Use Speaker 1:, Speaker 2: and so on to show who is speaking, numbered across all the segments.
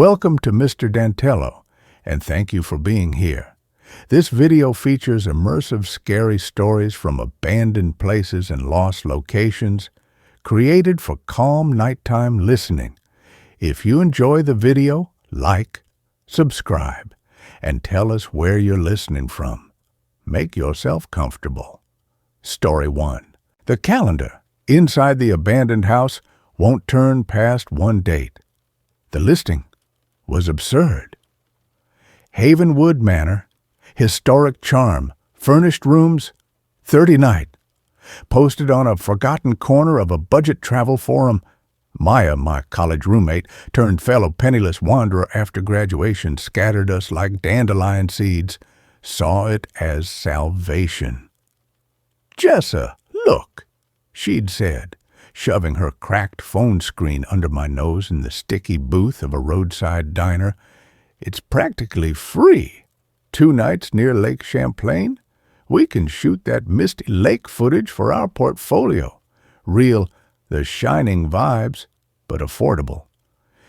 Speaker 1: Welcome to MrDantello, and thank you for being here. This video features immersive, scary stories from abandoned places and lost locations, created for calm nighttime listening. If you enjoy the video, like, subscribe, and tell us where you're listening from. Make yourself comfortable. Story 1. The calendar inside the abandoned house won't turn past one date. The listing was absurd. Havenwood Manor, historic charm, furnished rooms, 30 night. Posted on a forgotten corner of a budget travel forum. Maya, my college roommate, turned fellow penniless wanderer after graduation, scattered us like dandelion seeds, saw it as salvation. "Jessa, look," she'd said, shoving her cracked phone screen under my nose in the sticky booth of a roadside diner. "It's practically free. 2 nights near Lake Champlain. We can shoot that misty lake footage for our portfolio. Real The Shining vibes, but affordable."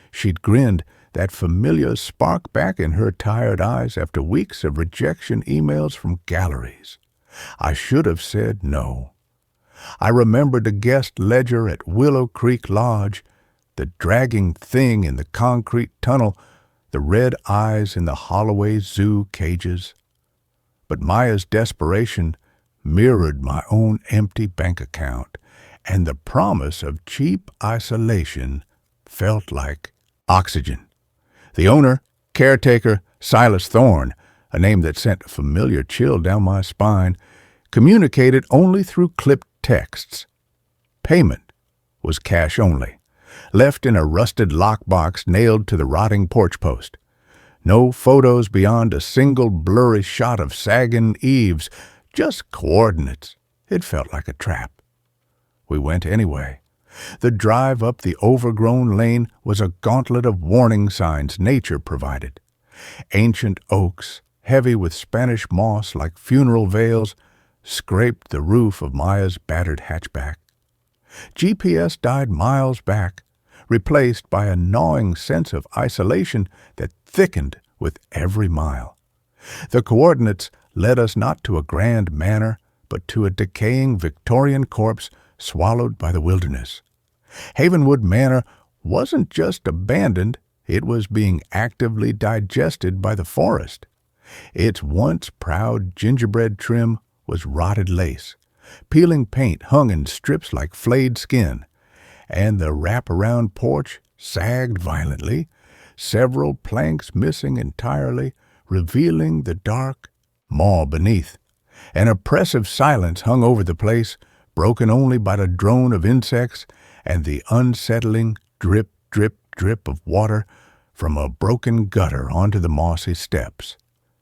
Speaker 1: She'd grinned, that familiar spark back in her tired eyes after weeks of rejection emails from galleries. I should have said no. I remembered the guest ledger at Willow Creek Lodge, the dragging thing in the concrete tunnel, the red eyes in the Holloway Zoo cages. But Maya's desperation mirrored my own empty bank account, and the promise of cheap isolation felt like oxygen. The owner, caretaker, Silas Thorne, a name that sent a familiar chill down my spine, communicated only through clipped texts. Payment was cash only, left in a rusted lockbox nailed to the rotting porch post. No photos beyond a single blurry shot of sagging eaves, just coordinates. It felt like a trap. We went anyway. The drive up the overgrown lane was a gauntlet of warning signs nature provided. Ancient oaks, heavy with Spanish moss like funeral veils, scraped the roof of Maya's battered hatchback. GPS died miles back, replaced by a gnawing sense of isolation that thickened with every mile. The coordinates led us not to a grand manor, but to a decaying Victorian corpse swallowed by the wilderness. Havenwood Manor wasn't just abandoned, it was being actively digested by the forest. Its once proud gingerbread trim was rotted lace. Peeling paint hung in strips like flayed skin, and the wrap-around porch sagged violently, several planks missing entirely, revealing the dark maw beneath. An oppressive silence hung over the place, broken only by the drone of insects and the unsettling drip, drip, drip of water from a broken gutter onto the mossy steps.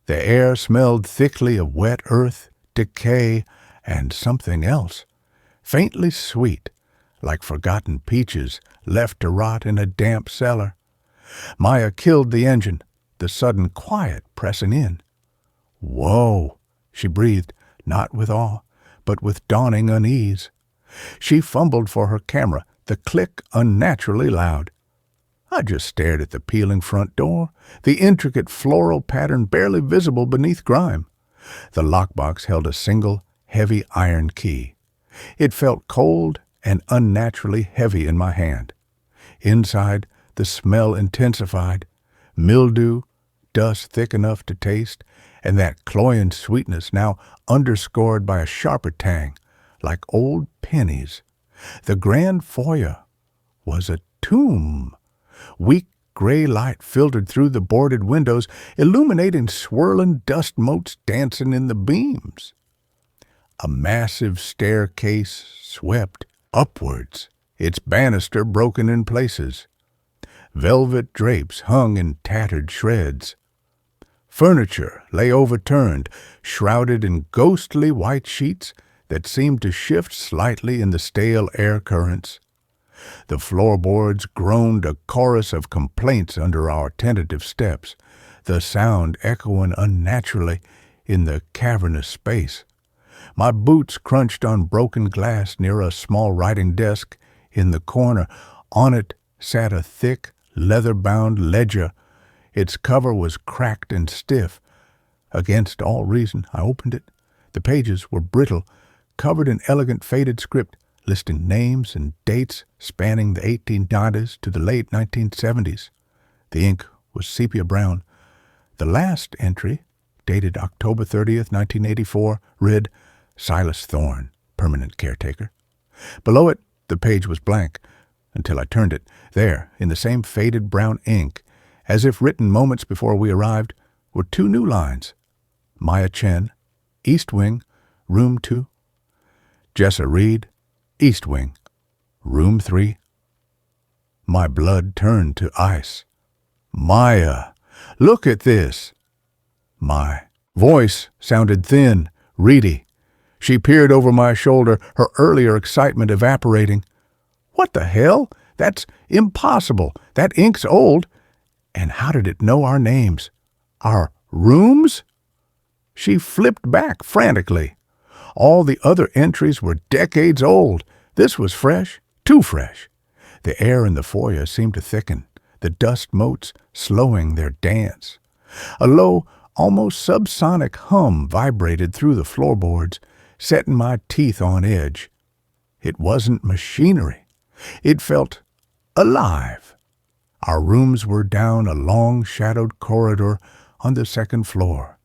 Speaker 1: The air smelled thickly of wet earth, decay, and something else, faintly sweet, like forgotten peaches left to rot in a damp cellar. Maya killed the engine, the sudden quiet pressing in. "Whoa," she breathed, not with awe, but with dawning unease. She fumbled for her camera, the click unnaturally loud. I just stared at the peeling front door, the intricate floral pattern barely visible beneath grime. The lockbox held a single, heavy iron key. It felt cold and unnaturally heavy in my hand. Inside, the smell intensified. Mildew, dust thick enough to taste, and that cloying sweetness now underscored by a sharper tang, like old pennies. The grand foyer was a tomb. Weak gray light filtered through the boarded windows, illuminating swirling dust motes dancing in the beams. A massive staircase swept upwards, its banister broken in places. Velvet drapes hung in tattered shreds. Furniture lay overturned, shrouded in ghostly white sheets that seemed to shift slightly in the stale air currents. The floorboards groaned a chorus of complaints under our tentative steps, the sound echoing unnaturally in the cavernous space. My boots crunched on broken glass near a small writing desk in the corner. On it sat a thick, leather-bound ledger. Its cover was cracked and stiff. Against all reason, I opened it. The pages were brittle, covered in elegant faded script, listing names and dates spanning the 1890s to the late 1970s. The ink was sepia brown. The last entry, dated October 30th, 1984, read, Silas Thorne, permanent caretaker. Below it, the page was blank, until I turned it. There, in the same faded brown ink, as if written moments before we arrived, were two new lines. Maya Chen, East Wing, Room 2. Jessa Reed, East Wing, Room 3. My blood turned to ice. Maya, look at this. My voice sounded thin, reedy. She peered over my shoulder, her earlier excitement evaporating. What the hell? That's impossible. That ink's old. And how did it know our names? Our rooms? She flipped back frantically. All the other entries were decades old. This was fresh, too fresh. The air in the foyer seemed to thicken, the dust motes slowing their dance. A low, almost subsonic hum vibrated through the floorboards, setting my teeth on edge. It wasn't machinery. It felt alive. Our rooms were down a long, shadowed corridor on the second floor.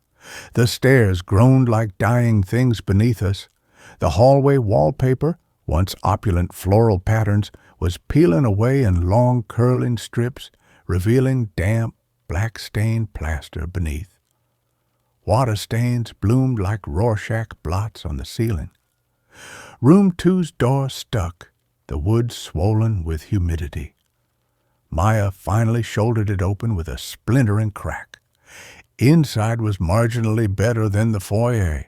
Speaker 1: The stairs groaned like dying things beneath us. The hallway wallpaper, once opulent floral patterns, was peeling away in long curling strips, revealing damp, black-stained plaster beneath. Water stains bloomed like Rorschach blots on the ceiling. Room 2's door stuck, the wood swollen with humidity. Maya finally shouldered it open with a splintering crack. Inside was marginally better than the foyer.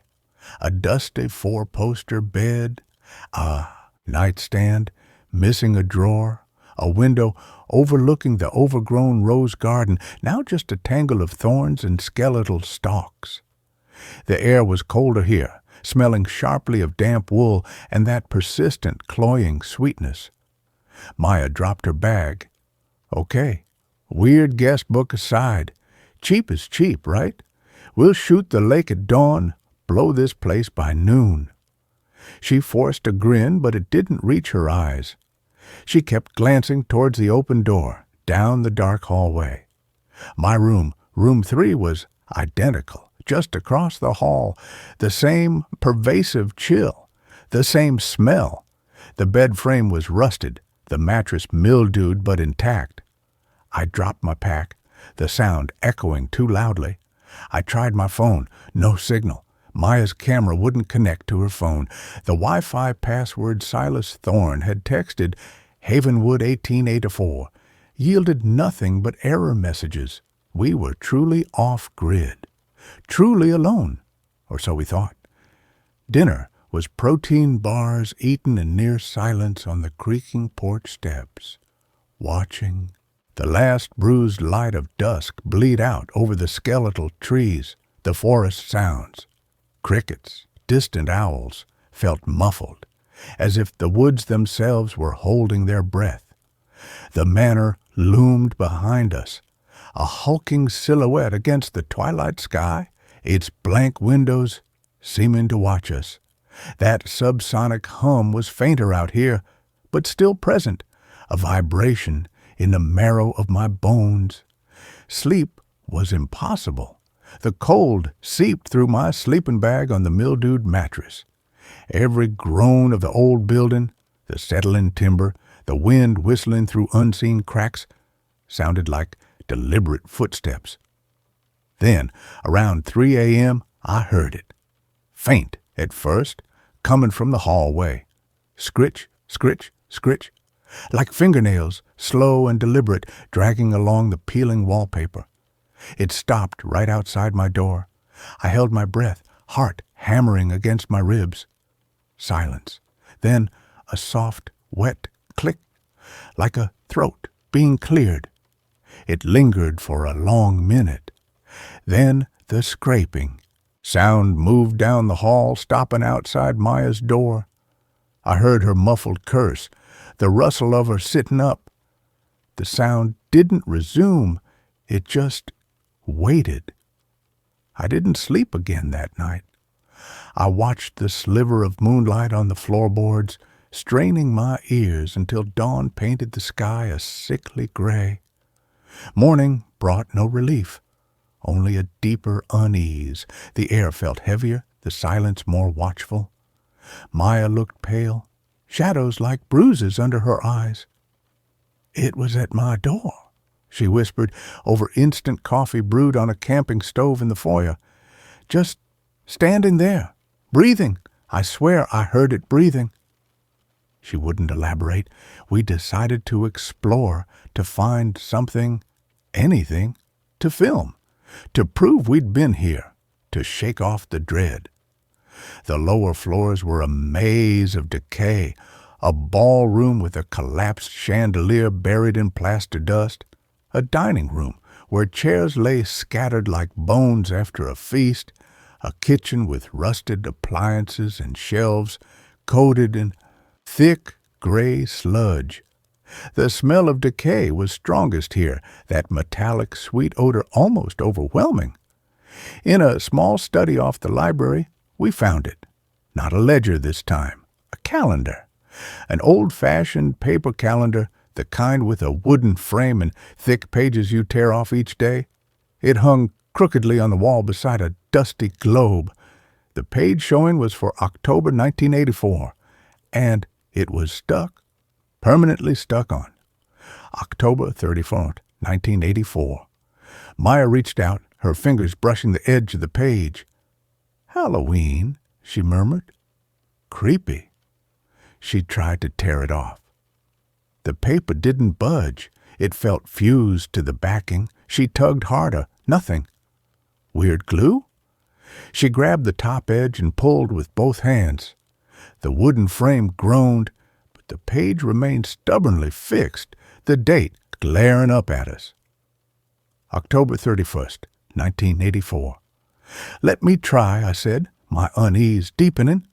Speaker 1: A dusty four-poster bed, a nightstand missing a drawer, a window overlooking the overgrown rose garden, now just a tangle of thorns and skeletal stalks. The air was colder here, smelling sharply of damp wool and that persistent, cloying sweetness. Maya dropped her bag. Okay, weird guest book aside, cheap is cheap, right? We'll shoot the lake at dawn, blow this place by noon. She forced a grin, but it didn't reach her eyes. She kept glancing towards the open door, down the dark hallway. My room, Room 3, was identical, just across the hall, the same pervasive chill, the same smell. The bed frame was rusted, the mattress mildewed but intact. I dropped my pack, the sound echoing too loudly. I tried my phone, no signal. Maya's camera wouldn't connect to her phone. The Wi-Fi password Silas Thorne had texted Havenwood 1884 yielded nothing but error messages. We were truly off-grid, truly alone, or so we thought. Dinner was protein bars eaten in near silence on the creaking porch steps, watching the last bruised light of dusk bleed out over the skeletal trees, the forest sounds. Crickets, distant owls, felt muffled, as if the woods themselves were holding their breath. The manor loomed behind us, a hulking silhouette against the twilight sky, its blank windows seeming to watch us. That subsonic hum was fainter out here, but still present, a vibration in the marrow of my bones. Sleep was impossible. The cold seeped through my sleeping bag on the mildewed mattress. Every groan of the old building, the settling timber, the wind whistling through unseen cracks, sounded like deliberate footsteps. Then, around 3 a.m., I heard it. Faint at first, coming from the hallway. Scritch, scritch, scritch, like fingernails, slow and deliberate, dragging along the peeling wallpaper. It stopped right outside my door. I held my breath, heart hammering against my ribs. Silence. Then a soft, wet click, like a throat being cleared. It lingered for a long minute. Then the scraping. Sound moved down the hall, stopping outside Maya's door. I heard her muffled curse, the rustle of her sitting up. The sound didn't resume. It just waited. I didn't sleep again that night. I watched the sliver of moonlight on the floorboards, straining my ears until dawn painted the sky a sickly gray. Morning brought no relief, only a deeper unease. The air felt heavier, the silence more watchful. Maya looked pale, shadows like bruises under her eyes. "It was at my door," she whispered over instant coffee brewed on a camping stove in the foyer. "Just standing there, breathing. I swear I heard it breathing." She wouldn't elaborate. We decided to explore, to find something, anything, to film, to prove we'd been here, to shake off the dread. The lower floors were a maze of decay, a ballroom with a collapsed chandelier buried in plaster dust, a dining room where chairs lay scattered like bones after a feast, a kitchen with rusted appliances and shelves coated in thick gray sludge. The smell of decay was strongest here, that metallic sweet odor almost overwhelming. In a small study off the library, we found it. Not a ledger this time, a calendar. An old-fashioned paper calendar, the kind with a wooden frame and thick pages you tear off each day. It hung crookedly on the wall beside a dusty globe. The page showing was for October 1984, and it was stuck, permanently stuck on. October 31st, 1984. Maya reached out, her fingers brushing the edge of the page. "Halloween," she murmured. "Creepy." She tried to tear it off. The paper didn't budge. It felt fused to the backing. She tugged harder. Nothing. Weird glue? She grabbed the top edge and pulled with both hands. The wooden frame groaned, but the page remained stubbornly fixed, the date glaring up at us. October 31st, 1984. "Let me try," I said, my unease deepening.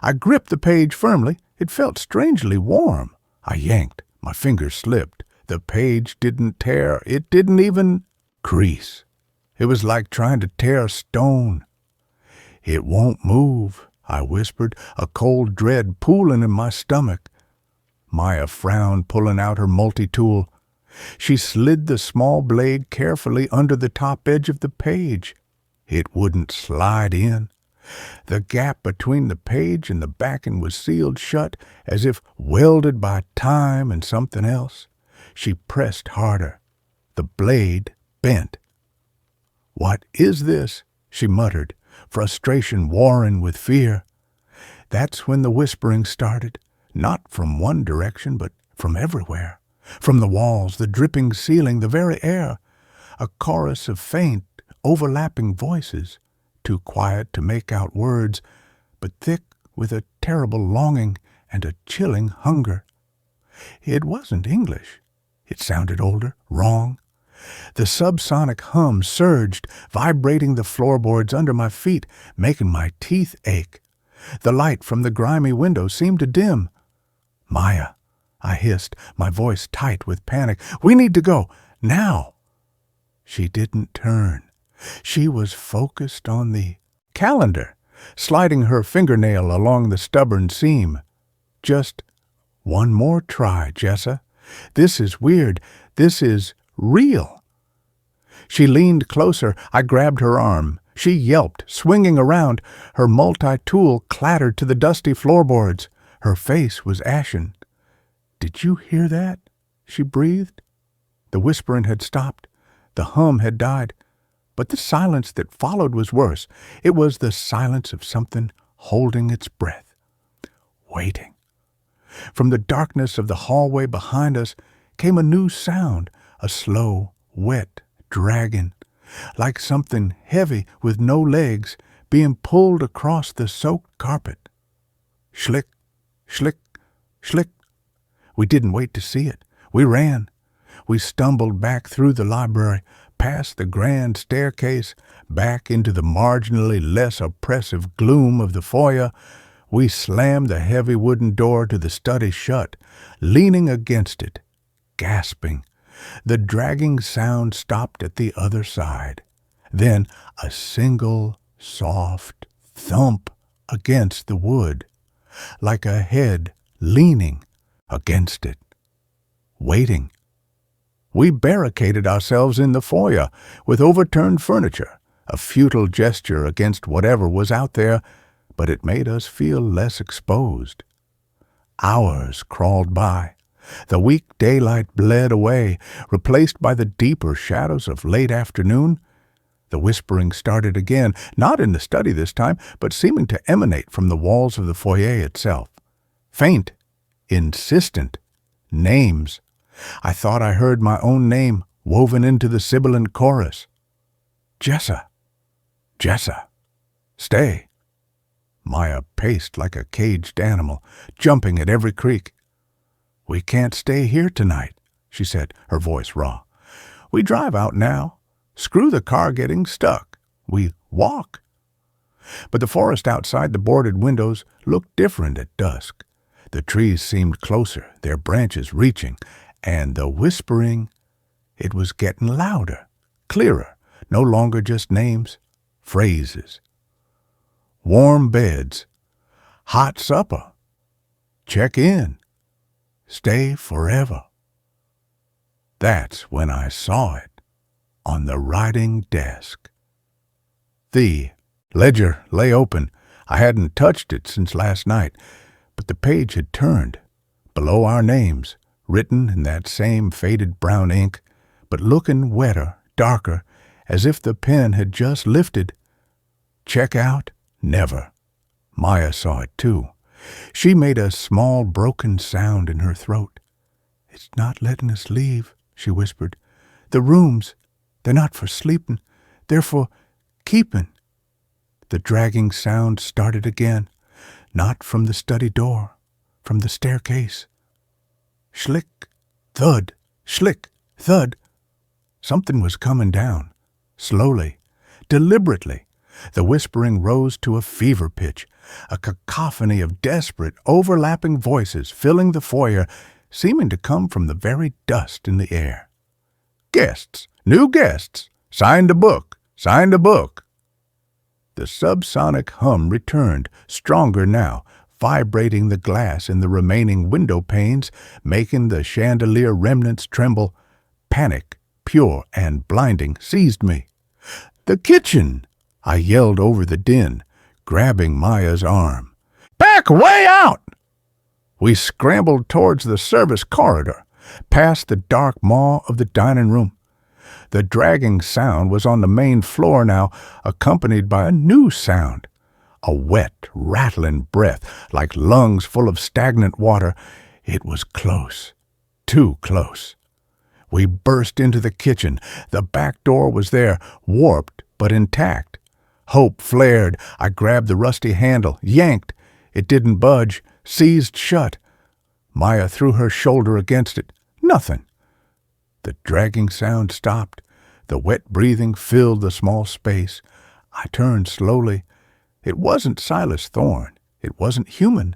Speaker 1: I gripped the page firmly. It felt strangely warm. I yanked. My fingers slipped. The page didn't tear. It didn't even crease. It was like trying to tear a stone. "It won't move," I whispered, a cold dread pooling in my stomach. Maya frowned, pulling out her multi-tool. She slid the small blade carefully under the top edge of the page. It wouldn't slide in. The gap between the page and the backing was sealed shut, as if welded by time and something else. She pressed harder. The blade bent. "What is this?" she muttered, frustration warring with fear. That's when the whispering started, not from one direction, but from everywhere. From the walls, the dripping ceiling, the very air. A chorus of faint, overlapping voices, too quiet to make out words, but thick with a terrible longing and a chilling hunger. It wasn't English. It sounded older, wrong. The subsonic hum surged, vibrating the floorboards under my feet, making my teeth ache. The light from the grimy window seemed to dim. "Maya," I hissed, my voice tight with panic. "We need to go, now." She didn't turn. She was focused on the calendar, sliding her fingernail along the stubborn seam. "Just one more try, Jessa. This is weird. This is real." She leaned closer. I grabbed her arm. She yelped, swinging around. Her multi-tool clattered to the dusty floorboards. Her face was ashen. "Did you hear that?" she breathed. The whispering had stopped. The hum had died. But the silence that followed was worse. It was the silence of something holding its breath, waiting. From the darkness of the hallway behind us came a new sound, a slow, wet dragging, like something heavy with no legs being pulled across the soaked carpet. Schlick, schlick, schlick. We didn't wait to see it. We ran. We stumbled back through the library, past the grand staircase, back into the marginally less oppressive gloom of the foyer. We slammed the heavy wooden door to the study shut, leaning against it, gasping. The dragging sound stopped at the other side. Then a single soft thump against the wood, like a head leaning against it, waiting. We barricaded ourselves in the foyer with overturned furniture, a futile gesture against whatever was out there, but it made us feel less exposed. Hours crawled by. The weak daylight bled away, replaced by the deeper shadows of late afternoon. The whispering started again, not in the study this time, but seeming to emanate from the walls of the foyer itself. Faint, insistent, names. I thought I heard my own name woven into the sibilant chorus. Jessa, Jessa, stay. Maya paced like a caged animal, jumping at every creak. We can't stay here tonight, she said, her voice raw. We drive out now. Screw the car getting stuck. We walk. But the forest outside the boarded windows looked different at dusk. The trees seemed closer, their branches reaching, and the whispering, it was getting louder, clearer, no longer just names, phrases. Warm beds, hot supper, check in, stay forever. That's when I saw it on the writing desk. The ledger lay open. I hadn't touched it since last night, but the page had turned. Below our names, written in that same faded brown ink, but looking wetter, darker, as if the pen had just lifted. Check out? Never. Maya saw it too. She made a small broken sound in her throat. It's not letting us leave, she whispered. The rooms, they're not for sleeping, they're for keeping. The dragging sound started again, not from the study door, from the staircase. Schlick, thud, schlick, thud. Something was coming down, slowly, deliberately. The whispering rose to a fever pitch, a cacophony of desperate, overlapping voices filling the foyer, seeming to come from the very dust in the air. Guests, new guests, signed a book, signed a book. The subsonic hum returned, stronger now, vibrating the glass in the remaining window panes, making the chandelier remnants tremble. Panic, pure and blinding, seized me. The kitchen! I yelled over the din, grabbing Maya's arm. Back way out! We scrambled towards the service corridor, past the dark maw of the dining room. The dragging sound was on the main floor now, accompanied by a new sound. A wet, rattling breath, like lungs full of stagnant water. It was close, too close. We burst into the kitchen. The back door was there, warped but intact. Hope flared. I grabbed the rusty handle, yanked. It didn't budge, seized shut. Maya threw her shoulder against it. Nothing. The dragging sound stopped. The wet breathing filled the small space. I turned slowly. It wasn't Silas Thorne. It wasn't human.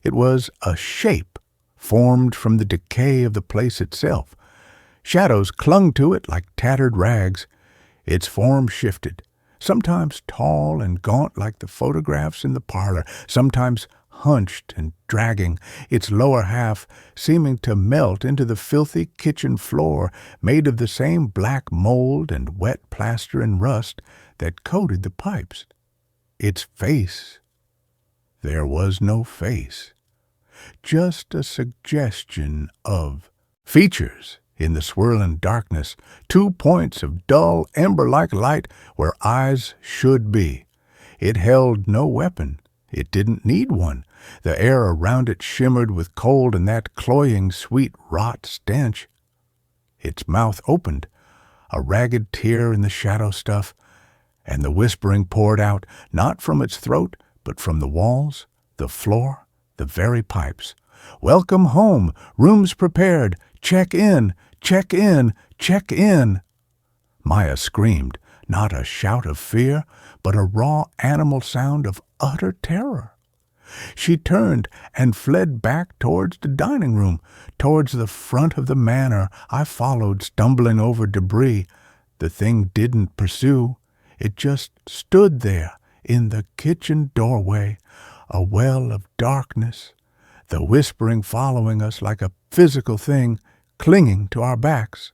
Speaker 1: It was a shape formed from the decay of the place itself. Shadows clung to it like tattered rags. Its form shifted, sometimes tall and gaunt like the photographs in the parlor, sometimes hunched and dragging, its lower half seeming to melt into the filthy kitchen floor made of the same black mold and wet plaster and rust that coated the pipes. Its face. There was no face. Just a suggestion of features in the swirling darkness, 2 points of dull, ember-like light where eyes should be. It held no weapon. It didn't need one. The air around it shimmered with cold and that cloying, sweet rot stench. Its mouth opened, a ragged tear in the shadow stuff, and the whispering poured out, not from its throat, but from the walls, the floor, the very pipes. Welcome home, rooms prepared, check in, check in, check in. Maya screamed, not a shout of fear, but a raw animal sound of utter terror. She turned and fled back towards the dining room, towards the front of the manor. I followed, stumbling over debris. The thing didn't pursue. It just stood there in the kitchen doorway, a well of darkness, the whispering following us like a physical thing clinging to our backs.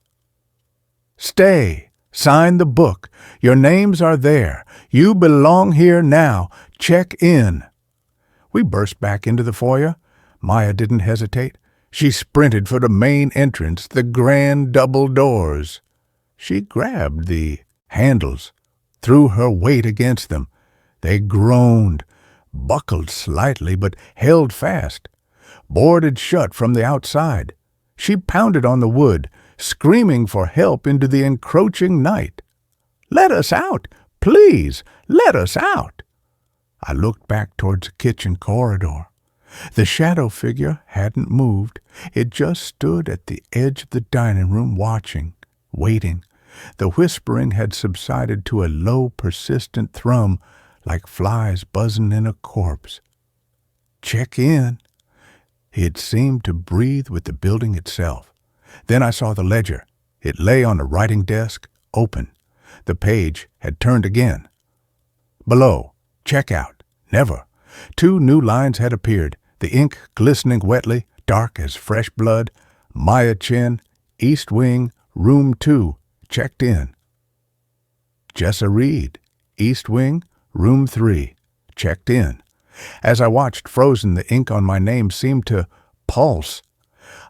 Speaker 1: "Stay! Sign the book. Your names are there. You belong here now. Check in." We burst back into the foyer. Maya didn't hesitate. She sprinted for the main entrance, the grand double doors. She grabbed the handles, threw her weight against them. They groaned, buckled slightly, but held fast, boarded shut from the outside. She pounded on the wood, screaming for help into the encroaching night. "Let us out! Please, let us out!" I looked back towards the kitchen corridor. The shadow figure hadn't moved. It just stood at the edge of the dining room watching, waiting. The whispering had subsided to a low, persistent thrum, like flies buzzing in a corpse. "Check in." It seemed to breathe with the building itself. Then I saw the ledger. It lay on the writing desk, open. The page had turned again. Below, check out. Never. 2 new lines had appeared, the ink glistening wetly, dark as fresh blood. Maya Chin, East Wing, Room 2, checked in. Jessa Reed, East Wing, Room 3, checked in. As I watched frozen, the ink on my name seemed to pulse.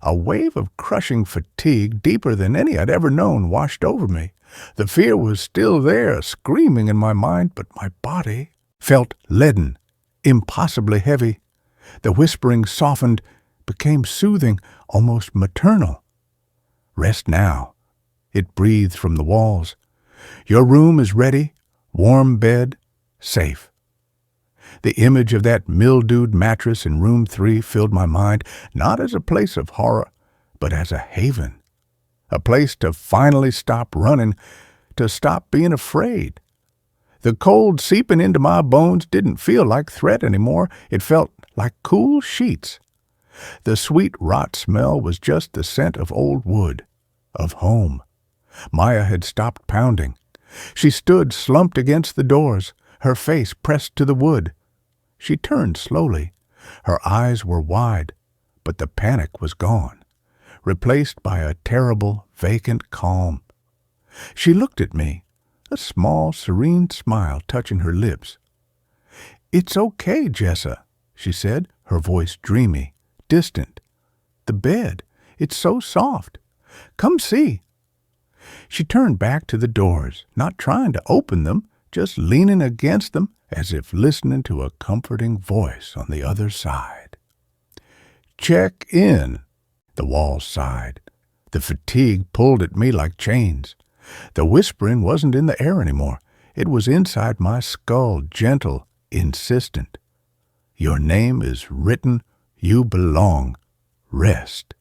Speaker 1: A wave of crushing fatigue, deeper than any I'd ever known, washed over me. The fear was still there, screaming in my mind, but my body felt leaden, impossibly heavy. The whispering softened, became soothing, almost maternal. "Rest now." It breathed from the walls. "Your room is ready, warm bed, safe." The image of that mildewed mattress in room 3 filled my mind, not as a place of horror, but as a haven. A place to finally stop running, to stop being afraid. The cold seeping into my bones didn't feel like threat anymore. It felt like cool sheets. The sweet rot smell was just the scent of old wood, of home. Maya had stopped pounding. She stood slumped against the doors, her face pressed to the wood. She turned slowly. Her eyes were wide, but the panic was gone, replaced by a terrible, vacant calm. She looked at me, a small, serene smile touching her lips. "It's okay, Jessa," she said, her voice dreamy, distant. "The bed, it's so soft. Come see." She turned back to the doors, not trying to open them, just leaning against them as if listening to a comforting voice on the other side. "Check in," the walls sighed. The fatigue pulled at me like chains. The whispering wasn't in the air anymore. It was inside my skull, gentle, insistent. "Your name is written. You belong. Rest."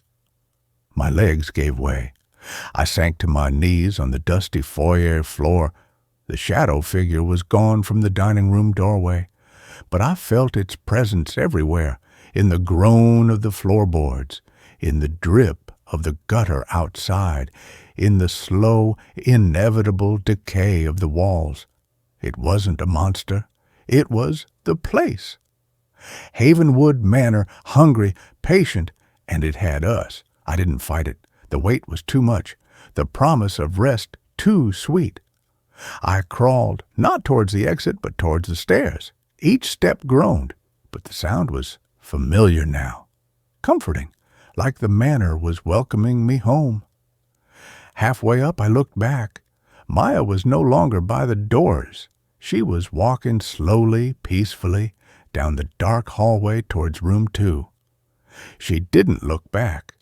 Speaker 1: My legs gave way. I sank to my knees on the dusty foyer floor. The shadow figure was gone from the dining room doorway, but I felt its presence everywhere, in the groan of the floorboards, in the drip of the gutter outside, in the slow, inevitable decay of the walls. It wasn't a monster. It was the place. Havenwood Manor, hungry, patient, and it had us. I didn't fight it. The weight was too much. The promise of rest too sweet. I crawled, not towards the exit, but towards the stairs. Each step groaned, but the sound was familiar now, comforting, like the manor was welcoming me home. Halfway up, I looked back. Maya was no longer by the doors. She was walking slowly, peacefully, down the dark hallway towards room 2. She didn't look back.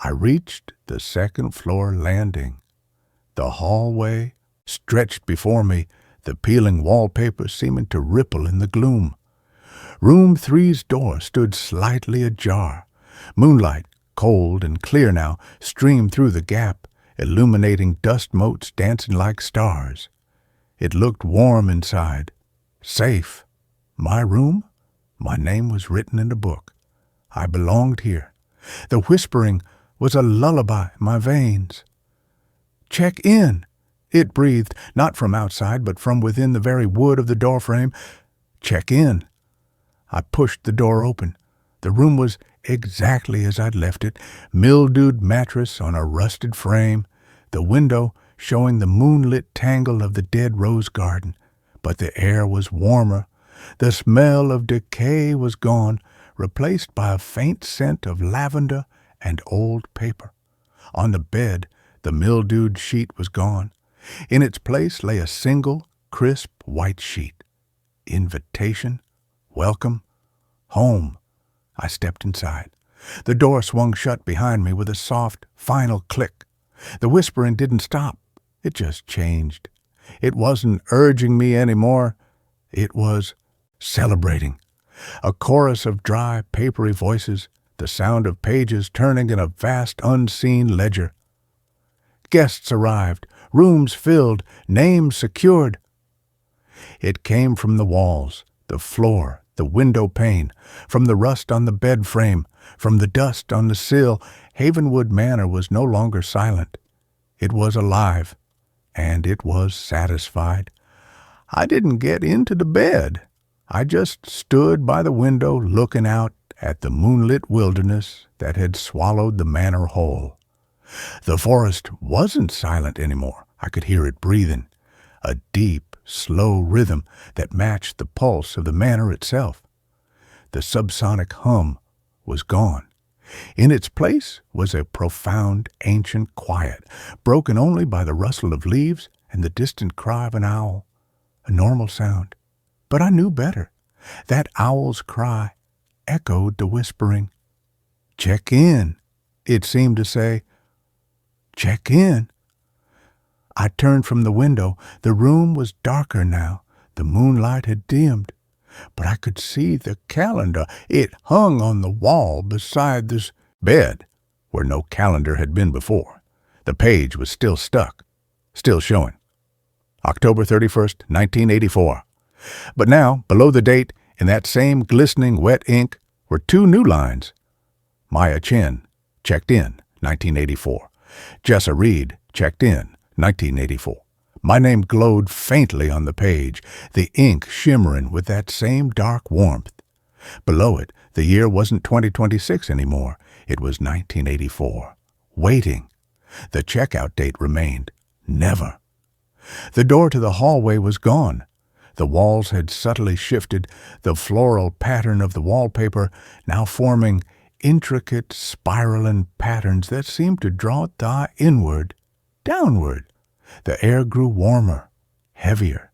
Speaker 1: I reached the second-floor landing. The hallway stretched before me, the peeling wallpaper seeming to ripple in the gloom. Room 3's door stood slightly ajar. Moonlight, cold and clear now, streamed through the gap, illuminating dust motes dancing like stars. It looked warm inside. Safe. My room? My name was written in the book. I belonged here. The whispering was a lullaby in my veins. "Check in," it breathed, not from outside, but from within the very wood of the doorframe. "Check in." I pushed the door open. The room was exactly as I'd left it, mildewed mattress on a rusted frame, the window showing the moonlit tangle of the dead rose garden. But the air was warmer. The smell of decay was gone, replaced by a faint scent of lavender and old paper. On the bed, the mildewed sheet was gone. In its place lay a single, crisp white sheet. Invitation, welcome, home. I stepped inside. The door swung shut behind me with a soft, final click. The whispering didn't stop. It just changed. It wasn't urging me anymore. It was celebrating. A chorus of dry, papery voices, the sound of pages turning in a vast, unseen ledger. Guests arrived, rooms filled, names secured. It came from the walls, the floor, the window pane, from the rust on the bed frame, from the dust on the sill. Havenwood Manor was no longer silent. It was alive, and it was satisfied. I didn't get into the bed. I just stood by the window looking out at the moonlit wilderness that had swallowed the manor whole. The forest wasn't silent anymore. I could hear it breathing, a deep, slow rhythm that matched the pulse of the manor itself. The subsonic hum was gone. In its place was a profound, ancient quiet, broken only by the rustle of leaves and the distant cry of an owl. A normal sound. But I knew better. That owl's cry echoed the whispering. "Check in," it seemed to say. "Check in." I turned from the window. The room was darker now. The moonlight had dimmed. But I could see the calendar. It hung on the wall beside this bed, where no calendar had been before. The page was still stuck, still showing. October 31st, 1984. But now, below the date, in that same glistening wet ink, were two new lines. Maya Chen, checked in, 1984. Jessa Reed, checked in, 1984. My name glowed faintly on the page, the ink shimmering with that same dark warmth. Below it, the year wasn't 2026 anymore. It was 1984. Waiting. The checkout date remained. Never. The door to the hallway was gone. The walls had subtly shifted, the floral pattern of the wallpaper now forming intricate spiraling patterns that seemed to draw the eye inward, downward. The air grew warmer, heavier.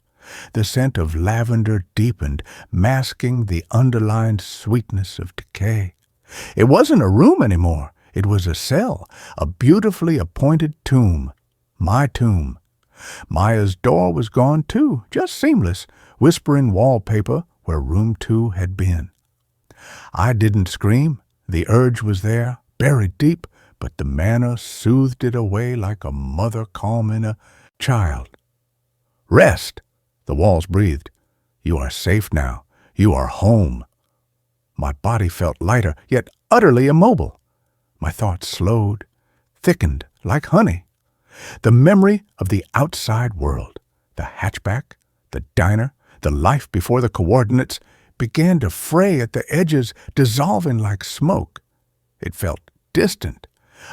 Speaker 1: The scent of lavender deepened, masking the underlined sweetness of decay. It wasn't a room anymore. It was a cell, a beautifully appointed tomb. My tomb. Maya's door was gone too, just seamless, whispering wallpaper where room 2 had been. I didn't scream. The urge was there, buried deep, but the manner soothed it away like a mother calming a child. "Rest," the walls breathed. "You are safe now. You are home." My body felt lighter, yet utterly immobile. My thoughts slowed, thickened like honey. The memory of the outside world, the hatchback, the diner, the life before the coordinates, began to fray at the edges, dissolving like smoke. It felt distant,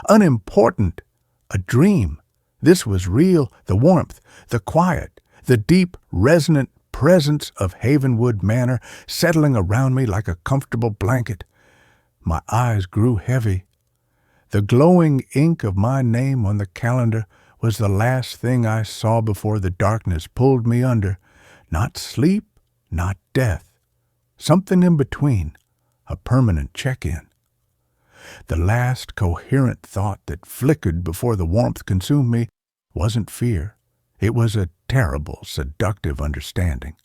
Speaker 1: unimportant, a dream. This was real, the warmth, the quiet, the deep, resonant presence of Havenwood Manor settling around me like a comfortable blanket. My eyes grew heavy. The glowing ink of my name on the calendar was the last thing I saw before the darkness pulled me under. Not sleep, not death. Something in between, a permanent check-in. The last coherent thought that flickered before the warmth consumed me wasn't fear. It was a terrible, seductive understanding.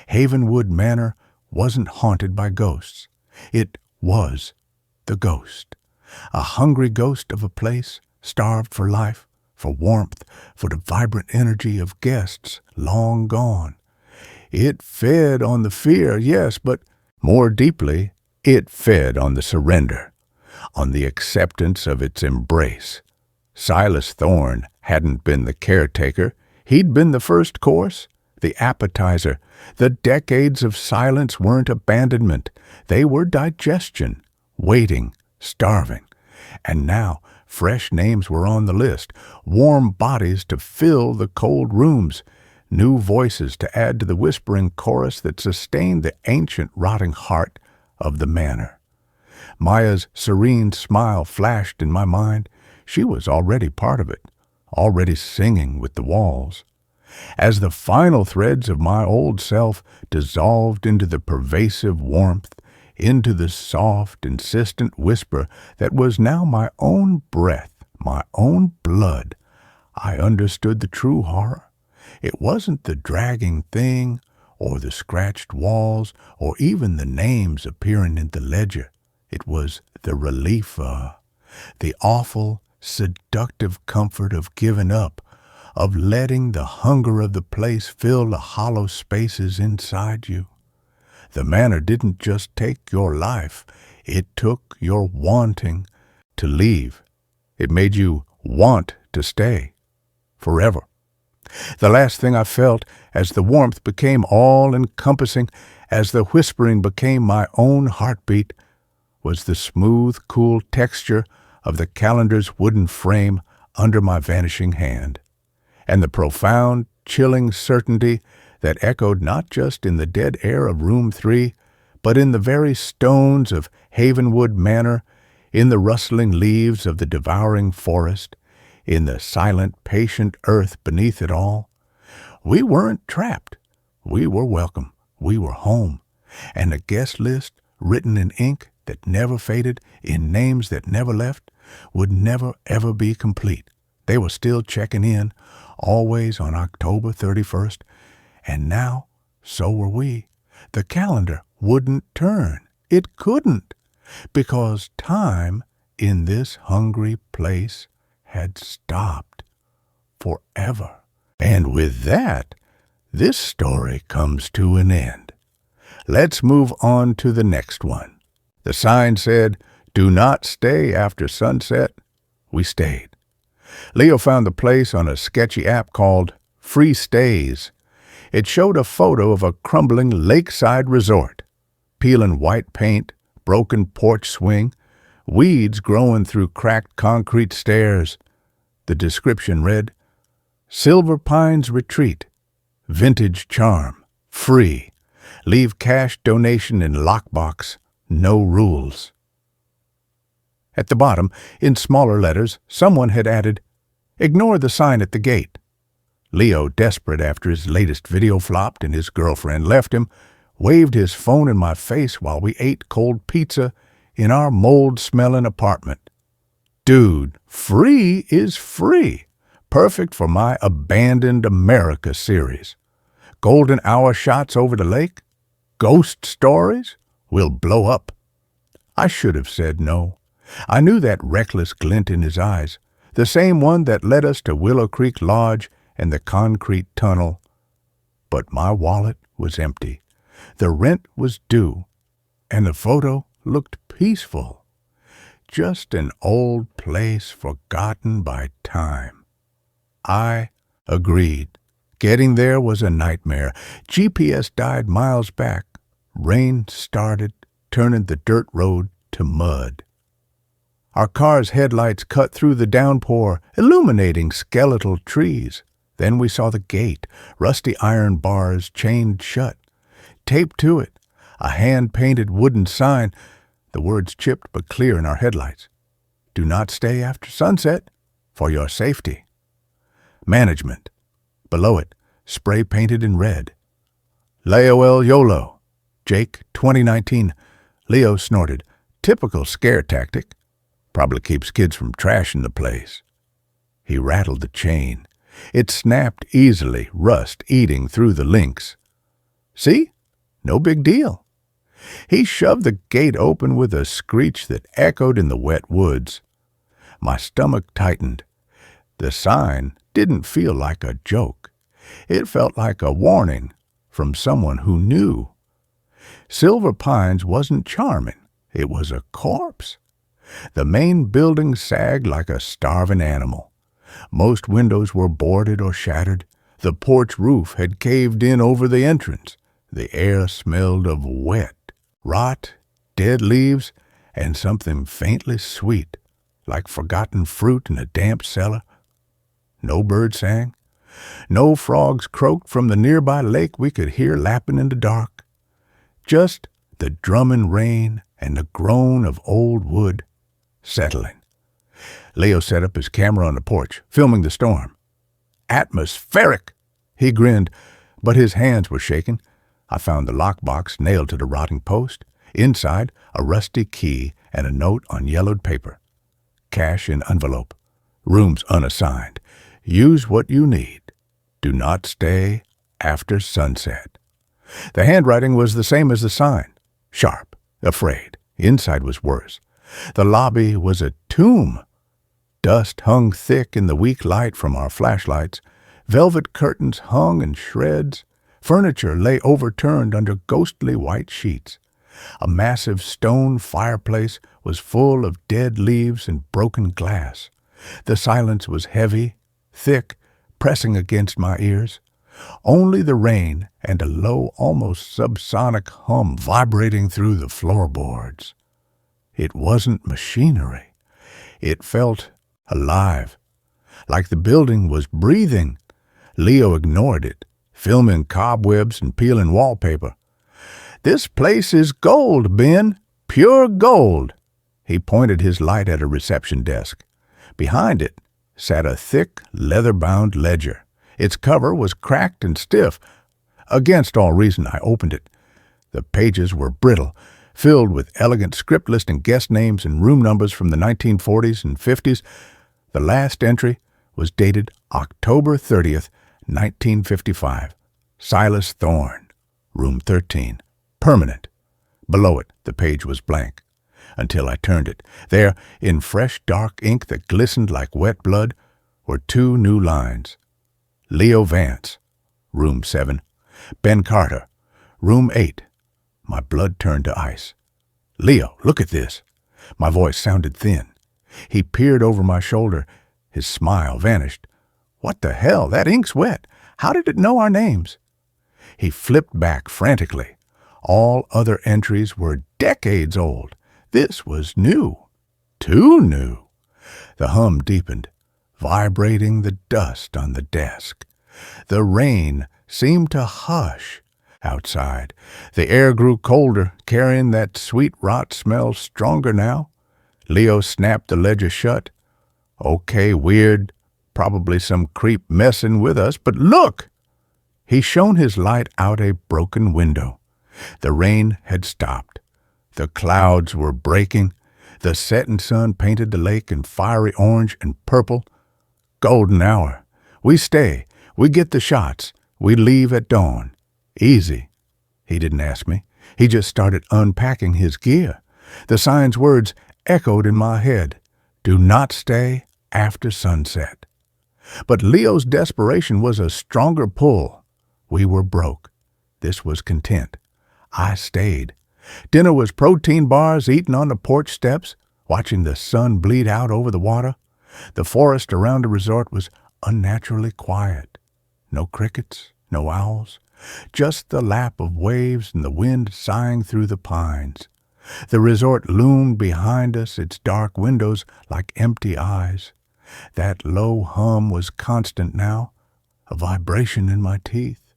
Speaker 1: Havenwood Manor wasn't haunted by ghosts. It was the ghost. A hungry ghost of a place, starved for life, for warmth, for the vibrant energy of guests long gone. It fed on the fear, yes, but More deeply, it fed on the surrender, on the acceptance of its embrace. Silas Thorne hadn't been the caretaker. He'd been the first course, the appetizer. The decades of silence weren't abandonment. They were digestion, waiting, starving. And now fresh names were on the list, warm bodies to fill the cold rooms, new voices to add to the whispering chorus that sustained the ancient rotting heart of the manor. Maya's serene smile flashed in my mind. She was already part of it, already singing with the walls. As the final threads of my old self dissolved into the pervasive warmth, into the soft, insistent whisper that was now my own breath, my own blood, I understood the true horror. It wasn't the dragging thing, or the scratched walls, or even the names appearing in the ledger. It was the relief, the awful, seductive comfort of giving up, of letting the hunger of the place fill the hollow spaces inside you. The manor didn't just take your life, it took your wanting to leave. It made you want to stay forever. The last thing I felt, as the warmth became all-encompassing, as the whispering became my own heartbeat, was the smooth, cool texture of the calendar's wooden frame under my vanishing hand, and the profound, chilling certainty that echoed not just in the dead air of Room 3, but in the very stones of Havenwood Manor, in the rustling leaves of the devouring forest, in the silent, patient earth beneath it all. We weren't trapped. We were welcome. We were home. And a guest list written in ink that never faded, in names that never left, would never ever be complete. They were still checking in, always on October 31st, and now so were we. The calendar wouldn't turn. It couldn't, because time in this hungry place had stopped forever. And with that, this story comes to an end. Let's move on to the next one. The sign said, "Do not stay after sunset." We stayed. Leo found the place on a sketchy app called Free Stays. It showed a photo of a crumbling lakeside resort, peeling white paint, broken porch swing, weeds growing through cracked concrete stairs. The description read, "Silver Pines Retreat, vintage charm, free. Leave cash donation in lockbox, no rules." At the bottom, in smaller letters, someone had added, "Ignore the sign at the gate." Leo, desperate after his latest video flopped and his girlfriend left him, waved his phone in my face while we ate cold pizza in our mold-smelling apartment. Dude, free is free. Perfect for my Abandoned America series. Golden hour shots over the lake? Ghost stories? We'll blow up. I should have said no. I knew that reckless glint in his eyes, the same one that led us to Willow Creek Lodge and the concrete tunnel. But my wallet was empty. The rent was due, and the photo looked peaceful. Just an old place forgotten by time. I agreed. Getting there was a nightmare. GPS died miles back. Rain started, turning the dirt road to mud. Our car's headlights cut through the downpour, illuminating skeletal trees. Then we saw the gate, rusty iron bars chained shut. Taped to it, a hand-painted wooden sign, the words chipped but clear in our headlights. "Do not stay after sunset, for your safety." Management. Below it, spray-painted in red. Leo El YOLO. Jake, 2019. Leo snorted. Typical scare tactic. Probably keeps kids from trashing the place. He rattled the chain. It snapped easily, rust eating through the links. See? No big deal. He shoved the gate open with a screech that echoed in the wet woods. My stomach tightened. The sign didn't feel like a joke. It felt like a warning from someone who knew. Silver Pines wasn't charming. It was a corpse. The main building sagged like a starving animal. Most windows were boarded or shattered. The porch roof had caved in over the entrance. The air smelled of wet, rot, dead leaves, and something faintly sweet, like forgotten fruit in a damp cellar. No bird sang. No frogs croaked from the nearby lake we could hear lapping in the dark. Just the drumming rain and the groan of old wood settling. Leo set up his camera on the porch, filming the storm. Atmospheric! He grinned, but his hands were shaking. I found the lockbox nailed to the rotting post. Inside, a rusty key and a note on yellowed paper. Cash in envelope. Rooms unassigned. Use what you need. Do not stay after sunset. The handwriting was the same as the sign. Sharp, afraid. Inside was worse. The lobby was a tomb. Dust hung thick in the weak light from our flashlights. Velvet curtains hung in shreds. Furniture lay overturned under ghostly white sheets. A massive stone fireplace was full of dead leaves and broken glass. The silence was heavy, thick, pressing against my ears. Only the rain and a low, almost subsonic hum vibrating through the floorboards. It wasn't machinery. It felt alive, like the building was breathing. Leo ignored it, filming cobwebs and peeling wallpaper. This place is gold, Ben, pure gold. He pointed his light at a reception desk. Behind it sat a thick, leather-bound ledger. Its cover was cracked and stiff. Against all reason, I opened it. The pages were brittle, filled with elegant script listing guest names and room numbers from the 1940s and 50s. The last entry was dated October 30th, 1955. Silas Thorne, room 13. Permanent. Below it, the page was blank. Until I turned it. There, in fresh dark ink that glistened like wet blood, were two new lines. Leo Vance, room 7. Ben Carter, room 8. My blood turned to ice. Leo, look at this. My voice sounded thin. He peered over my shoulder. His smile vanished. What the hell? That ink's wet. How did it know our names? He flipped back frantically. All other entries were decades old. This was new. Too new. The hum deepened, vibrating the dust on the desk. The rain seemed to hush outside. The air grew colder, carrying that sweet rot smell stronger now. Leo snapped the ledger shut. Okay, weird. Probably some creep messing with us, but look! He shone his light out a broken window. The rain had stopped. The clouds were breaking. The setting sun painted the lake in fiery orange and purple. Golden hour. We stay. We get the shots. We leave at dawn. Easy. He didn't ask me. He just started unpacking his gear. The sign's words echoed in my head. Do not stay after sunset. But Leo's desperation was a stronger pull. We were broke. This was content. I stayed. Dinner was protein bars eaten on the porch steps, watching the sun bleed out over the water. The forest around the resort was unnaturally quiet. No crickets, no owls, just the lap of waves and the wind sighing through the pines. The resort loomed behind us, its dark windows like empty eyes. That low hum was constant now, a vibration in my teeth.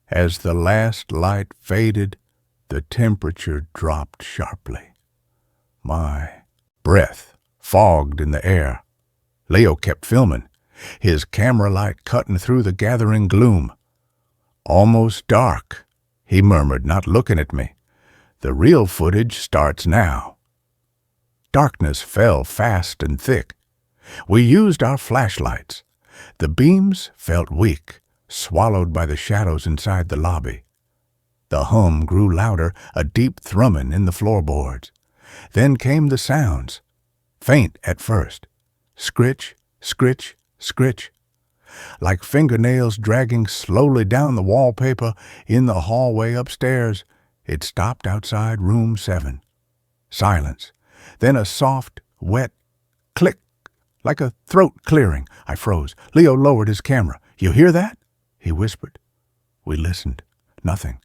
Speaker 1: As the last light faded, the temperature dropped sharply. My breath fogged in the air. Leo kept filming, his camera light cutting through the gathering gloom. Almost dark, he murmured, not looking at me. The real footage starts now. Darkness fell fast and thick. We used our flashlights. The beams felt weak, swallowed by the shadows inside the lobby. The hum grew louder, a deep thrumming in the floorboards. Then came the sounds, faint at first. Scritch, scritch, scritch. Like fingernails dragging slowly down the wallpaper in the hallway upstairs. It stopped outside room 7. Silence. Then a soft, wet click, like a throat clearing. I froze. Leo lowered his camera. "You hear that?" he whispered. We listened. Nothing.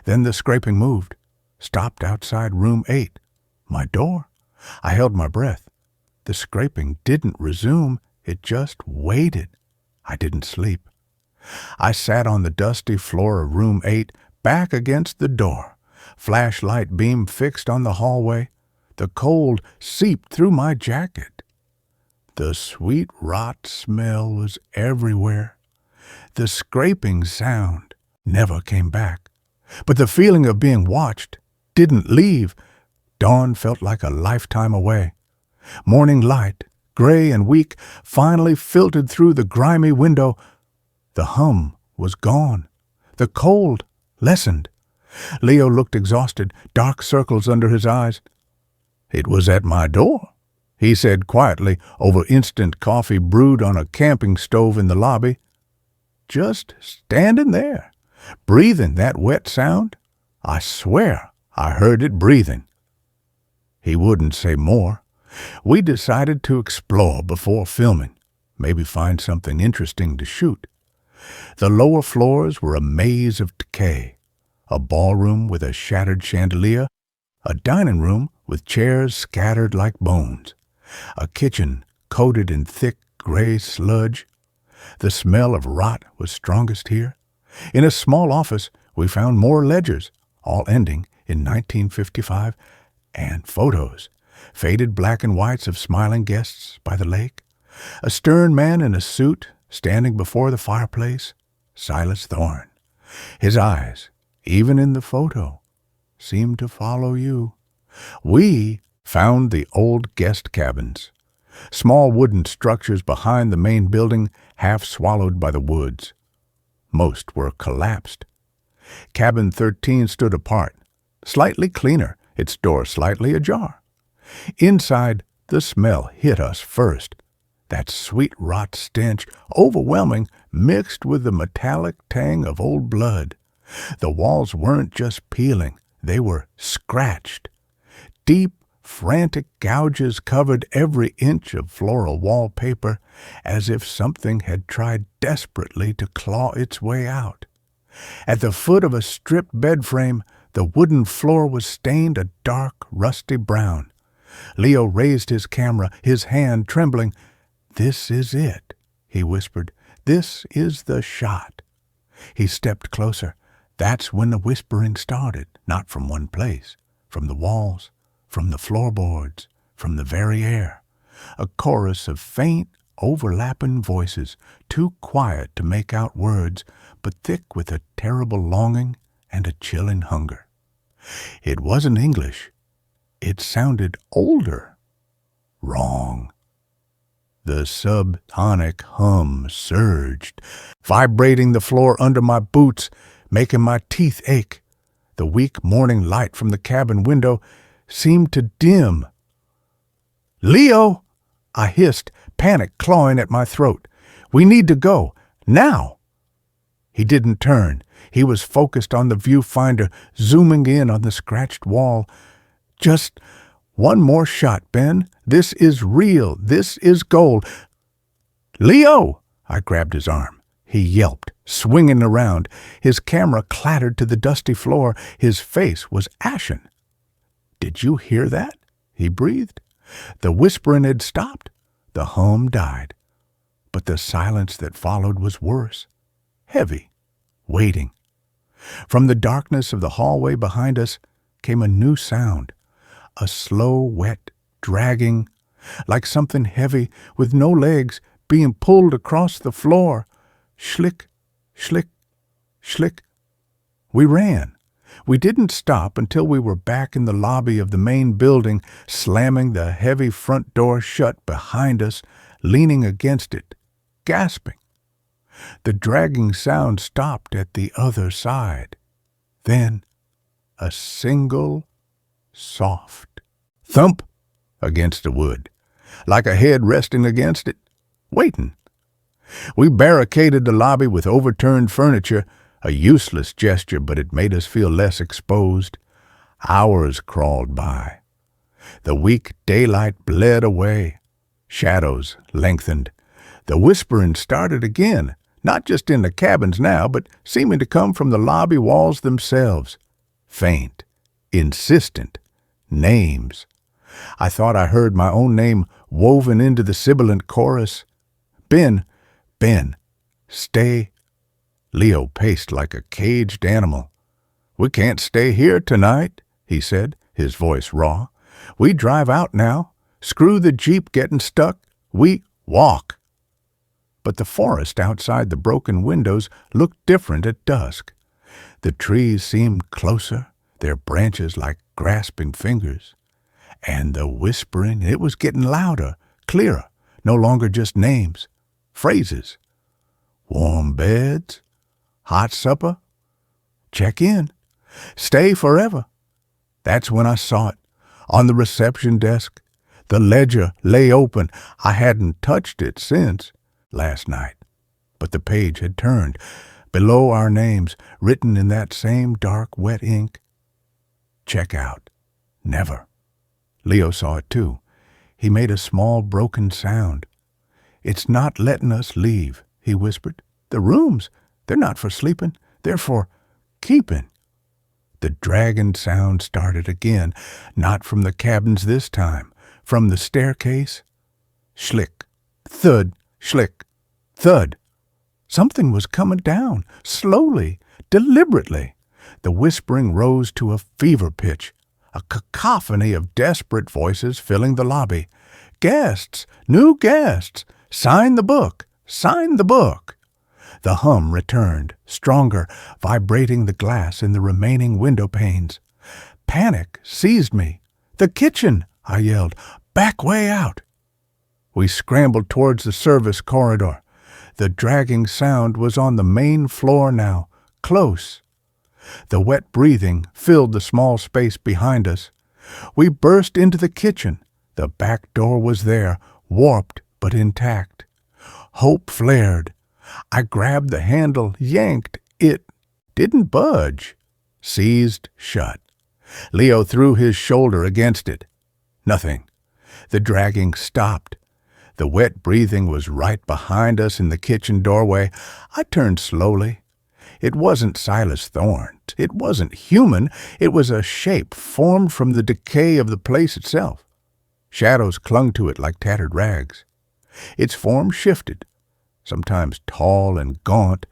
Speaker 1: Then the scraping moved. Stopped outside room 8. My door. I held my breath. The scraping didn't resume. It just waited. I didn't sleep. I sat on the dusty floor of room 8, back against the door. Flashlight beam fixed on the hallway. The cold seeped through my jacket. The sweet rot smell was everywhere. The scraping sound never came back. But the feeling of being watched didn't leave. Dawn felt like a lifetime away. Morning light, gray and weak, finally filtered through the grimy window. The hum was gone. The cold lessened. Leo looked exhausted, dark circles under his eyes. "It was at my door," he said quietly over instant coffee brewed on a camping stove in the lobby. "Just standing there, breathing that wet sound. I swear I heard it breathing." He wouldn't say more. We decided to explore before filming, maybe find something interesting to shoot. The lower floors were a maze of decay. A ballroom with a shattered chandelier, a dining room with chairs scattered like bones, a kitchen coated in thick gray sludge. The smell of rot was strongest here. In a small office, we found more ledgers, all ending in 1955, and photos, faded black and whites of smiling guests by the lake. A stern man in a suit standing before the fireplace, Silas Thorne. His eyes, even in the photo, seemed to follow you. We found the old guest cabins, small wooden structures behind the main building, half swallowed by the woods. Most were collapsed. Cabin 13 stood apart, slightly cleaner, its door slightly ajar. Inside, the smell hit us first. That sweet rot stench, overwhelming, mixed with the metallic tang of old blood. The walls weren't just peeling, they were scratched. Deep, frantic gouges covered every inch of floral wallpaper, as if something had tried desperately to claw its way out. At the foot of a stripped bed frame, the wooden floor was stained a dark, rusty brown. Leo raised his camera, his hand trembling. "This is it," he whispered. "This is the shot." He stepped closer. That's when the whispering started, not from one place, from the walls, from the floorboards, from the very air. A chorus of faint, overlapping voices, too quiet to make out words, but thick with a terrible longing and a chilling hunger. It wasn't English. It sounded older. Wrong. The subtonic hum surged, vibrating the floor under my boots, making my teeth ache. The weak morning light from the cabin window seemed to dim. "Leo!" I hissed, panic clawing at my throat. "We need to go. Now!" He didn't turn. He was focused on the viewfinder, zooming in on the scratched wall. "Just one more shot, Ben. This is real. This is gold." "Leo!" I grabbed his arm. He yelped, swinging around. His camera clattered to the dusty floor. His face was ashen. "Did you hear that?" he breathed. The whispering had stopped. The hum died. But the silence that followed was worse. Heavy. Waiting. From the darkness of the hallway behind us came a new sound. A slow, wet, dragging, like something heavy with no legs being pulled across the floor. Schlick, schlick, schlick. We ran. We didn't stop until we were back in the lobby of the main building, slamming the heavy front door shut behind us, leaning against it, gasping. The dragging sound stopped at the other side. Then a single, soft thump against the wood, like a head resting against it, waiting. We barricaded the lobby with overturned furniture, A useless gesture, but it made us feel less exposed. Hours crawled by. The weak daylight bled away. Shadows lengthened. The whispering started again, not just in the cabins now, but seeming to come from the lobby walls themselves. Faint, insistent, names. I thought I heard my own name woven into the sibilant chorus. Ben, Ben, stay. Leo paced like a caged animal. "We can't stay here tonight," he said, his voice raw. "We drive out now. Screw the Jeep getting stuck. We walk." But the forest outside the broken windows looked different at dusk. The trees seemed closer, their branches like grasping fingers. And the whispering, it was getting louder, clearer, no longer just names, phrases. Warm beds, hot supper, check in, stay forever. That's when I saw it, on the reception desk. The ledger lay open. I hadn't touched it since last night, but the page had turned. Below our names, written in that same dark, wet ink. Check out. Never. Leo saw it too. He made a small, broken sound. "It's not letting us leave," he whispered. "The rooms, they're not for sleeping. They're for keeping." The dragging sound started again, not from the cabins this time, from the staircase. Schlick, thud, schlick, thud. Something was coming down, slowly, deliberately. The whispering rose to a fever pitch, a cacophony of desperate voices filling the lobby. "Guests! New guests! Sign the book! Sign the book!" The hum returned, stronger, vibrating the glass in the remaining window panes. Panic seized me. "The kitchen!" I yelled. "Back way out!" We scrambled towards the service corridor. The dragging sound was on the main floor now, close. The wet breathing filled the small space behind us. We burst into the kitchen. The back door was there, warped but intact. Hope flared. I grabbed the handle, yanked. It didn't budge. Seized shut. Leo threw his shoulder against it. Nothing. The dragging stopped. The wet breathing was right behind us in the kitchen doorway. I turned slowly. It wasn't Silas Thorne. It wasn't human. It was a shape formed from the decay of the place itself. Shadows clung to it like tattered rags. Its form shifted, sometimes tall and gaunt,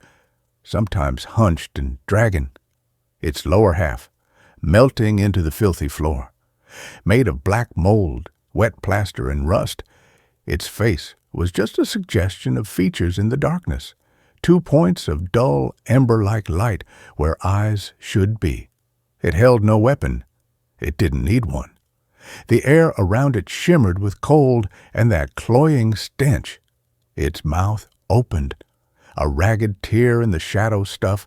Speaker 1: sometimes hunched and dragging. Its lower half, melting into the filthy floor, made of black mold, wet plaster, and rust. Its face was just a suggestion of features in the darkness, 2 points of dull, ember-like light where eyes should be. It held no weapon. It didn't need one. The air around it shimmered with cold and that cloying stench. Its mouth opened, a ragged tear in the shadow stuff,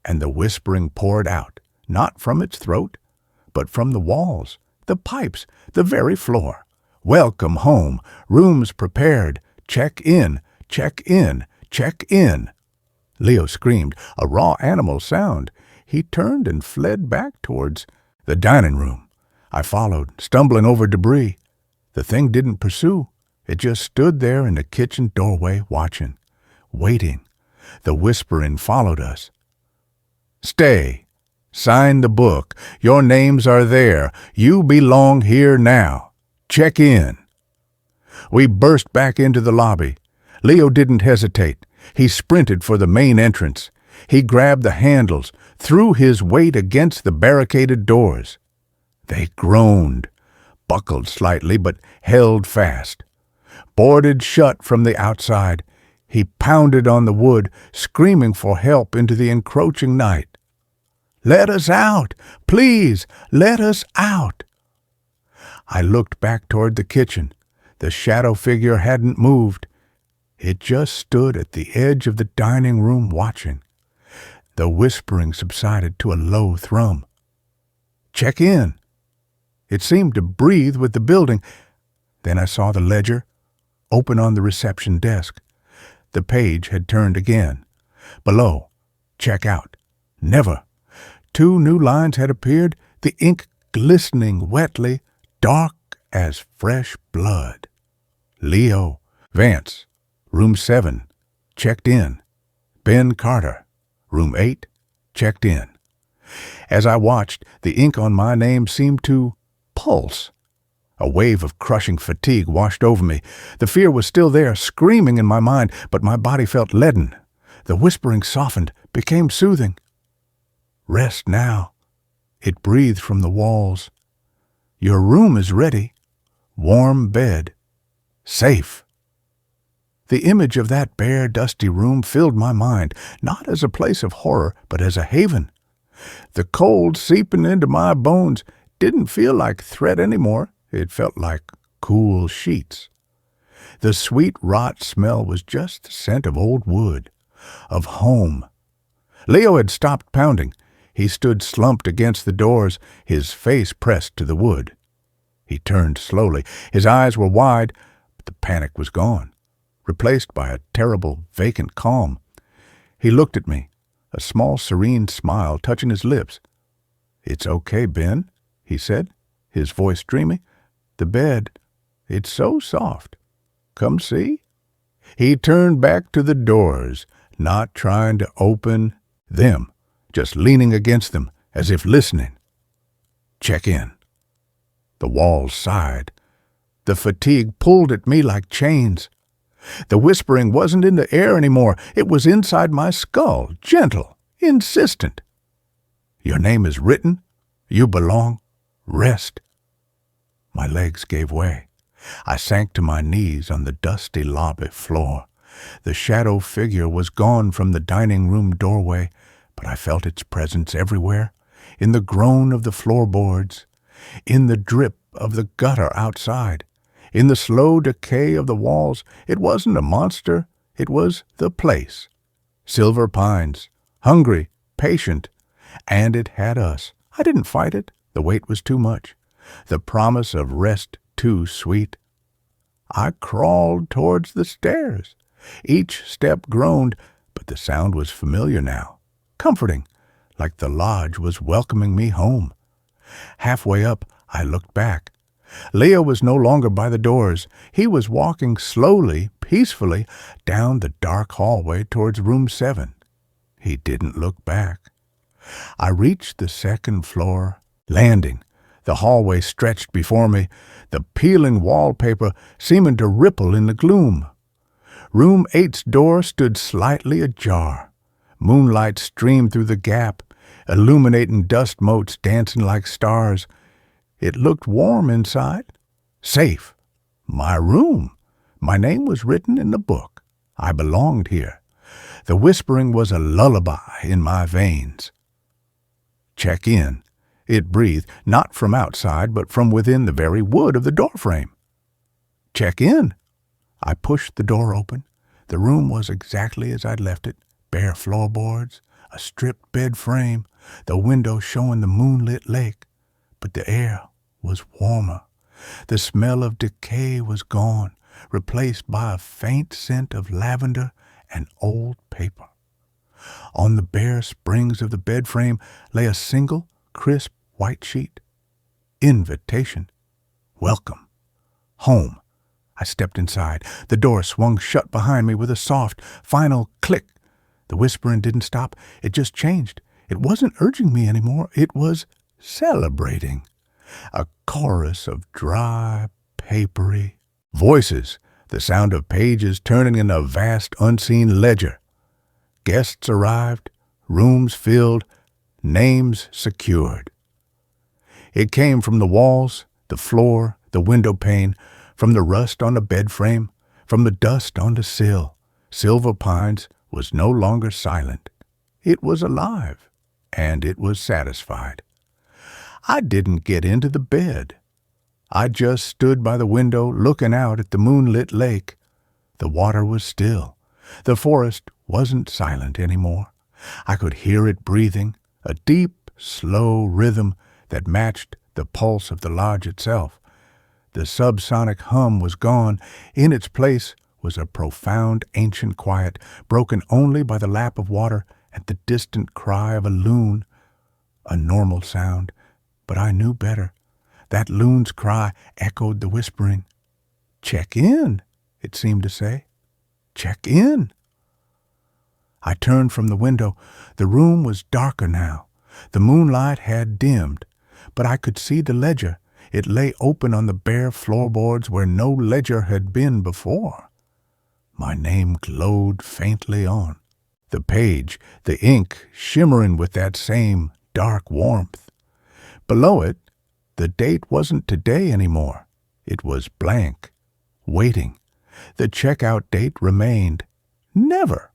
Speaker 1: and the whispering poured out, not from its throat, but from the walls, the pipes, the very floor. "Welcome home. Rooms prepared. Check in. Check in. Check in." Leo screamed, a raw animal sound. He turned and fled back towards the dining room. I followed, stumbling over debris. The thing didn't pursue. It just stood there in the kitchen doorway, watching, waiting. The whispering followed us. "Stay. Sign the book. Your names are there. You belong here now. Check in." We burst back into the lobby. Leo didn't hesitate. He sprinted for the main entrance. He grabbed the handles, threw his weight against the barricaded doors. They groaned, buckled slightly, but held fast. Boarded shut from the outside, he pounded on the wood, screaming for help into the encroaching night. "Let us out! Please, let us out!" I looked back toward the kitchen. The shadow figure hadn't moved. It just stood at the edge of the dining room watching. The whispering subsided to a low thrum. "Check in." It seemed to breathe with the building. Then I saw the ledger, open on the reception desk. The page had turned again. Below, "Check out." Never. 2 new lines had appeared, the ink glistening wetly, dark as fresh blood. Leo, Vance, room 7, checked in. Ben Carter, room 8, checked in. As I watched, the ink on my name seemed to pulse. A wave of crushing fatigue washed over me. The fear was still there, screaming in my mind, but my body felt leaden. The whispering softened, became soothing. Rest now. It breathed from the walls. Your room is ready. Warm bed. Safe. The image of that bare, dusty room filled my mind, not as a place of horror, but as a haven. The cold seeping into my bones didn't feel like threat anymore. It felt like cool sheets. The sweet rot smell was just the scent of old wood, of home. Leo had stopped pounding. He stood slumped against the doors, his face pressed to the wood. He turned slowly. His eyes were wide, but the panic was gone, replaced by a terrible, vacant calm. He looked at me, a small, serene smile touching his lips. "It's okay, Ben," he said, his voice dreamy. "The bed, it's so soft. Come see?" He turned back to the doors, not trying to open them, just leaning against them as if listening. Check in. The walls sighed. The fatigue pulled at me like chains. The whispering wasn't in the air anymore. It was inside my skull, gentle, insistent. Your name is written. You belong. Rest. My legs gave way. I sank to my knees on the dusty lobby floor. The shadow figure was gone from the dining room doorway, but I felt its presence everywhere, in the groan of the floorboards, in the drip of the gutter outside, in the slow decay of the walls. It wasn't a monster, it was the place. Silver pines, hungry, patient, and it had us. I didn't fight it. The weight was too much. The promise of rest too sweet. I crawled towards the stairs. Each step groaned, but the sound was familiar now, comforting, like the lodge was welcoming me home. Halfway up, I looked back. Leo was no longer by the doors. He was walking slowly, peacefully, down the dark hallway towards room 7. He didn't look back. I reached the second floor landing. The hallway stretched before me, the peeling wallpaper seeming to ripple in the gloom. Room 8's door stood slightly ajar. Moonlight streamed through the gap, illuminating dust motes dancing like stars. It looked warm inside, safe. My room. My name was written in the book. I belonged here. The whispering was a lullaby in my veins. Check in. It breathed, not from outside, but from within the very wood of the doorframe. Check in. I pushed the door open. The room was exactly as I'd left it. Bare floorboards, a stripped bed frame, the window showing the moonlit lake. But the air was warmer. The smell of decay was gone, replaced by a faint scent of lavender and old paper. On the bare springs of the bed frame lay a single, crisp white sheet. Invitation. Welcome. Home. I stepped inside. The door swung shut behind me with a soft, final click. The whispering didn't stop. It just changed. It wasn't urging me anymore. It was celebrating. A chorus of dry, papery voices, the sound of pages turning in a vast, unseen ledger. Guests arrived, rooms filled, names secured. It came from the walls, the floor, the window pane, from the rust on the bed frame, from the dust on the sill. Silver Pines was no longer silent. It was alive, and it was satisfied. I didn't get into the bed. I just stood by the window looking out at the moonlit lake. The water was still. The forest wasn't silent anymore. I could hear it breathing, a deep, slow rhythm that matched the pulse of the lodge itself. The subsonic hum was gone. In its place was a profound ancient quiet, broken only by the lap of water and the distant cry of a loon, a normal sound, but I knew better. That loon's cry echoed the whispering. "Check in," it seemed to say. "Check in." I turned from the window. The room was darker now. The moonlight had dimmed, but I could see the ledger. It lay open on the bare floorboards where no ledger had been before. My name glowed faintly on the page, the ink shimmering with that same dark warmth. Below it, the date wasn't today anymore. It was blank, waiting. The checkout date remained. Never.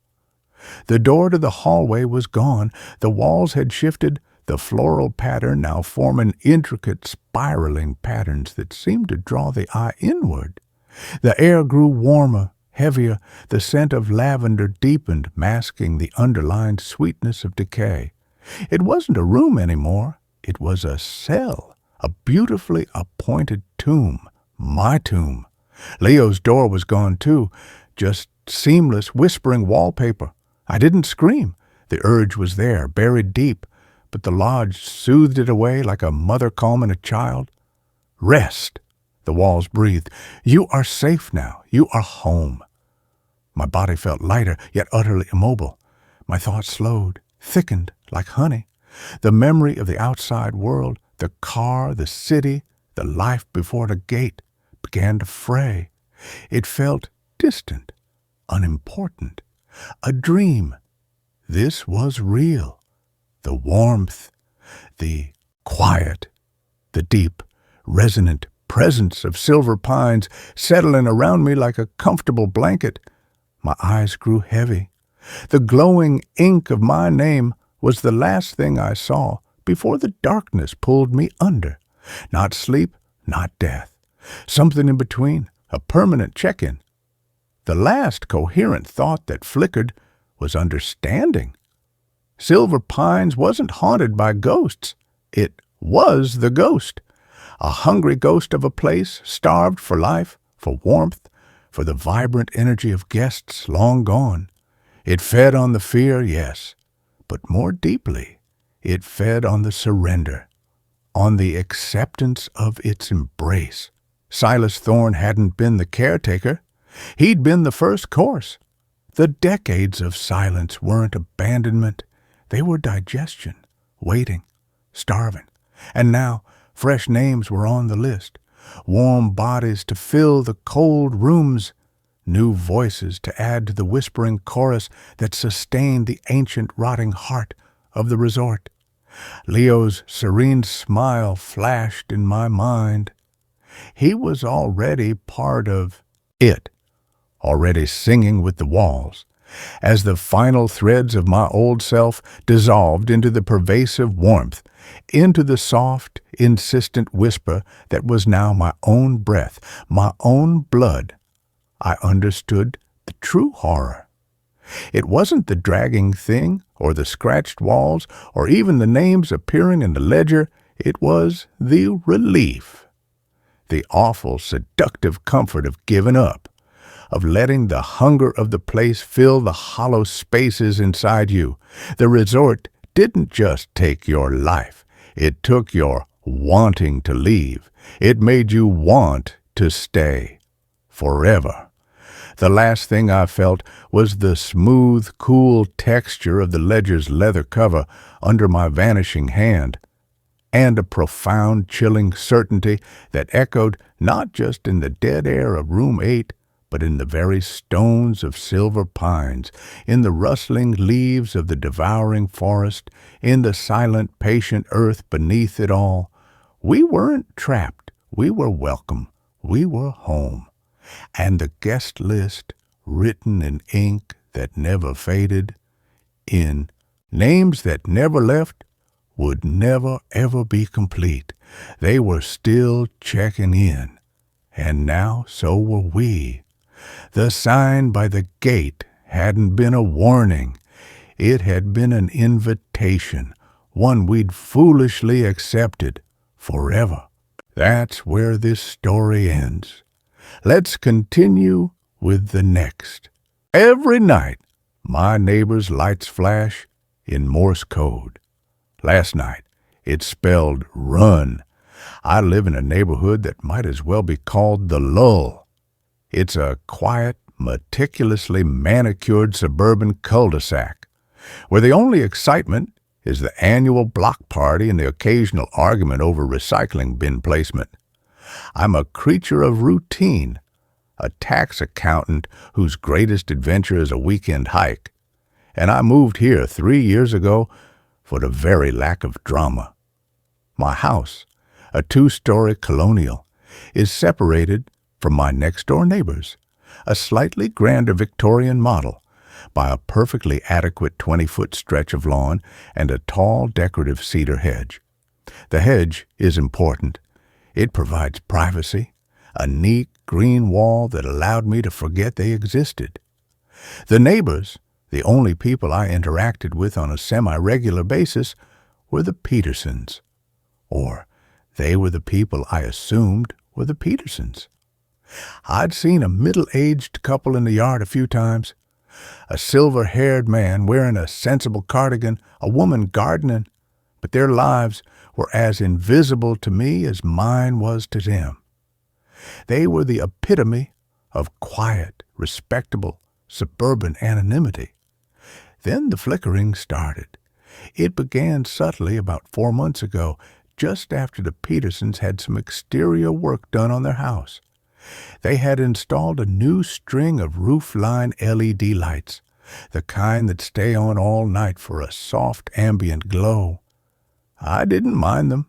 Speaker 1: The door to the hallway was gone. The walls had shifted, the floral pattern now forming intricate spiraling patterns that seemed to draw the eye inward. The air grew warmer, heavier. The scent of lavender deepened, masking the underlined sweetness of decay. It wasn't a room anymore. It was a cell, a beautifully appointed tomb. My tomb. Leo's door was gone too, just seamless, whispering wallpaper. I didn't scream. The urge was there, buried deep, but the lodge soothed it away like a mother calming a child. "Rest," the walls breathed. "You are safe now. You are home." My body felt lighter, yet utterly immobile. My thoughts slowed, thickened like honey. The memory of the outside world, the car, the city, the life before the gate, began to fray. It felt distant, unimportant. A dream. This was real. The warmth, the quiet, the deep, resonant presence of silver pines settling around me like a comfortable blanket. My eyes grew heavy. The glowing ink of my name was the last thing I saw before the darkness pulled me under. Not sleep, not death. Something in between, a permanent check-in. The last coherent thought that flickered was understanding. Silver Pines wasn't haunted by ghosts. It was the ghost. A hungry ghost of a place, starved for life, for warmth, for the vibrant energy of guests long gone. It fed on the fear, yes, but more deeply, it fed on the surrender, on the acceptance of its embrace. Silas Thorne hadn't been the caretaker. He'd been the first course. The decades of silence weren't abandonment. They were digestion, waiting, starving. And now, fresh names were on the list. Warm bodies to fill the cold rooms. New voices to add to the whispering chorus that sustained the ancient rotting heart of the resort. Leo's serene smile flashed in my mind. He was already part of it, already singing with the walls. As the final threads of my old self dissolved into the pervasive warmth, into the soft, insistent whisper that was now my own breath, my own blood, I understood the true horror. It wasn't the dragging thing, or the scratched walls, or even the names appearing in the ledger. It was the relief. The awful, seductive comfort of giving up, of letting the hunger of the place fill the hollow spaces inside you. The resort didn't just take your life. It took your wanting to leave. It made you want to stay forever. The last thing I felt was the smooth, cool texture of the ledger's leather cover under my vanishing hand, and a profound, chilling certainty that echoed not just in the dead air of room 8, but in the very stones of Silver Pines, in the rustling leaves of the devouring forest, in the silent, patient earth beneath it all. We weren't trapped. We were welcome. We were home. And the guest list, written in ink that never faded, in names that never left, would never ever be complete. They were still checking in, and now so were we. The sign by the gate hadn't been a warning. It had been an invitation, one we'd foolishly accepted forever. That's where this story ends. Let's continue with the next. Every night, my neighbor's lights flash, in Morse code. Last night, it spelled run. I live in a neighborhood that might as well be called the lull. It's a quiet, meticulously manicured suburban cul-de-sac, where the only excitement is the annual block party and the occasional argument over recycling bin placement. I'm a creature of routine, a tax accountant whose greatest adventure is a weekend hike, and I moved here 3 years ago for the very lack of drama. My house, a 2-story colonial, is separated from my next-door neighbors, a slightly grander Victorian model, by a perfectly adequate 20-foot stretch of lawn and a tall decorative cedar hedge. The hedge is important. It provides privacy, a neat green wall that allowed me to forget they existed. The neighbors, the only people I interacted with on a semi-regular basis, were the Petersons. Or they were the people I assumed were the Petersons. I'd seen a middle-aged couple in the yard a few times, a silver-haired man wearing a sensible cardigan, a woman gardening, but their lives were as invisible to me as mine was to them. They were the epitome of quiet, respectable, suburban anonymity. Then the flickering started. It began subtly about 4 months ago, just after the Petersons had some exterior work done on their house. They had installed a new string of roofline LED lights, the kind that stay on all night for a soft ambient glow. I didn't mind them.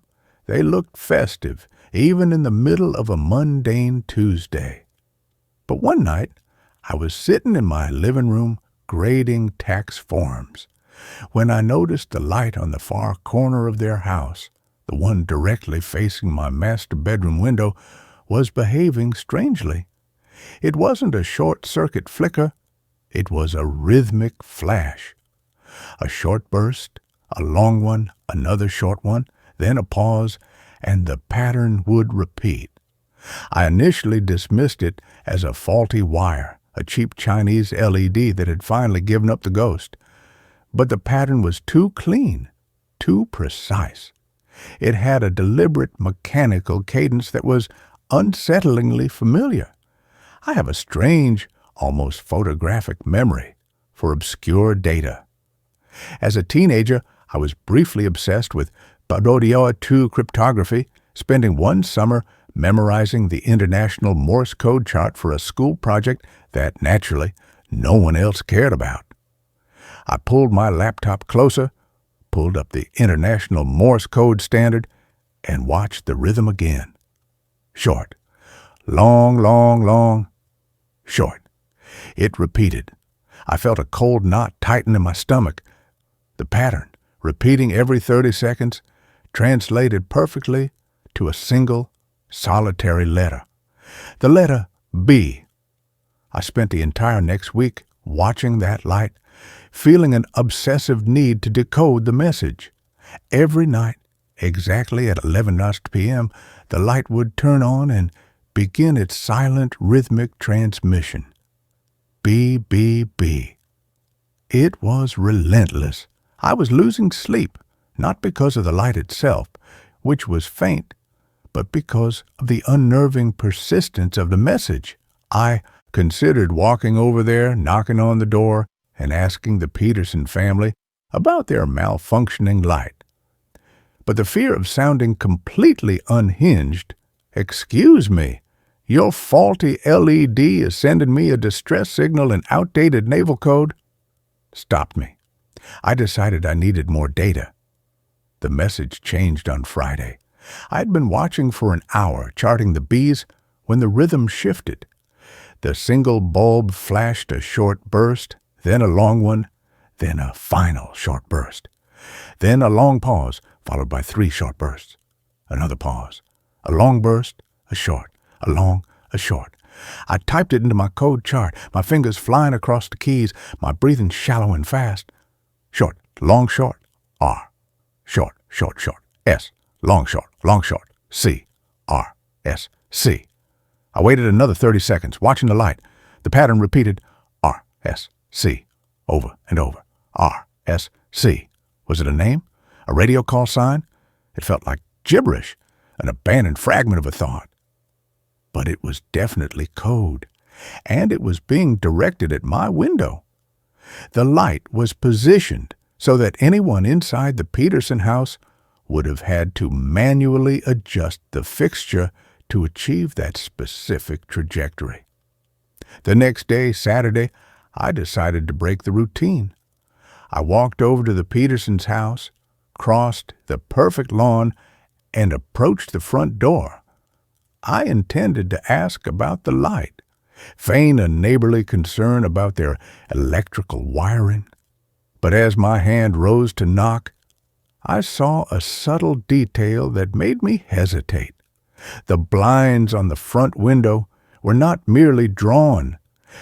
Speaker 1: They looked festive, even in the middle of a mundane Tuesday. But one night, I was sitting in my living room grading tax forms, when I noticed the light on the far corner of their house, the one directly facing my master bedroom window, was behaving strangely. It wasn't a short-circuit flicker. It was a rhythmic flash. A short burst, a long one, another short one, then a pause, and the pattern would repeat. I initially dismissed it as a faulty wire, a cheap Chinese LED that had finally given up the ghost. But the pattern was too clean, too precise. It had a deliberate mechanical cadence that was unsettlingly familiar. I have a strange, almost photographic memory for obscure data. As a teenager, I was briefly obsessed with Barodioa II cryptography, spending one summer memorizing the international Morse code chart for a school project that, naturally, no one else cared about. I pulled my laptop closer, pulled up the international Morse code standard, and watched the rhythm again. Short, long, long, long, short. It repeated. I felt a cold knot tighten in my stomach. The pattern, repeating every 30 seconds, translated perfectly to a single, solitary letter. The letter B. I spent the entire next week watching that light, feeling an obsessive need to decode the message. Every night, exactly at 11 p.m., the light would turn on and begin its silent, rhythmic transmission. B, B, B. It was relentless. I was losing sleep, not because of the light itself, which was faint, but because of the unnerving persistence of the message. I considered walking over there, knocking on the door, and asking the Peterson family about their malfunctioning light. But the fear of sounding completely unhinged, "Excuse me, your faulty LED is sending me a distress signal in outdated naval code," stopped me. I decided I needed more data. The message changed on Friday. I'd been watching for an hour, charting the B's, when the rhythm shifted. The single bulb flashed a short burst, then a long one, then a final short burst. Then a long pause, followed by 3 short bursts. Another pause. A long burst, a short, a long, a short. I typed it into my code chart, my fingers flying across the keys, my breathing shallow and fast. Short, long, short, R. Short, short, short, S. Long, short, C. R, S, C. I waited another 30 seconds, watching the light. The pattern repeated, R, S, C, over and over. R, S, C. Was it a name? A radio call sign? It felt like gibberish, an abandoned fragment of a thought. But it was definitely code, and it was being directed at my window. The light was positioned so that anyone inside the Peterson house would have had to manually adjust the fixture to achieve that specific trajectory. The next day, Saturday, I decided to break the routine. I walked over to the Petersons' house, crossed the perfect lawn, and approached the front door. I intended to ask about the light, feign a neighborly concern about their electrical wiring. But as my hand rose to knock, I saw a subtle detail that made me hesitate. The blinds on the front window were not merely drawn.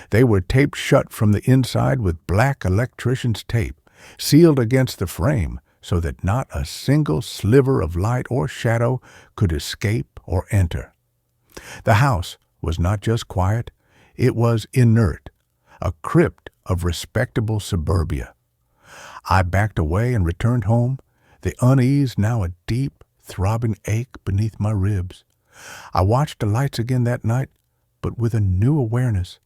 Speaker 1: They were taped shut from the inside with black electrician's tape, sealed against the frame so that not a single sliver of light or shadow could escape or enter. The house was not just quiet, it was inert, a crypt of respectable suburbia. I backed away and returned home, the unease now a deep, throbbing ache beneath my ribs. I watched the lights again that night, but with a new awareness.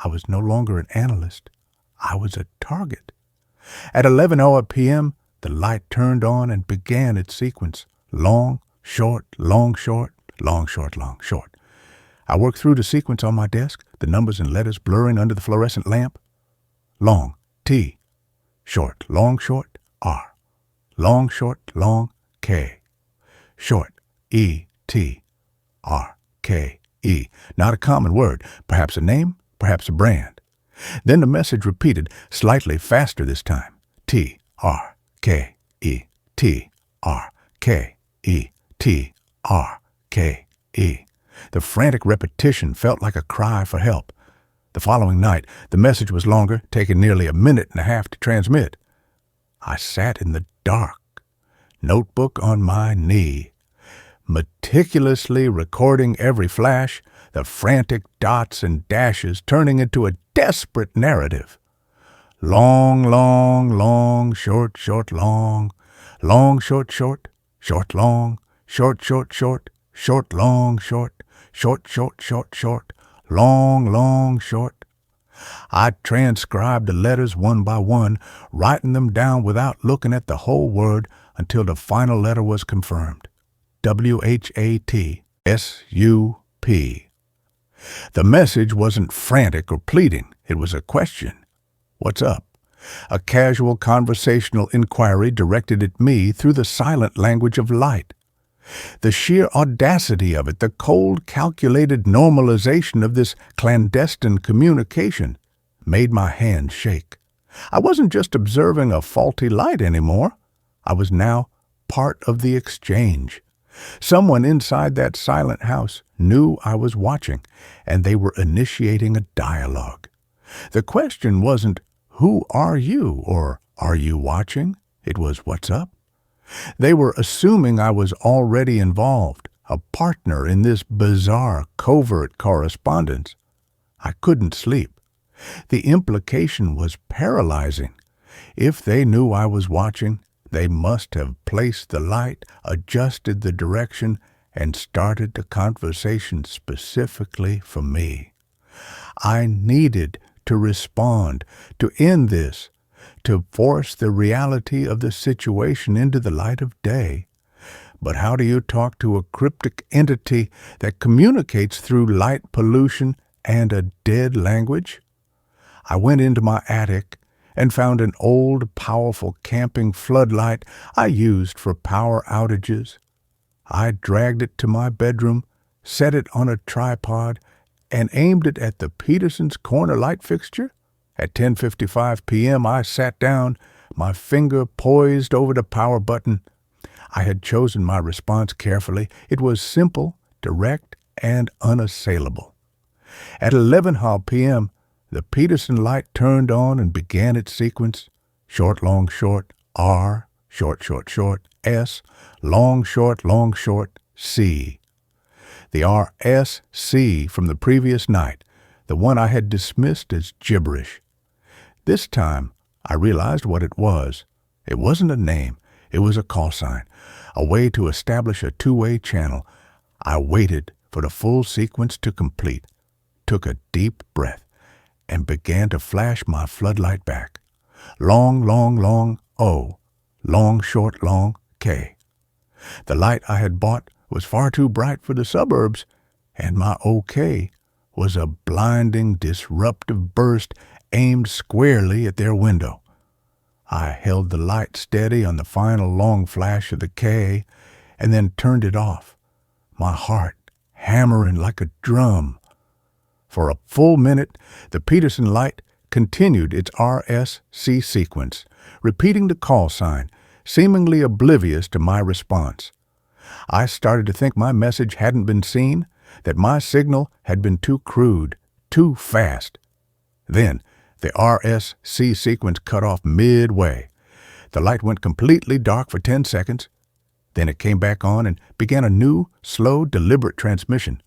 Speaker 1: I was no longer an analyst. I was a target. At 11:00 p.m., the light turned on and began its sequence. Long, short, long, short, long, short, long, short. I worked through the sequence on my desk, the numbers and letters blurring under the fluorescent lamp. Long, T. Short, long, short, R. Long, short, long, K. Short, E, T, R, K, E. Not a common word, perhaps a name, perhaps a brand. Then the message repeated, slightly faster this time. T, R, K, E, T, R, K, E, T, R, K, E. The frantic repetition felt like a cry for help. The following night, the message was longer, taking nearly a minute and a half to transmit. I sat in the dark, notebook on my knee, meticulously recording every flash, the frantic dots and dashes turning into a desperate narrative. Long, long, long, short, short, long, long, short, short, short, long, short, short, short, short, long, short, short, short, short, short, long, long, short. I transcribed the letters one by one, writing them down without looking at the whole word until the final letter was confirmed. W-H-A-T-S-U-P. The message wasn't frantic or pleading. It was a question. What's up? A casual conversational inquiry directed at me through the silent language of light. The sheer audacity of it, the cold, calculated normalization of this clandestine communication, made my hand shake. I wasn't just observing a faulty light anymore. I was now part of the exchange. Someone inside that silent house knew I was watching, and they were initiating a dialogue. The question wasn't, "Who are you?" or "Are you watching?" It was, "What's up?" They were assuming I was already involved, a partner in this bizarre, covert correspondence. I couldn't sleep. The implication was paralyzing. If they knew I was watching, they must have placed the light, adjusted the direction, and started the conversation specifically for me. I needed to respond, to end this, to force the reality of the situation into the light of day. But how do you talk to a cryptic entity that communicates through light pollution and a dead language? I went into my attic and found an old, powerful camping floodlight I used for power outages. I dragged it to my bedroom, set it on a tripod, and aimed it at the Petersons' corner light fixture. At 10:55 p.m., I sat down, my finger poised over the power button. I had chosen my response carefully. It was simple, direct, and unassailable. At 11:00 p.m., the Peterson light turned on and began its sequence. Short, long, short, R, short, short, short, S, long, short, C. The R-S-C from the previous night, the one I had dismissed as gibberish. This time, I realized what it was. It wasn't a name. It was a call sign, a way to establish a two-way channel. I waited for the full sequence to complete, took a deep breath, and began to flash my floodlight back. Long, long, long O, long, short, long K. The light I had bought was far too bright for the suburbs, and my OK was a blinding, disruptive burst aimed squarely at their window. I held the light steady on the final long flash of the K and then turned it off, my heart hammering like a drum. For a full minute, the Peterson light continued its RSC sequence, repeating the call sign, seemingly oblivious to my response. I started to think my message hadn't been seen, that my signal had been too crude, too fast. Then, the RSC sequence cut off midway. The light went completely dark for 10 seconds. Then it came back on and began a new, slow, deliberate transmission.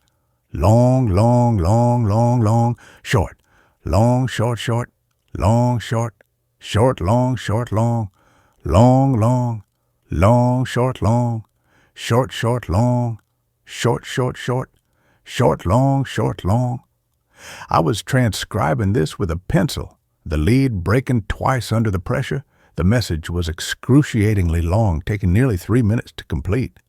Speaker 1: Long, long, long, long, long, short. Long, short, short. Long, short. Short, long, short, long. Long, long. Long, short, long. Short, short, long. Short, short, short. Short, long, short, long. I was transcribing this with a pencil, the lead breaking twice under the pressure. The message was excruciatingly long, taking nearly 3 minutes to complete.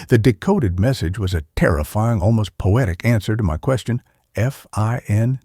Speaker 1: The decoded message was a terrifying, almost poetic answer to my question, FINDRAWERTHHIDDEN.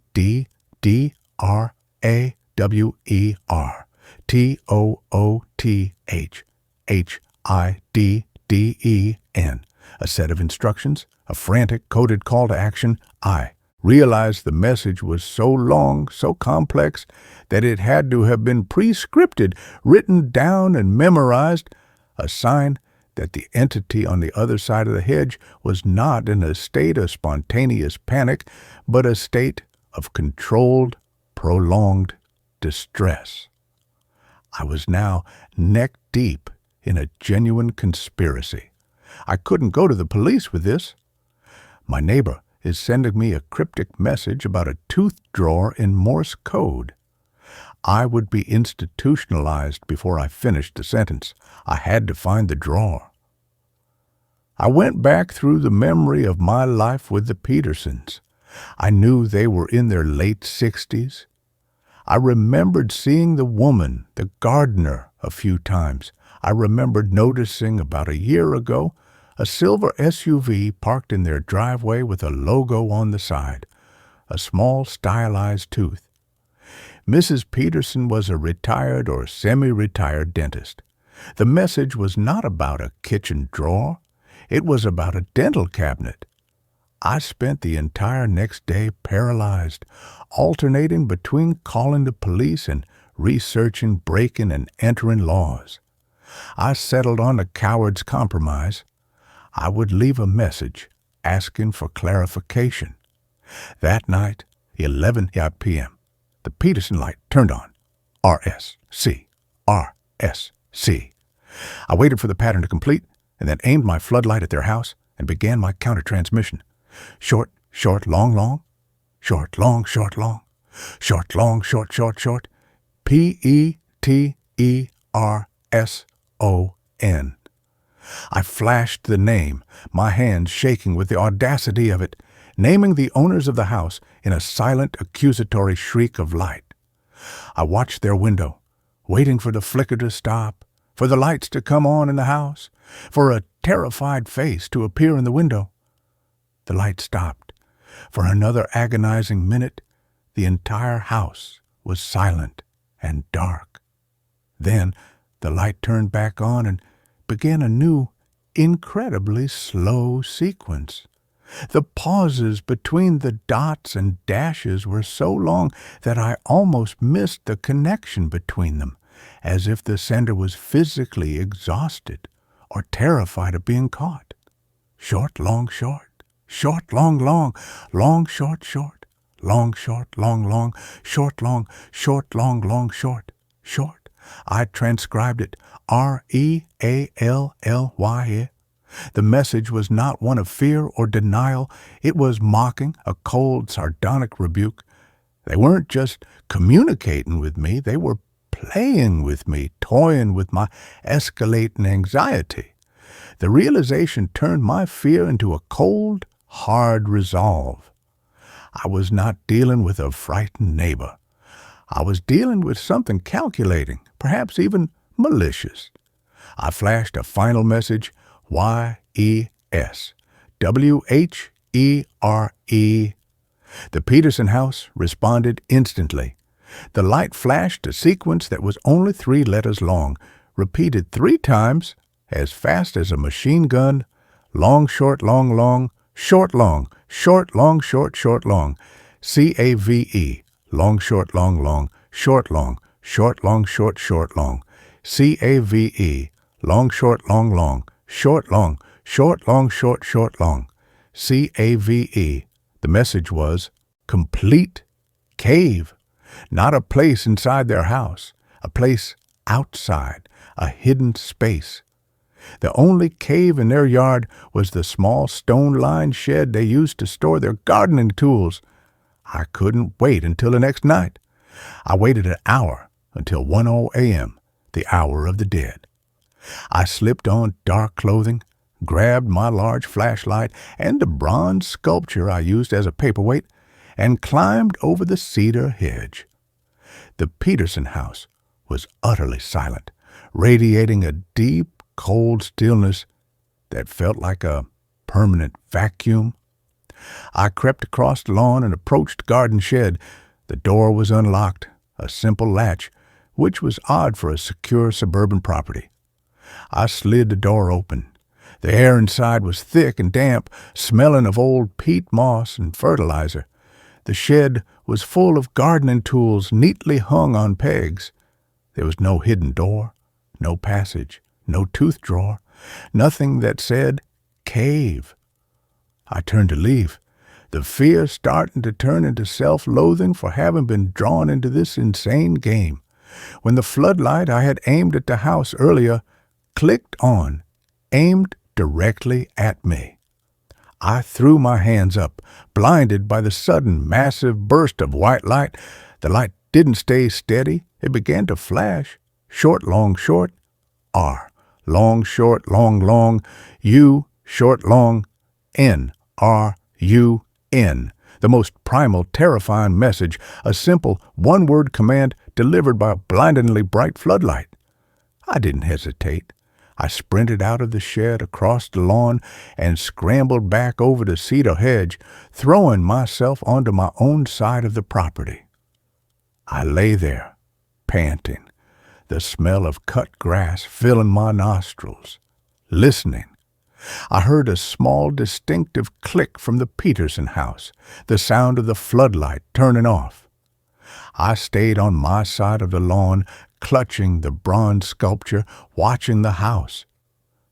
Speaker 1: A set of instructions, a frantic coded call to action. I realized the message was so long, so complex, that it had to have been pre-scripted, written down and memorized, a sign that the entity on the other side of the hedge was not in a state of spontaneous panic, but a state of controlled, prolonged distress. I was now neck-deep in a genuine conspiracy. I couldn't go to the police with this. My neighbor is sending me a cryptic message about a tooth drawer in Morse code. I would be institutionalized before I finished the sentence. I had to find the drawer. I went back through the memory of my life with the Petersons. I knew they were in their late 60s. I remembered seeing the woman, the gardener, a few times. I remembered noticing about a year ago a silver SUV parked in their driveway with a logo on the side, a small stylized tooth. Mrs. Peterson was a retired or semi-retired dentist. The message was not about a kitchen drawer. It was about a dental cabinet. I spent the entire next day paralyzed, alternating between calling the police and researching breaking and entering laws. I settled on a coward's compromise. I would leave a message asking for clarification. That night, 11 p.m., the Peterson light turned on. RSC, RSC. I waited for the pattern to complete and then aimed my floodlight at their house and began my counter-transmission. Short, short, long, long. Short, long, short, long. Short, long, short, short, short. PETERSON. I flashed the name, my hands shaking with the audacity of it, naming the owners of the house in a silent, accusatory shriek of light. I watched their window, waiting for the flicker to stop, for the lights to come on in the house, for a terrified face to appear in the window. The light stopped. For another agonizing minute, the entire house was silent and dark. Then the light turned back on and began a new, incredibly slow sequence. The pauses between the dots and dashes were so long that I almost missed the connection between them, as if the sender was physically exhausted or terrified of being caught. Short, long, short. Short, long, long. Long, short, short. Long, short, long, long. Short, long, short, long, long, short. Short. I transcribed it. REALLY. The message was not one of fear or denial. It was mocking, a cold, sardonic rebuke. They weren't just communicating with me. They were playing with me, toying with my escalating anxiety. The realization turned my fear into a cold, hard resolve. I was not dealing with a frightened neighbor. I was dealing with something calculating, perhaps even malicious. I flashed a final message, Y-E-S, W-H-E-R-E. The Peterson house responded instantly. The light flashed a sequence that was only 3 letters long, repeated 3 times, as fast as a machine gun, long, short, long, short, long, short, long, short, short, long, C-A-V-E, long, short, long, short, long, short, long, short, short, long, C-A-V-E, long, short, long, short, long, short, long, short, short, long, C-A-V-E. The message was, complete cave. Not a place inside their house, a place outside, a hidden space. The only cave in their yard was the small stone-lined shed they used to store their gardening tools. I couldn't wait until the next night. I waited an hour until 1:00 a.m., the hour of the dead. I slipped on dark clothing, grabbed my large flashlight and the bronze sculpture I used as a paperweight, and climbed over the cedar hedge. The Peterson house was utterly silent, radiating a deep, cold stillness that felt like a permanent vacuum. I crept across the lawn and approached the garden shed. The door was unlocked, a simple latch, which was odd for a secure suburban property. I slid the door open. The air inside was thick and damp, smelling of old peat moss and fertilizer. The shed was full of gardening tools neatly hung on pegs. There was no hidden door, no passage, no tooth drawer, nothing that said cave. I turned to leave, the fear starting to turn into self-loathing for having been drawn into this insane game, when the floodlight I had aimed at the house earlier clicked on, aimed directly at me. I threw my hands up, blinded by the sudden massive burst of white light. The light didn't stay steady. It began to flash. Short, long, short, R. Long, short, long, U, short, long, N, R, U, N. The most primal, terrifying message, a simple, one-word command delivered by a blindingly bright floodlight. I didn't hesitate. I sprinted out of the shed across the lawn and scrambled back over the cedar hedge, throwing myself onto my own side of the property. I lay there, panting, the smell of cut grass filling my nostrils, listening. I heard a small, distinctive click from the Peterson house, the sound of the floodlight turning off. I stayed on my side of the lawn, clutching the bronze sculpture, watching the house.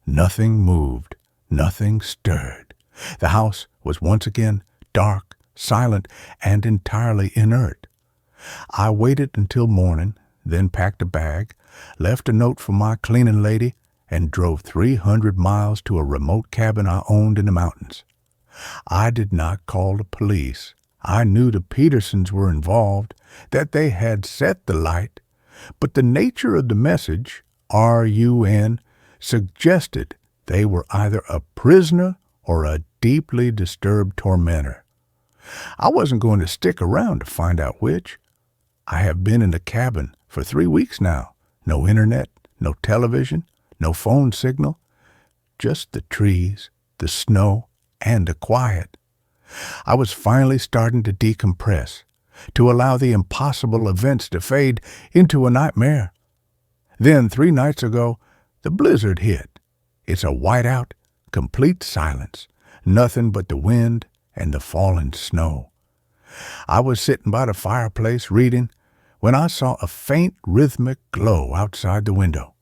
Speaker 1: Nothing moved, nothing stirred. The house was once again dark, silent, and entirely inert. I waited until morning, then packed a bag, left a note for my cleaning lady, and drove 300 miles to a remote cabin I owned in the mountains. I did not call the police. I knew the Petersons were involved, that they had set the light, but the nature of the message, R-U-N, suggested they were either a prisoner or a deeply disturbed tormentor. I wasn't going to stick around to find out which. I have been in the cabin for 3 weeks now. No internet, no television, no phone signal, just the trees, the snow, and the quiet. I was finally starting to decompress, to allow the impossible events to fade into a nightmare. Then 3 nights ago, the blizzard hit. It's a whiteout, complete silence, nothing but the wind and the falling snow. I was sitting by the fireplace reading when I saw a faint rhythmic glow outside the window.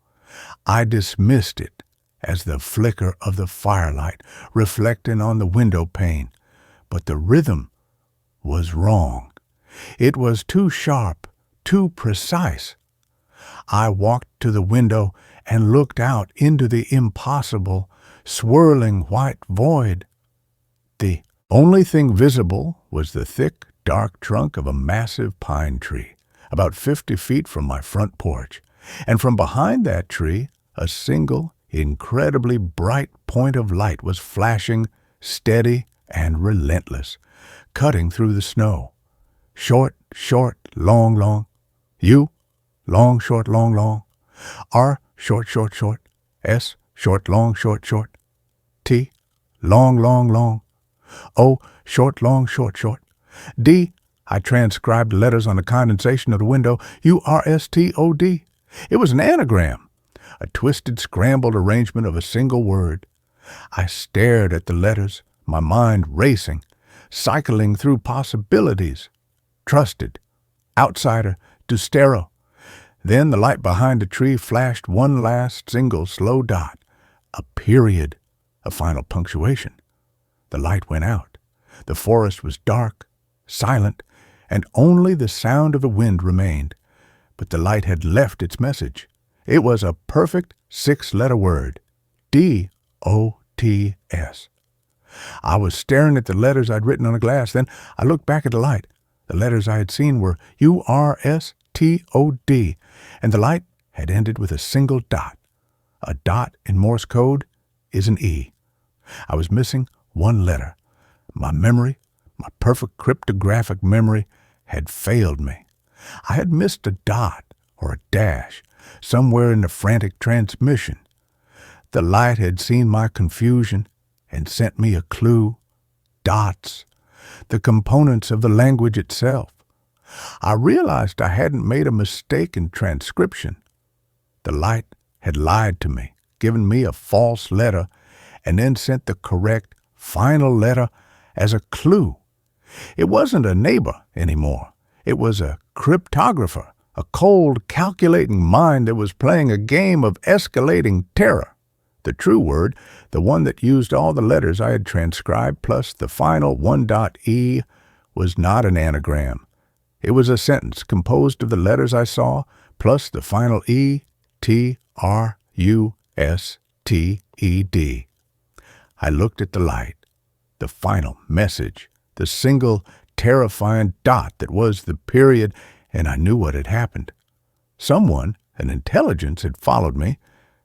Speaker 1: I dismissed it as the flicker of the firelight reflecting on the window pane, but the rhythm was wrong. It was too sharp, too precise. I walked to the window and looked out into the impossible, swirling white void. The only thing visible was the thick, dark trunk of a massive pine tree, about 50 feet from my front porch, and from behind that tree, a single, incredibly bright point of light was flashing, steady and relentless, cutting through the snow. Short, short, long, long. U, long, short, long, long. R, short, short, short. S, short, long, short, short. T, long, long, long. O, short, long, short, short. D, I transcribed the letters on the condensation of the window. URSTOD. It was an anagram, a twisted, scrambled arrangement of a single word. I stared at the letters, my mind racing, cycling through possibilities. Trusted, outsider, Dustero. Then the light behind the tree flashed one last single slow dot, a period, a final punctuation. The light went out. The forest was dark, silent, and only the sound of the wind remained. But the light had left its message. It was a perfect 6-letter word, DOTS. I was staring at the letters I'd written on the glass. Then I looked back at the light. The letters I had seen were URSTOD, and the light had ended with a single dot. A dot in Morse code is an E. I was missing one letter. My memory, my perfect cryptographic memory, had failed me. I had missed a dot or a dash somewhere in the frantic transmission. The light had seen my confusion and sent me a clue. Dots, the components of the language itself. I realized I hadn't made a mistake in transcription. The light had lied to me, given me a false letter, and then sent the correct final letter as a clue. It wasn't a neighbor anymore. It was a cryptographer, a cold, calculating mind that was playing a game of escalating terror. The true word, the one that used all the letters I had transcribed plus the final E, was not an anagram. It was a sentence composed of the letters I saw plus the final E, T, R, U, S, T, E, D. I looked at the light, the final message, the single terrifying dot that was the period, and I knew what had happened. Someone, an intelligence, had followed me,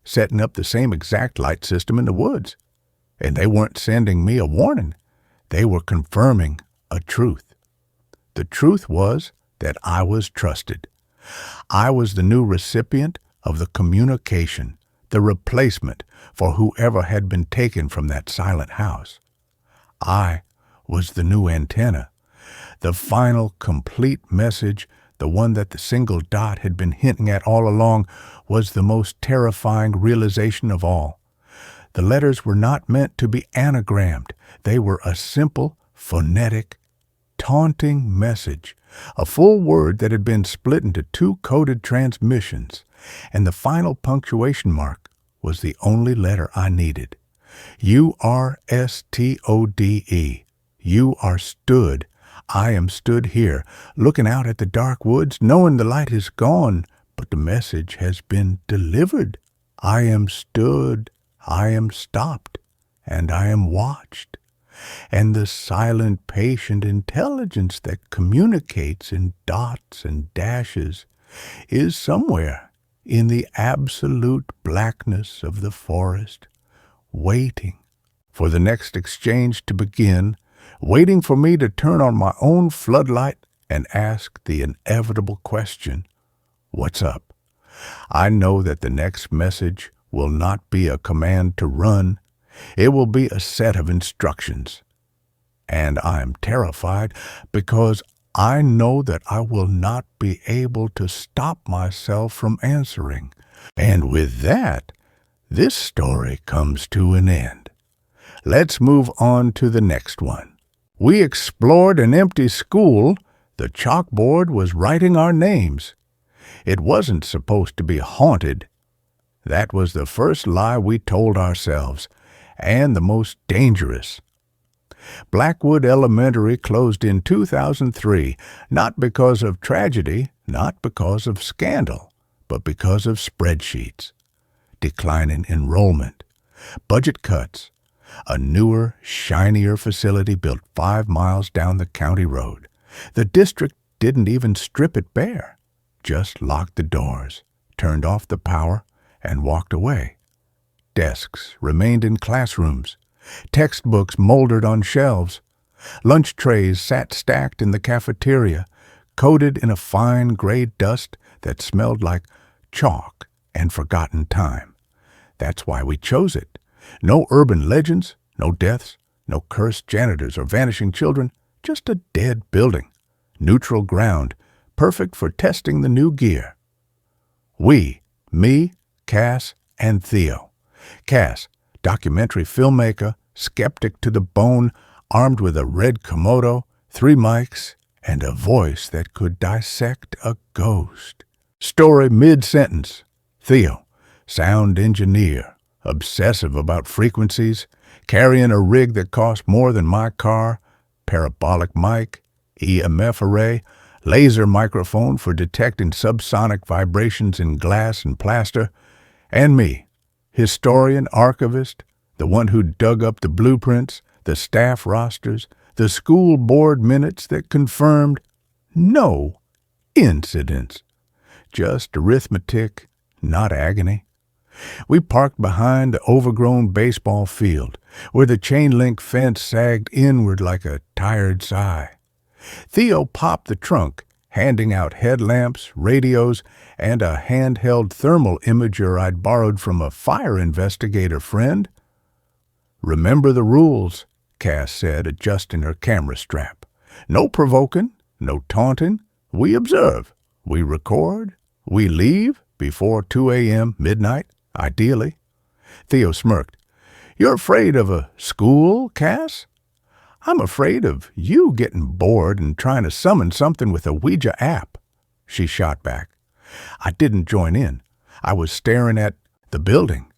Speaker 1: setting up the same exact light system in the woods. And they weren't sending me a warning. They were confirming a truth. The truth was that I was trusted. I was the new recipient of the communication, the replacement for whoever had been taken from that silent house. I was the new antenna, the final complete message. The one that the single dot had been hinting at all along was the most terrifying realization of all. The letters were not meant to be anagrammed. They were a simple, phonetic, taunting message, a full word that had been split into 2 coded transmissions, and the final punctuation mark was the only letter I needed. URSTODE. You are stood. I am stood here, looking out at the dark woods, knowing the light is gone, but the message has been delivered. I am stood, I am stopped, and I am watched. And the silent, patient intelligence that communicates in dots and dashes is somewhere in the absolute blackness of the forest, waiting for the next exchange to begin, waiting for me to turn on my own floodlight and ask the inevitable question, what's up? I know that the next message will not be a command to run. It will be a set of instructions. And I am terrified because I know that I will not be able to stop myself from answering. And with that, this story comes to an end. Let's move on to the next one. We explored an empty school. The chalkboard was writing our names. It wasn't supposed to be haunted. That was the first lie we told ourselves, and the most dangerous. Blackwood Elementary closed in 2003, not because of tragedy, not because of scandal, but because of spreadsheets, declining enrollment, budget cuts, a newer, shinier facility built 5 miles down the county road. The district didn't even strip it bare. just locked the doors, turned off the power, and walked away. Desks remained in classrooms. Textbooks mouldered on shelves. Lunch trays sat stacked in the cafeteria, coated in a fine gray dust that smelled like chalk and forgotten time. That's why we chose it. No urban legends, no deaths, no cursed janitors or vanishing children, just a dead building. Neutral ground, perfect for testing the new gear. We, me, Cass, and Theo. Cass, documentary filmmaker, skeptic to the bone, armed with a red Komodo, 3 mics, and a voice that could dissect a ghost. Story mid-sentence. Theo, sound engineer, obsessive about frequencies, carrying a rig that cost more than my car, parabolic mic, EMF array, laser microphone for detecting subsonic vibrations in glass and plaster, and me, historian, archivist, the one who dug up the blueprints, the staff rosters, the school board minutes that confirmed no incidents. Just arithmetic, not agony. We parked behind the overgrown baseball field, where the chain-link fence sagged inward like a tired sigh. Theo popped the trunk, handing out headlamps, radios, and a handheld thermal imager I'd borrowed from a fire investigator friend. "Remember the rules," Cass said, adjusting her camera strap. "No provoking, no taunting. We observe. We record. We leave before 2 a.m. midnight, ideally." Theo smirked. "You're afraid of a school, Cass? I'm afraid of you getting bored and trying to summon something with a Ouija app." She shot back. I didn't join in. I was staring at the building.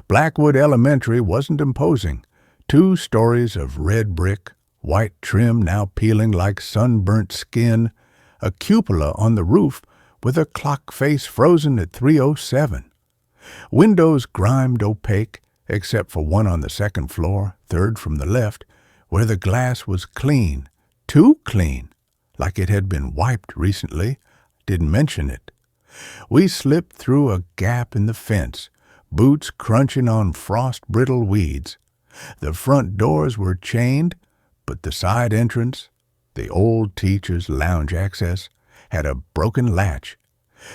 Speaker 1: Blackwood Elementary wasn't imposing. 2 stories of red brick, white trim now peeling like sunburnt skin, a cupola on the roof with a clock face frozen at 3:07. Windows grimed opaque, except for one on the second floor, third from the left, where the glass was clean, too clean, like it had been wiped recently. Didn't mention it. We slipped through a gap in the fence, boots crunching on frost-brittle weeds. The front doors were chained, but the side entrance, the old teacher's lounge access, had a broken latch.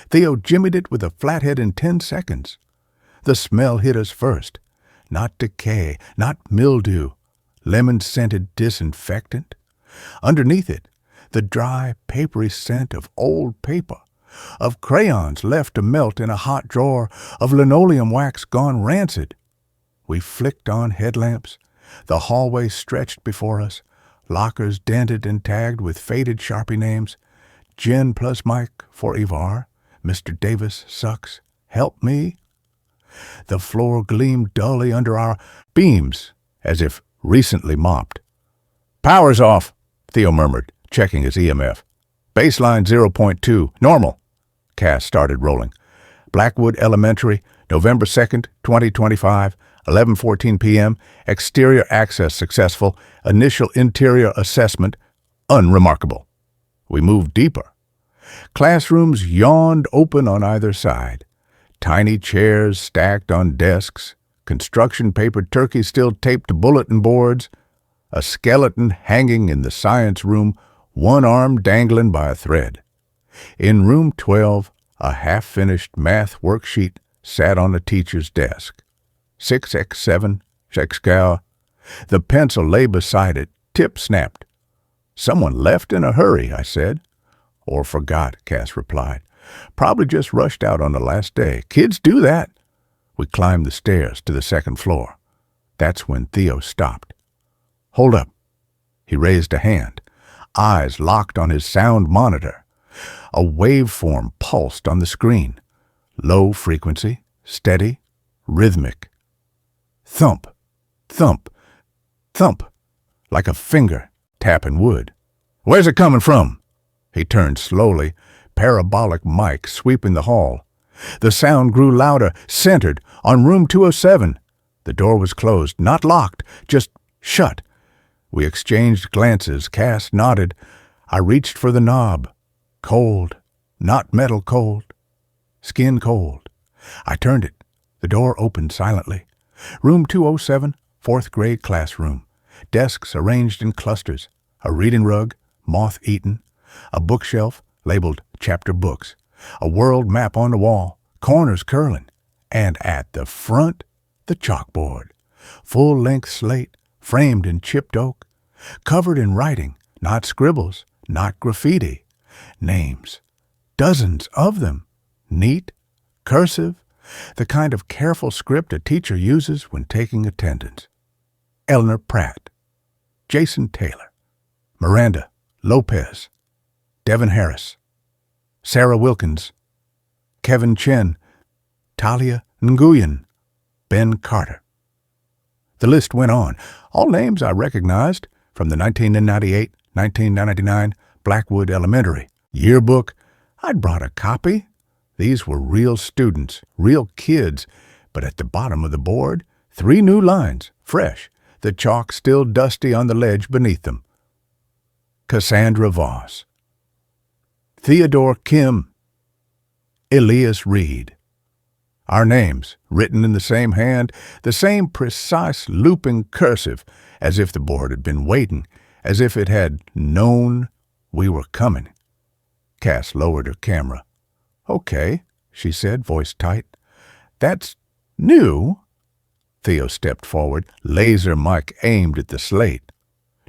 Speaker 1: Theo jimmied it with a flathead in 10 seconds. The smell hit us first. Not decay, not mildew, lemon-scented disinfectant. Underneath it, the dry, papery scent of old paper, of crayons left to melt in a hot drawer, of linoleum wax gone rancid. We flicked on headlamps. The hallway stretched before us, lockers dented and tagged with faded Sharpie names. Jen plus Mike for Ivar. Mr. Davis sucks. Help me. The floor gleamed dully under our beams, as if recently mopped. "Power's off," Theo murmured, checking his EMF. "Baseline 0.2. Normal." Cass started rolling. Blackwood Elementary, November 2nd, 2025, 11:14 p.m. Exterior access successful. Initial interior assessment unremarkable. We moved deeper. Classrooms yawned open on either side. Tiny chairs stacked on desks. Construction paper turkeys still taped to bulletin boards. A skeleton hanging in the science room, one arm dangling by a thread. In room 12, a half-finished math worksheet sat on a teacher's desk. 6x7, Shakespeare. The pencil lay beside it, tip snapped. "Someone left in a hurry," I said. "Or forgot," Cass replied. "Probably just rushed out on the last day. Kids do that." We climbed the stairs to the second floor. That's when Theo stopped. "Hold up." He raised a hand, eyes locked on his sound monitor. A waveform pulsed on the screen. Low frequency, steady, rhythmic. Thump, thump, thump, like a finger tapping wood. "Where's it coming from?" He turned slowly, parabolic mic sweeping the hall. The sound grew louder, centered on room 207. The door was closed, not locked, just shut. We exchanged glances. Cass nodded. I reached for the knob. Cold, not metal cold. Skin cold. I turned it. The door opened silently. Room 207, fourth grade classroom. Desks arranged in clusters. A reading rug, moth-eaten. A bookshelf labeled chapter books. A world map on the wall, corners curling. And at the front, the chalkboard. Full-length slate, framed in chipped oak. Covered in writing, not scribbles, not graffiti. Names. Dozens of them. Neat, cursive, the kind of careful script a teacher uses when taking attendance. Eleanor Pratt, Jason Taylor, Miranda Lopez, Devin Harris, Sarah Wilkins, Kevin Chen, Talia Nguyen, Ben Carter. The list went on, all names I recognized from the 1998-1999 Blackwood Elementary. Yearbook, I'd brought a copy. These were real students, real kids, but at the bottom of the board, 3 new lines, fresh, the chalk still dusty on the ledge beneath them. Cassandra Voss, Theodore Kim, Elias Reed. Our names, written in the same hand, the same precise looping cursive, as if the board had been waiting, as if it had known we were coming. Cass lowered her camera. "Okay," she said, voice tight. "That's new?" Theo stepped forward, laser mic aimed at the slate.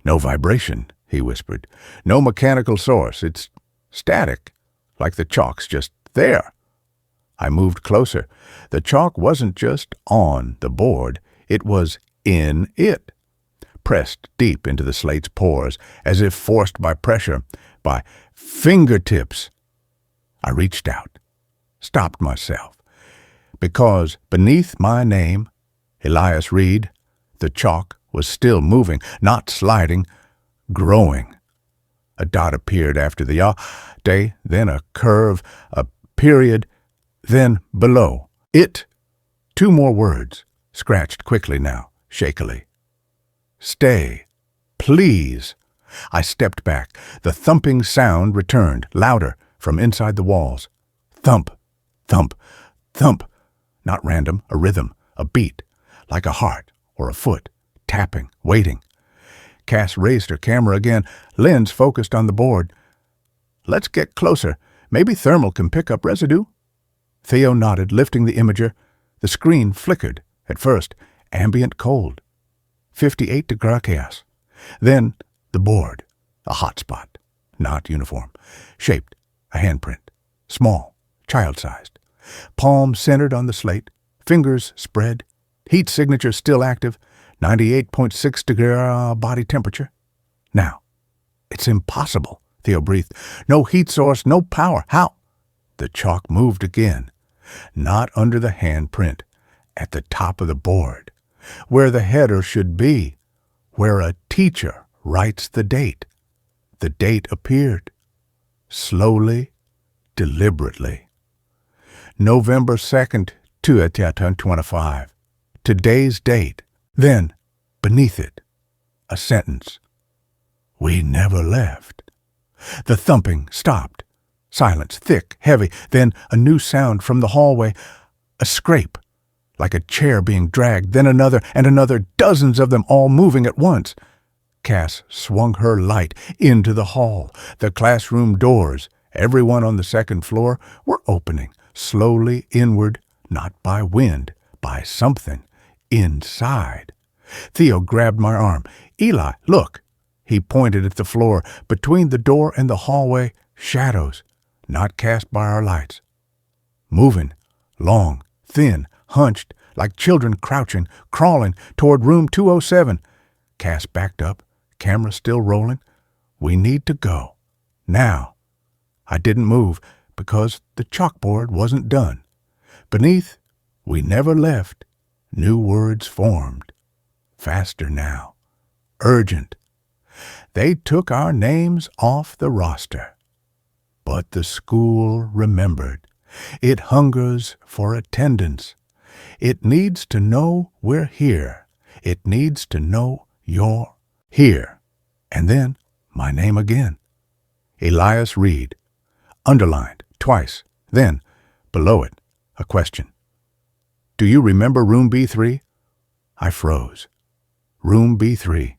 Speaker 1: "No vibration," he whispered. "No mechanical source. It's static, like the chalk's just there." I moved closer. The chalk wasn't just on the board. It was in it, pressed deep into the slate's pores, as if forced by pressure, by fingertips. I reached out, stopped myself, because beneath my name, Elias Reed, the chalk was still moving, not sliding, growing. A dot appeared after the day, then a curve, a period, then below. It. 2 more words, scratched quickly now, shakily. "Stay. Please." I stepped back. The thumping sound returned, louder, from inside the walls. Thump, thump, thump. Not random, a rhythm, a beat, like a heart or a foot, tapping, waiting. Cass raised her camera again, lens focused on the board. "Let's get closer. Maybe thermal can pick up residue." Theo nodded, lifting the imager. The screen flickered, at first, ambient cold. 58 degrees chaos. Then the board, a hot spot, not uniform, shaped, a handprint, small, child-sized. Palm centered on the slate, fingers spread, heat signature still active, 98.6 degree body temperature. "Now, it's impossible," Theo breathed. "No heat source, no power. How?" The chalk moved again, not under the handprint, at the top of the board, where the header should be, where a teacher writes the date. The date appeared, slowly, deliberately. November 2nd, 2025. Today's date. Then, beneath it, a sentence. "We never left." The thumping stopped. Silence, thick, heavy, then a new sound from the hallway, a scrape, like a chair being dragged, then another and another, dozens of them all moving at once. Cass swung her light into the hall. The classroom doors, everyone on the second floor, were opening, slowly inward, not by wind, by something, inside. Theo grabbed my arm. "Eli, look." He pointed at the floor. Between the door and the hallway, shadows, not cast by our lights. Moving, long, thin, hunched, like children crouching, crawling toward room 207. Cass backed up, camera still rolling. "We need to go. Now." I didn't move because the chalkboard wasn't done. Beneath, "We never left," new words formed. Faster now. Urgent. They took our names off the roster. But the school remembered. It hungers for attendance. It needs to know we're here. It needs to know you're here. And then my name again. Elias Reed. Underlined, twice. Then, below it, a question. Do you remember room B3? I froze. Room B3.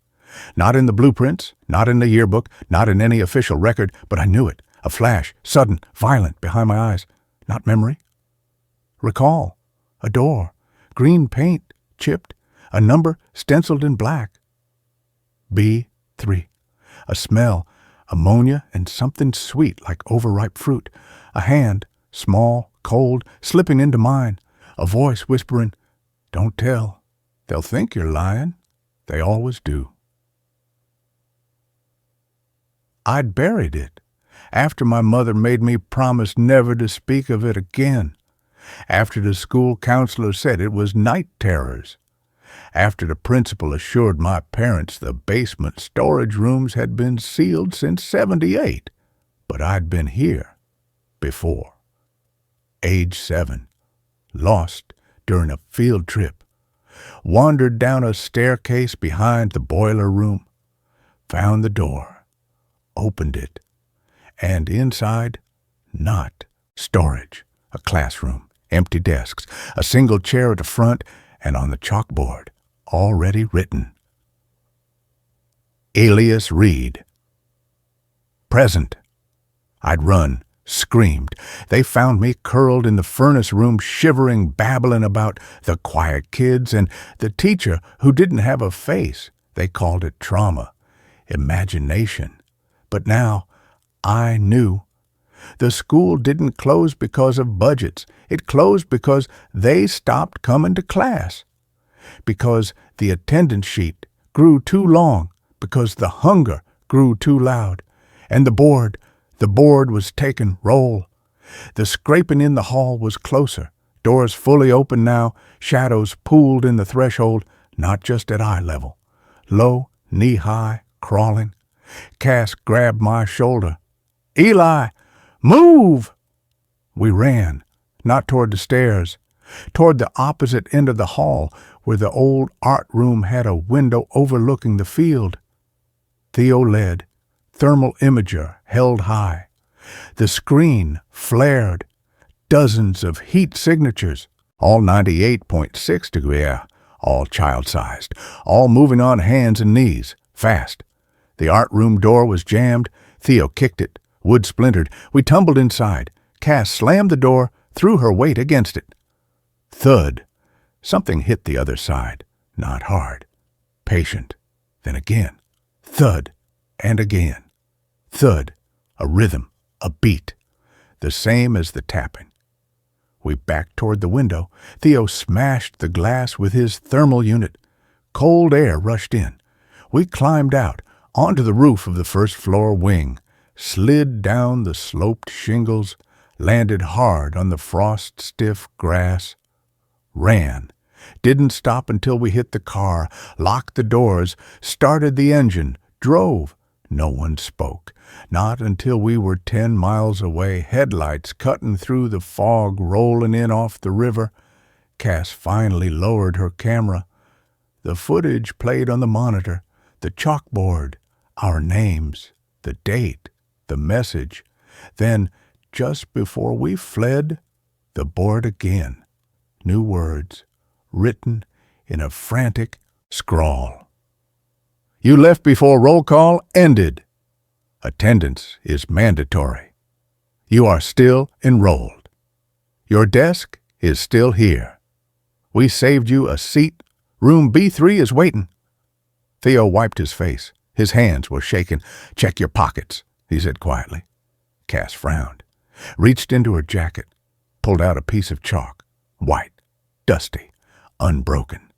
Speaker 1: Not in the blueprints, not in the yearbook, not in any official record, but I knew it. A flash, sudden, violent, behind my eyes. Not memory. Recall. A door. Green paint, chipped. A number stenciled in black. B3. A smell. Ammonia and something sweet like overripe fruit. A hand, small, cold, slipping into mine. A voice whispering, "Don't tell. They'll think you're lying. They always do." I'd buried it, after my mother made me promise never to speak of it again, after the school counselor said it was night terrors, after the principal assured my parents the basement storage rooms had been sealed since '78, but I'd been here before. Age 7, lost during a field trip, wandered down a staircase behind the boiler room, found the door, opened it, and inside, not storage, a classroom, empty desks, a single chair at the front, and on the chalkboard, already written, Alias Reed. Present. I'd run, screamed. They found me curled in the furnace room, shivering, babbling about the quiet kids and the teacher who didn't have a face. They called it trauma, imagination. But now, I knew. The school didn't close because of budgets. It closed because they stopped coming to class. Because the attendance sheet grew too long. Because the hunger grew too loud. And the board was taking roll. The scraping in the hall was closer. Doors fully open now, shadows pooled in the threshold, not just at eye level. Low, knee-high, crawling. Cass grabbed my shoulder. "Eli, move!" We ran, not toward the stairs, toward the opposite end of the hall, where the old art room had a window overlooking the field. Theo led, thermal imager held high. The screen flared, dozens of heat signatures, all 98.6 degree, all child-sized, all moving on hands and knees, fast. The art room door was jammed. Theo kicked it. Wood splintered. We tumbled inside. Cass slammed the door, threw her weight against it. Thud. Something hit the other side. Not hard. Patient. Then again. Thud. And again. Thud. A rhythm. A beat. The same as the tapping. We backed toward the window. Theo smashed the glass with his thermal unit. Cold air rushed in. We climbed out, onto the roof of the first-floor wing, slid down the sloped shingles, landed hard on the frost-stiff grass, ran, didn't stop until we hit the car, locked the doors, started the engine, drove. No one spoke, not until we were 10 miles away, headlights cutting through the fog rolling in off the river. Cass finally lowered her camera. The footage played on the monitor, the chalkboard, our names, the date, the message. Then, just before we fled, the board again. New words, written in a frantic scrawl. You left before roll call ended. Attendance is mandatory. You are still enrolled. Your desk is still here. We saved you a seat. Room B3 is waiting. Theo wiped his face. His hands were shaking. Check your pockets, he said quietly. Cass frowned, reached into her jacket, pulled out a piece of chalk, white, dusty, unbroken.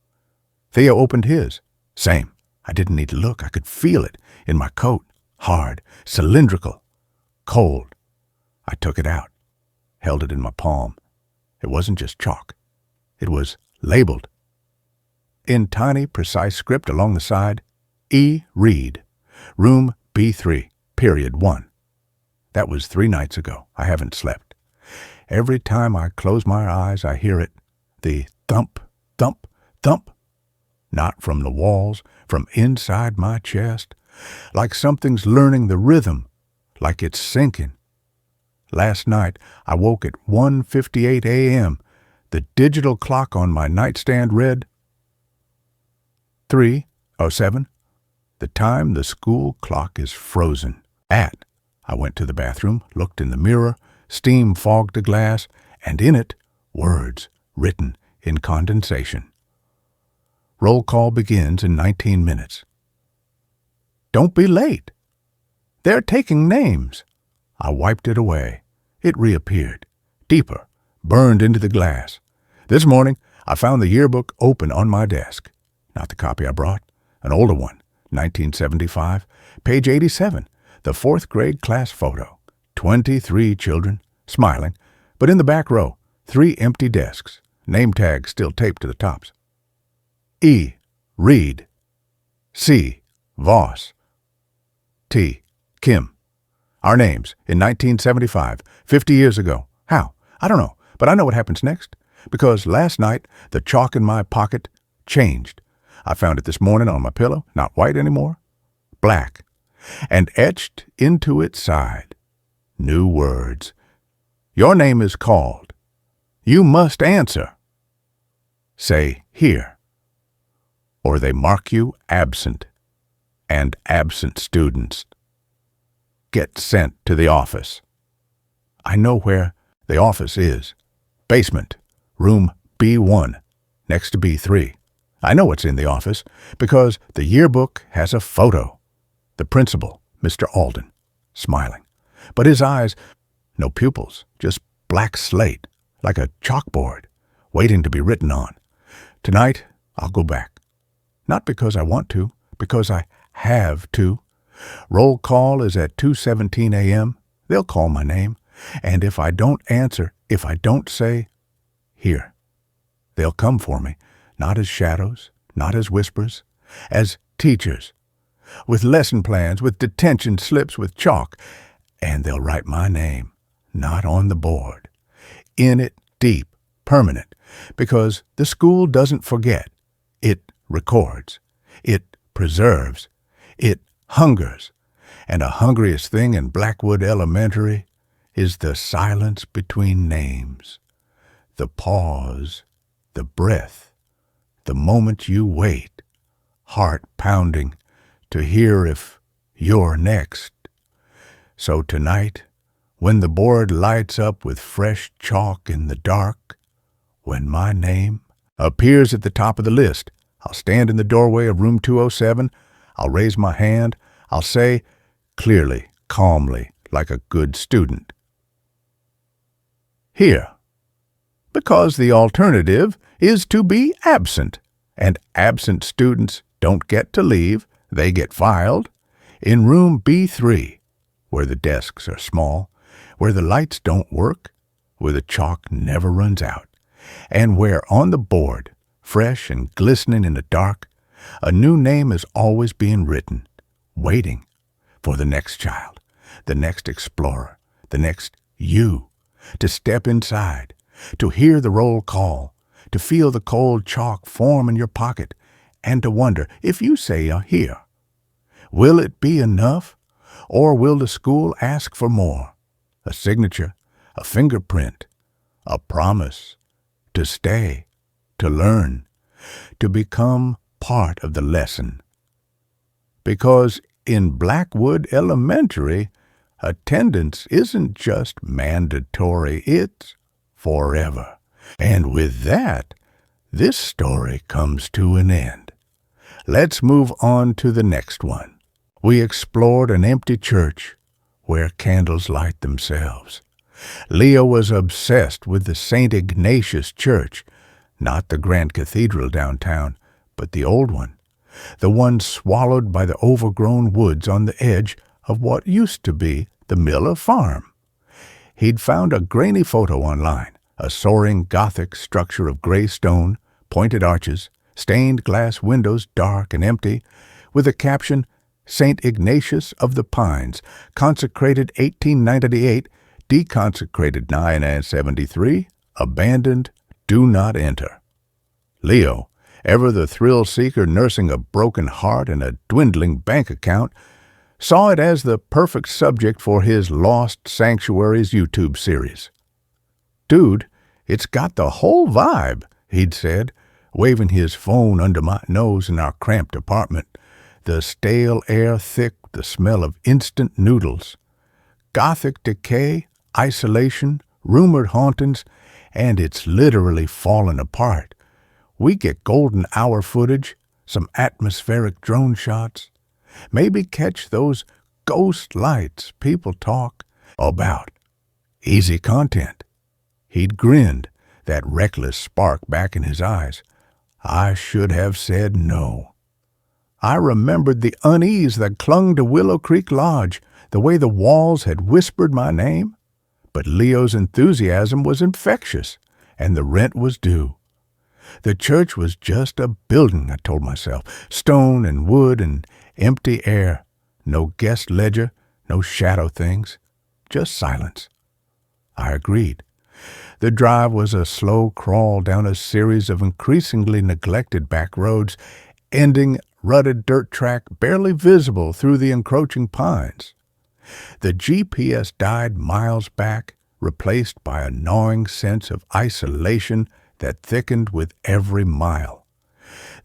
Speaker 1: Theo opened his. Same. I didn't need to look. I could feel it in my coat. Hard, cylindrical, cold. I took it out, held it in my palm. It wasn't just chalk. It was labeled. In tiny, precise script along the side, E. Reed, room B3, period 1. That was 3 nights ago. I haven't slept. Every time I close my eyes, I hear it, the thump, thump, thump. Not from the walls, from inside my chest, like something's learning the rhythm, like it's sinking. Last night, I woke at 1:58 a.m. The digital clock on my nightstand read 3:07. The time the school clock is frozen. I went to the bathroom, looked in the mirror, steam fogged the glass, and in it, words written in condensation. Roll call begins in 19 minutes. Don't be late. They're taking names. I wiped it away. It reappeared, deeper, burned into the glass. This morning, I found the yearbook open on my desk. Not the copy I brought, an older one, 1975, page 87, the 4th grade class photo. 23 children, smiling, but in the back row, 3 empty desks, name tags still taped to the tops. E. Reed. C. Voss. T. Kim. Our names in 1975, 50 years ago. How? I don't know, but I know what happens next. Because last night, the chalk in my pocket changed. I found it this morning on my pillow, not white anymore, black, and etched into its side, new words. Your name is called. You must answer. Say, here. Or they mark you absent, and absent students get sent to the office. I know where the office is. Basement, room B1, next to B3. I know what's in the office because the yearbook has a photo. The principal, Mr. Alden, smiling. But his eyes, no pupils, just black slate, like a chalkboard, waiting to be written on. Tonight, I'll go back. Not because I want to, because I have to. Roll call is at 2:17 a.m. They'll call my name. And if I don't answer, if I don't say, here, they'll come for me, not as shadows, not as whispers, as teachers, with lesson plans, with detention slips, with chalk, and they'll write my name, not on the board, in it deep, permanent, because the school doesn't forget. It records. It preserves. It hungers. And a hungriest thing in Blackwood Elementary is the silence between names, the pause, the breath, the moment you wait, heart pounding, to hear if you're next. So tonight, when the board lights up with fresh chalk in the dark, when my name appears at the top of the list, I'll stand in the doorway of room 207, I'll raise my hand, I'll say, clearly, calmly, like a good student, here. Because the alternative is to be absent, and absent students don't get to leave, they get filed, in room B3, where the desks are small, where the lights don't work, where the chalk never runs out, and where on the board, fresh and glistening in the dark, a new name is always being written, waiting for the next child, the next explorer, the next you, to step inside, to hear the roll call, to feel the cold chalk form in your pocket, and to wonder, if you say here, will it be enough, or will the school ask for more? A signature, a fingerprint, a promise, to stay, to learn, to become part of the lesson. Because in Blackwood Elementary, attendance isn't just mandatory, it's forever. And with that, this story comes to an end. Let's move on to the next one. We explored an empty church where candles light themselves. Leo was obsessed with the St. Ignatius Church, not the grand cathedral downtown, but the old one, the one swallowed by the overgrown woods on the edge of what used to be the Miller farm. He'd found a grainy photo online, a soaring Gothic structure of gray stone, pointed arches, stained glass windows dark and empty, with a caption, St. Ignatius of the Pines, consecrated 1898, deconsecrated 973, abandoned, do not enter. Leo, ever the thrill-seeker nursing a broken heart and a dwindling bank account, saw it as the perfect subject for his Lost Sanctuaries YouTube series. "Dude, it's got the whole vibe," he'd said, waving his phone under my nose in our cramped apartment. "The stale air thick, the smell of instant noodles. Gothic decay, isolation, rumored hauntings, and it's literally fallen apart. We get golden hour footage, some atmospheric drone shots, maybe catch those ghost lights people talk about. Easy content." He'd grinned, that reckless spark back in his eyes. I should have said no. I remembered the unease that clung to Willow Creek Lodge, the way the walls had whispered my name. But Leo's enthusiasm was infectious, and the rent was due. The church was just a building, I told myself, stone and wood and empty air. No guest ledger, no shadow things, just silence. I agreed. The drive was a slow crawl down a series of increasingly neglected back roads, ending rutted dirt track barely visible through the encroaching pines. The GPS died miles back, replaced by a gnawing sense of isolation that thickened with every mile.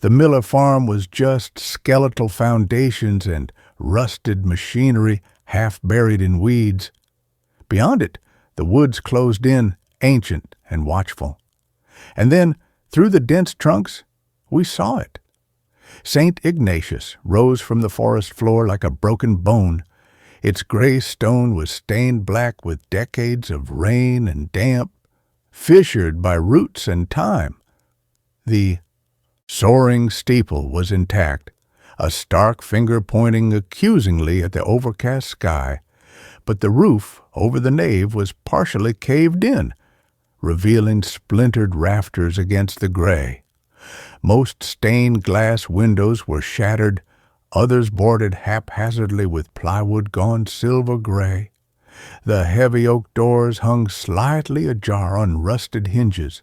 Speaker 1: The Miller farm was just skeletal foundations and rusted machinery half buried in weeds. Beyond it, the woods closed in, ancient and watchful. And then, through the dense trunks, we saw it. St. Ignatius rose from the forest floor like a broken bone. Its gray stone was stained black with decades of rain and damp, fissured by roots and time. The soaring steeple was intact, a stark finger pointing accusingly at the overcast sky, but the roof over the nave was partially caved in, revealing splintered rafters against the gray. Most stained glass windows were shattered, others boarded haphazardly with plywood gone silver gray. The heavy oak doors hung slightly ajar on rusted hinges,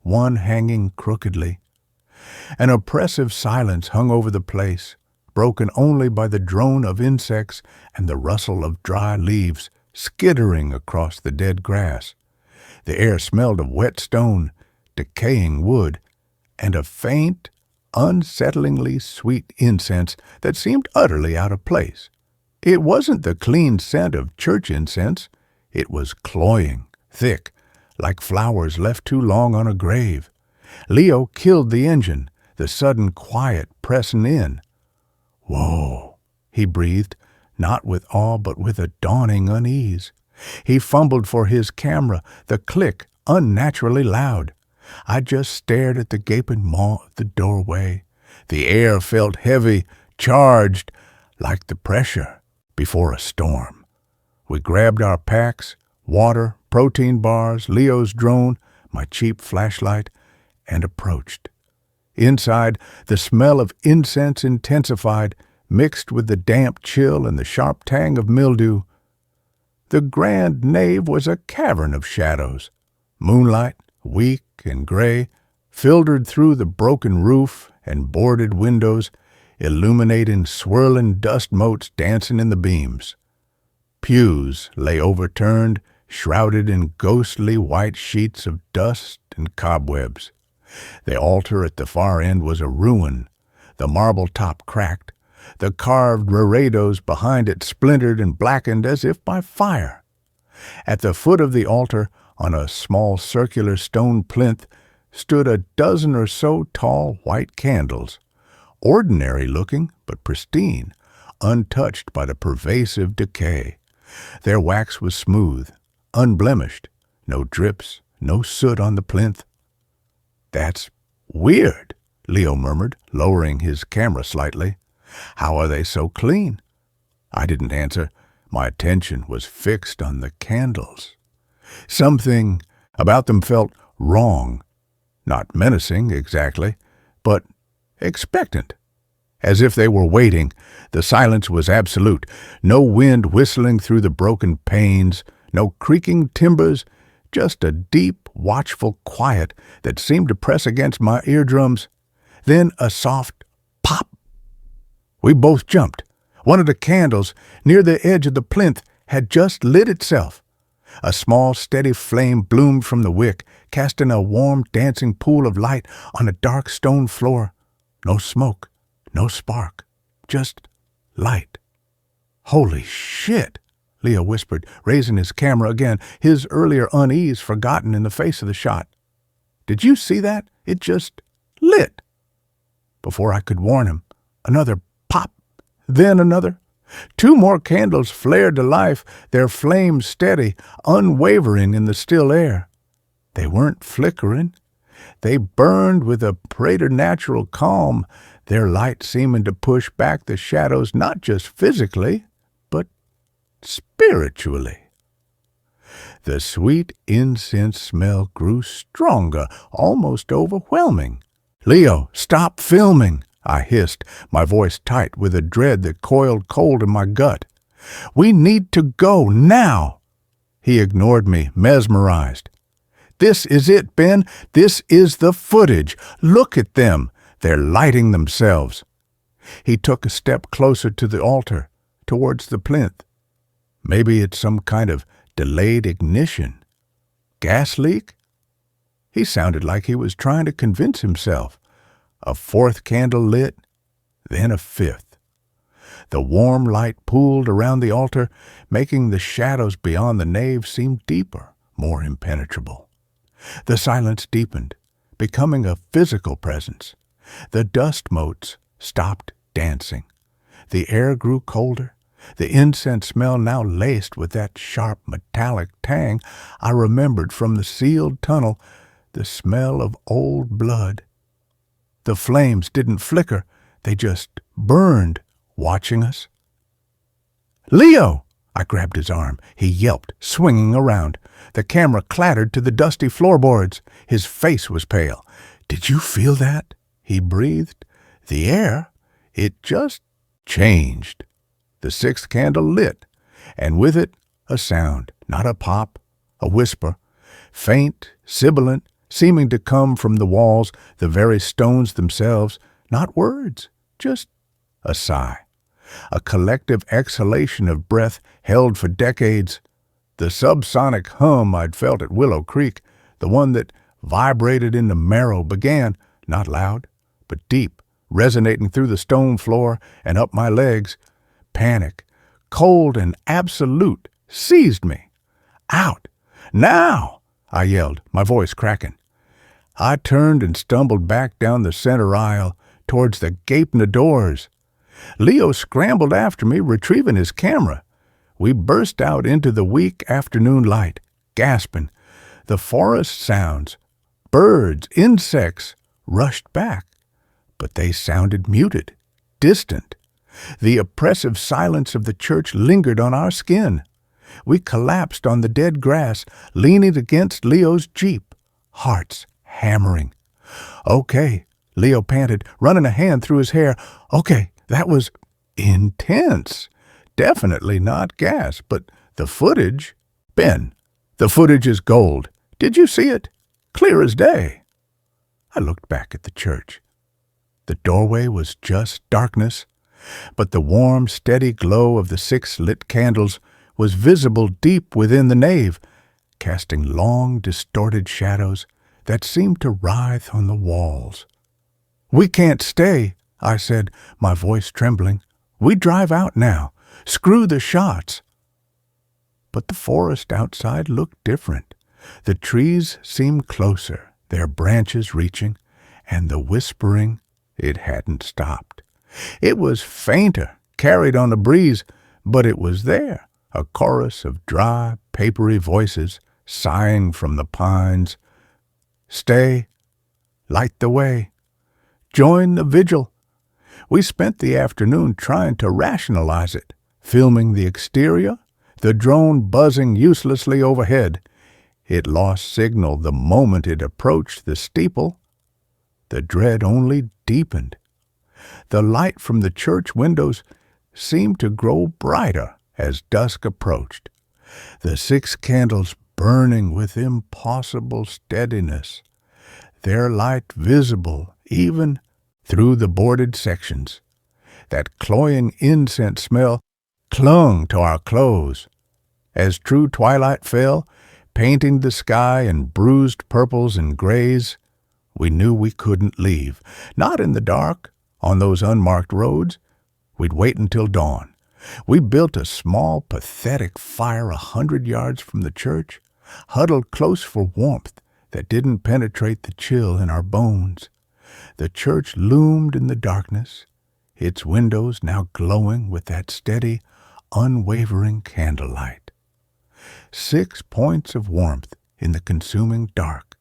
Speaker 1: one hanging crookedly. An oppressive silence hung over the place, broken only by the drone of insects and the rustle of dry leaves skittering across the dead grass. The air smelled of wet stone, decaying wood, and a faint, unsettlingly sweet incense that seemed utterly out of place. It wasn't the clean scent of church incense. It was cloying, thick, like flowers left too long on a grave. Leo killed the engine, the sudden quiet pressing in. "Whoa," he breathed, not with awe but with a dawning unease. He fumbled for his camera, the click unnaturally loud. I just stared at the gaping maw of the doorway. The air felt heavy, charged, like the pressure before a storm. We grabbed our packs, water, protein bars, Leo's drone, my cheap flashlight, and approached. Inside, the smell of incense intensified, mixed with the damp chill and the sharp tang of mildew. The grand nave was a cavern of shadows. Moonlight, weak and gray, filtered through the broken roof and boarded windows, illuminating swirling dust motes dancing in the beams. Pews lay overturned, shrouded in ghostly white sheets of dust and cobwebs. The altar at the far end was a ruin, the marble top cracked, the carved reredos behind it splintered and blackened as if by fire. At the foot of the altar, on a small circular stone plinth, stood a dozen or so tall white candles, ordinary-looking but pristine, untouched by the pervasive decay. Their wax was smooth, unblemished, no drips, no soot on the plinth. "That's weird," Leo murmured, lowering his camera slightly. "How are they so clean?" I didn't answer. My attention was fixed on the candles. Something about them felt wrong, not menacing exactly, but expectant, as if they were waiting. The silence was absolute, no wind whistling through the broken panes, no creaking timbers, just a deep, watchful quiet that seemed to press against my eardrums. Then a soft pop. We both jumped. One of the candles near the edge of the plinth had just lit itself. A small, steady flame bloomed from the wick, casting a warm, dancing pool of light on a dark stone floor. No smoke, no spark, just light. "Holy shit," Leo whispered, raising his camera again, his earlier unease forgotten in the face of the shot. "Did you see that? It just lit." Before I could warn him, another pop, then another. 2 more candles flared to life, their flames steady, unwavering in the still air. They weren't flickering. They burned with a preternatural calm, their light seeming to push back the shadows not just physically, but spiritually. The sweet incense smell grew stronger, almost overwhelming. "Leo, stop filming," I hissed, my voice tight with a dread that coiled cold in my gut. "We need to go now." He ignored me, mesmerized. "This is it, Ben. This is the footage. Look at them. They're lighting themselves." He took a step closer to the altar, towards the plinth. Maybe it's some kind of delayed ignition. Gas leak? He sounded like he was trying to convince himself. A 4th candle lit, then a 5th. The warm light pooled around the altar, making the shadows beyond the nave seem deeper, more impenetrable. The silence deepened, becoming a physical presence. The dust motes stopped dancing. The air grew colder. The incense smell now laced with that sharp metallic tang I remembered from the sealed tunnel, the smell of old blood. The flames didn't flicker, they just burned, watching us. "Leo!" I grabbed his arm. He yelped, swinging around. The camera clattered to the dusty floorboards. His face was pale. "Did you feel that?" he breathed. "The air, it just changed." The 6th candle lit, and with it a sound, not a pop, a whisper, faint, sibilant, seeming to come from the walls, the very stones themselves, not words, just a sigh, a collective exhalation of breath held for decades, the subsonic hum I'd felt at Willow Creek, the one that vibrated in the marrow, began, not loud, but deep, resonating through the stone floor and up my legs. Panic, cold and absolute, seized me. "Out! Now!" I yelled, my voice cracking. I turned and stumbled back down the center aisle towards the gaping doors. Leo scrambled after me, retrieving his camera. We burst out into the weak afternoon light, gasping. The forest sounds, birds, insects, rushed back, but they sounded muted, distant. The oppressive silence of the church lingered on our skin. We collapsed on the dead grass, leaning against Leo's Jeep, hearts hammering. "Okay," Leo panted, running a hand through his hair. "Okay, that was intense. Definitely not gas, but the footage—" "Ben, the footage is gold. Did you see it? Clear as day." I looked back at the church. The doorway was just darkness, but the warm, steady glow of the 6 lit candles was visible deep within the nave, casting long, distorted shadows that seemed to writhe on the walls. "We can't stay," I said, my voice trembling. "We drive out now. Screw the shots." But the forest outside looked different. The trees seemed closer, their branches reaching, and the whispering, it hadn't stopped. It was fainter, carried on the breeze, but it was there, a chorus of dry, papery voices sighing from the pines. "Stay, light the way, join the vigil." We spent the afternoon trying to rationalize it, filming the exterior, the drone buzzing uselessly overhead. It lost signal the moment it approached the steeple. The dread only deepened. The light from the church windows seemed to grow brighter as dusk approached, the 6 candles burning with impossible steadiness, their light visible even through the boarded sections. That cloying incense smell clung to our clothes. As true twilight fell, painting the sky in bruised purples and grays, we knew we couldn't leave. Not in the dark, on those unmarked roads. We'd wait until dawn. We built a small, pathetic fire 100 yards from the church, huddled close for warmth that didn't penetrate the chill in our bones. The church loomed in the darkness, its windows now glowing with that steady, unwavering candlelight. 6 points of warmth in the consuming dark.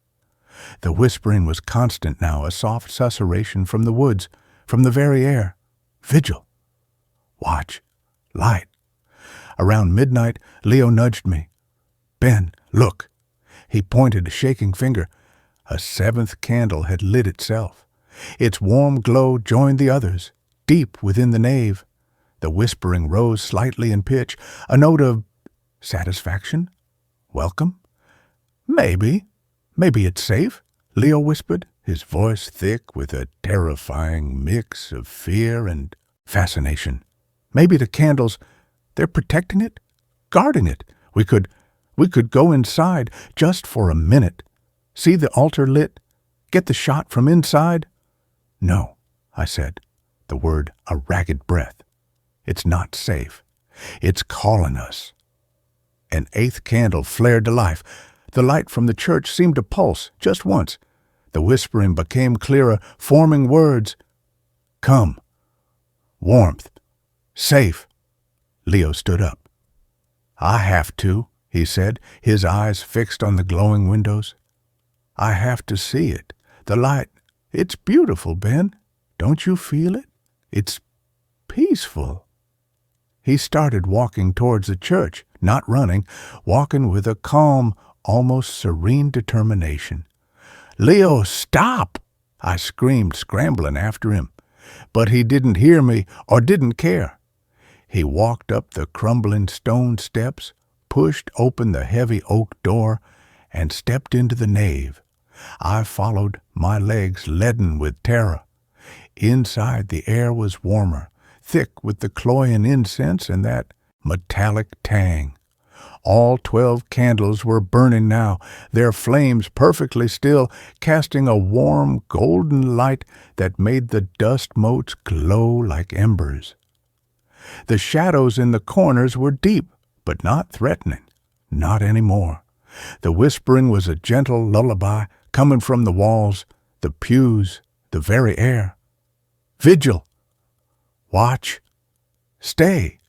Speaker 1: The whispering was constant now, a soft susurration from the woods, from the very air. Vigil. Watch. Light. Around midnight, Leo nudged me. Ben, look. He pointed a shaking finger. A 7th candle had lit itself. Its warm glow joined the others, deep within the nave. The whispering rose slightly in pitch, a note of satisfaction? Welcome? Maybe it's safe, Leo whispered, his voice thick with a terrifying mix of fear and fascination. Maybe the candles, they're protecting it, guarding it. We could go inside just for a minute. See the altar lit? Get the shot from inside? No, I said, the word a ragged breath. It's not safe. It's calling us. An 8th candle flared to life. The light from the church seemed to pulse just once. The whispering became clearer, forming words. Come. Warmth. Safe. Leo stood up. I have to, he said, his eyes fixed on the glowing windows. I have to see it. The light. It's beautiful, Ben. Don't you feel it? It's peaceful. He started walking towards the church, not running, walking with a calm, almost serene determination. Leo, stop! I screamed, scrambling after him. But he didn't hear me or didn't care. He walked up the crumbling stone steps, pushed open the heavy oak door, and stepped into the nave. I followed, my legs leaden with terror. Inside the air was warmer, thick with the cloying incense and that metallic tang. All 12 candles were burning now, their flames perfectly still, casting a warm, golden light that made the dust motes glow like embers. The shadows in the corners were deep, but not threatening. Not anymore. The whispering was a gentle lullaby coming from the walls, the pews, the very air. Vigil. Watch. Stay.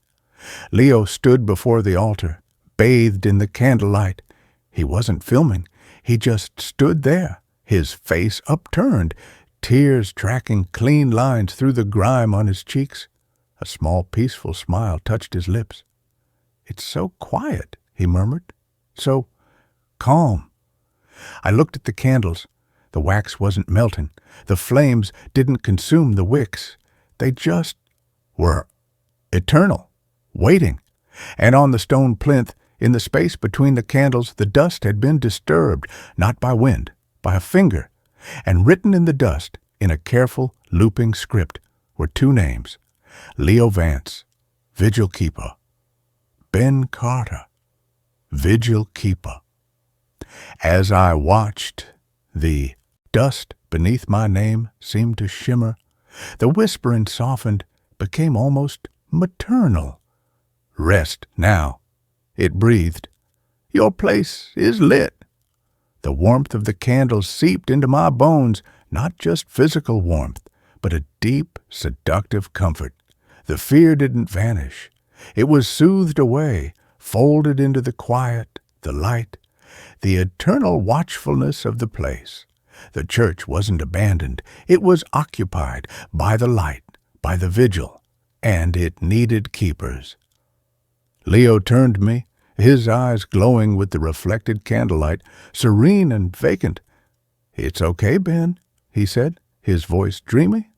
Speaker 1: Leo stood before the altar, bathed in the candlelight. He wasn't filming. He just stood there, his face upturned, tears tracking clean lines through the grime on his cheeks. A small, peaceful smile touched his lips. It's so quiet, he murmured. So calm. I looked at the candles. The wax wasn't melting. The flames didn't consume the wicks. They just were eternal, waiting. And on the stone plinth, in the space between the candles, the dust had been disturbed, not by wind, by a finger. And written in the dust, in a careful, looping script, were 2 names. Leo Vance, Vigil Keeper. Ben Carter, Vigil Keeper. As I watched, the dust beneath my name seemed to shimmer. The whispering softened, became almost maternal. Rest now, it breathed. Your place is lit. The warmth of the candles seeped into my bones, not just physical warmth, but a deep, seductive comfort. The fear didn't vanish. It was soothed away, folded into the quiet, the light, the eternal watchfulness of the place. The church wasn't abandoned. It was occupied by the light, by the vigil, and it needed keepers. Leo turned to me, his eyes glowing with the reflected candlelight, serene and vacant. It's okay, Ben, he said, his voice dreamy.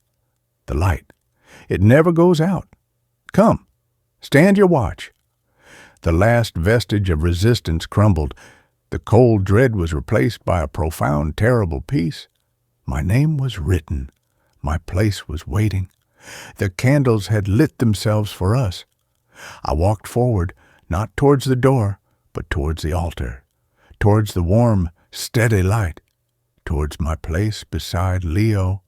Speaker 1: The light. It never goes out. Come, stand your watch. The last vestige of resistance crumbled. The cold dread was replaced by a profound, terrible peace. My name was written. My place was waiting. The candles had lit themselves for us. I walked forward, not towards the door, but towards the altar, towards the warm, steady light, towards my place beside Leo.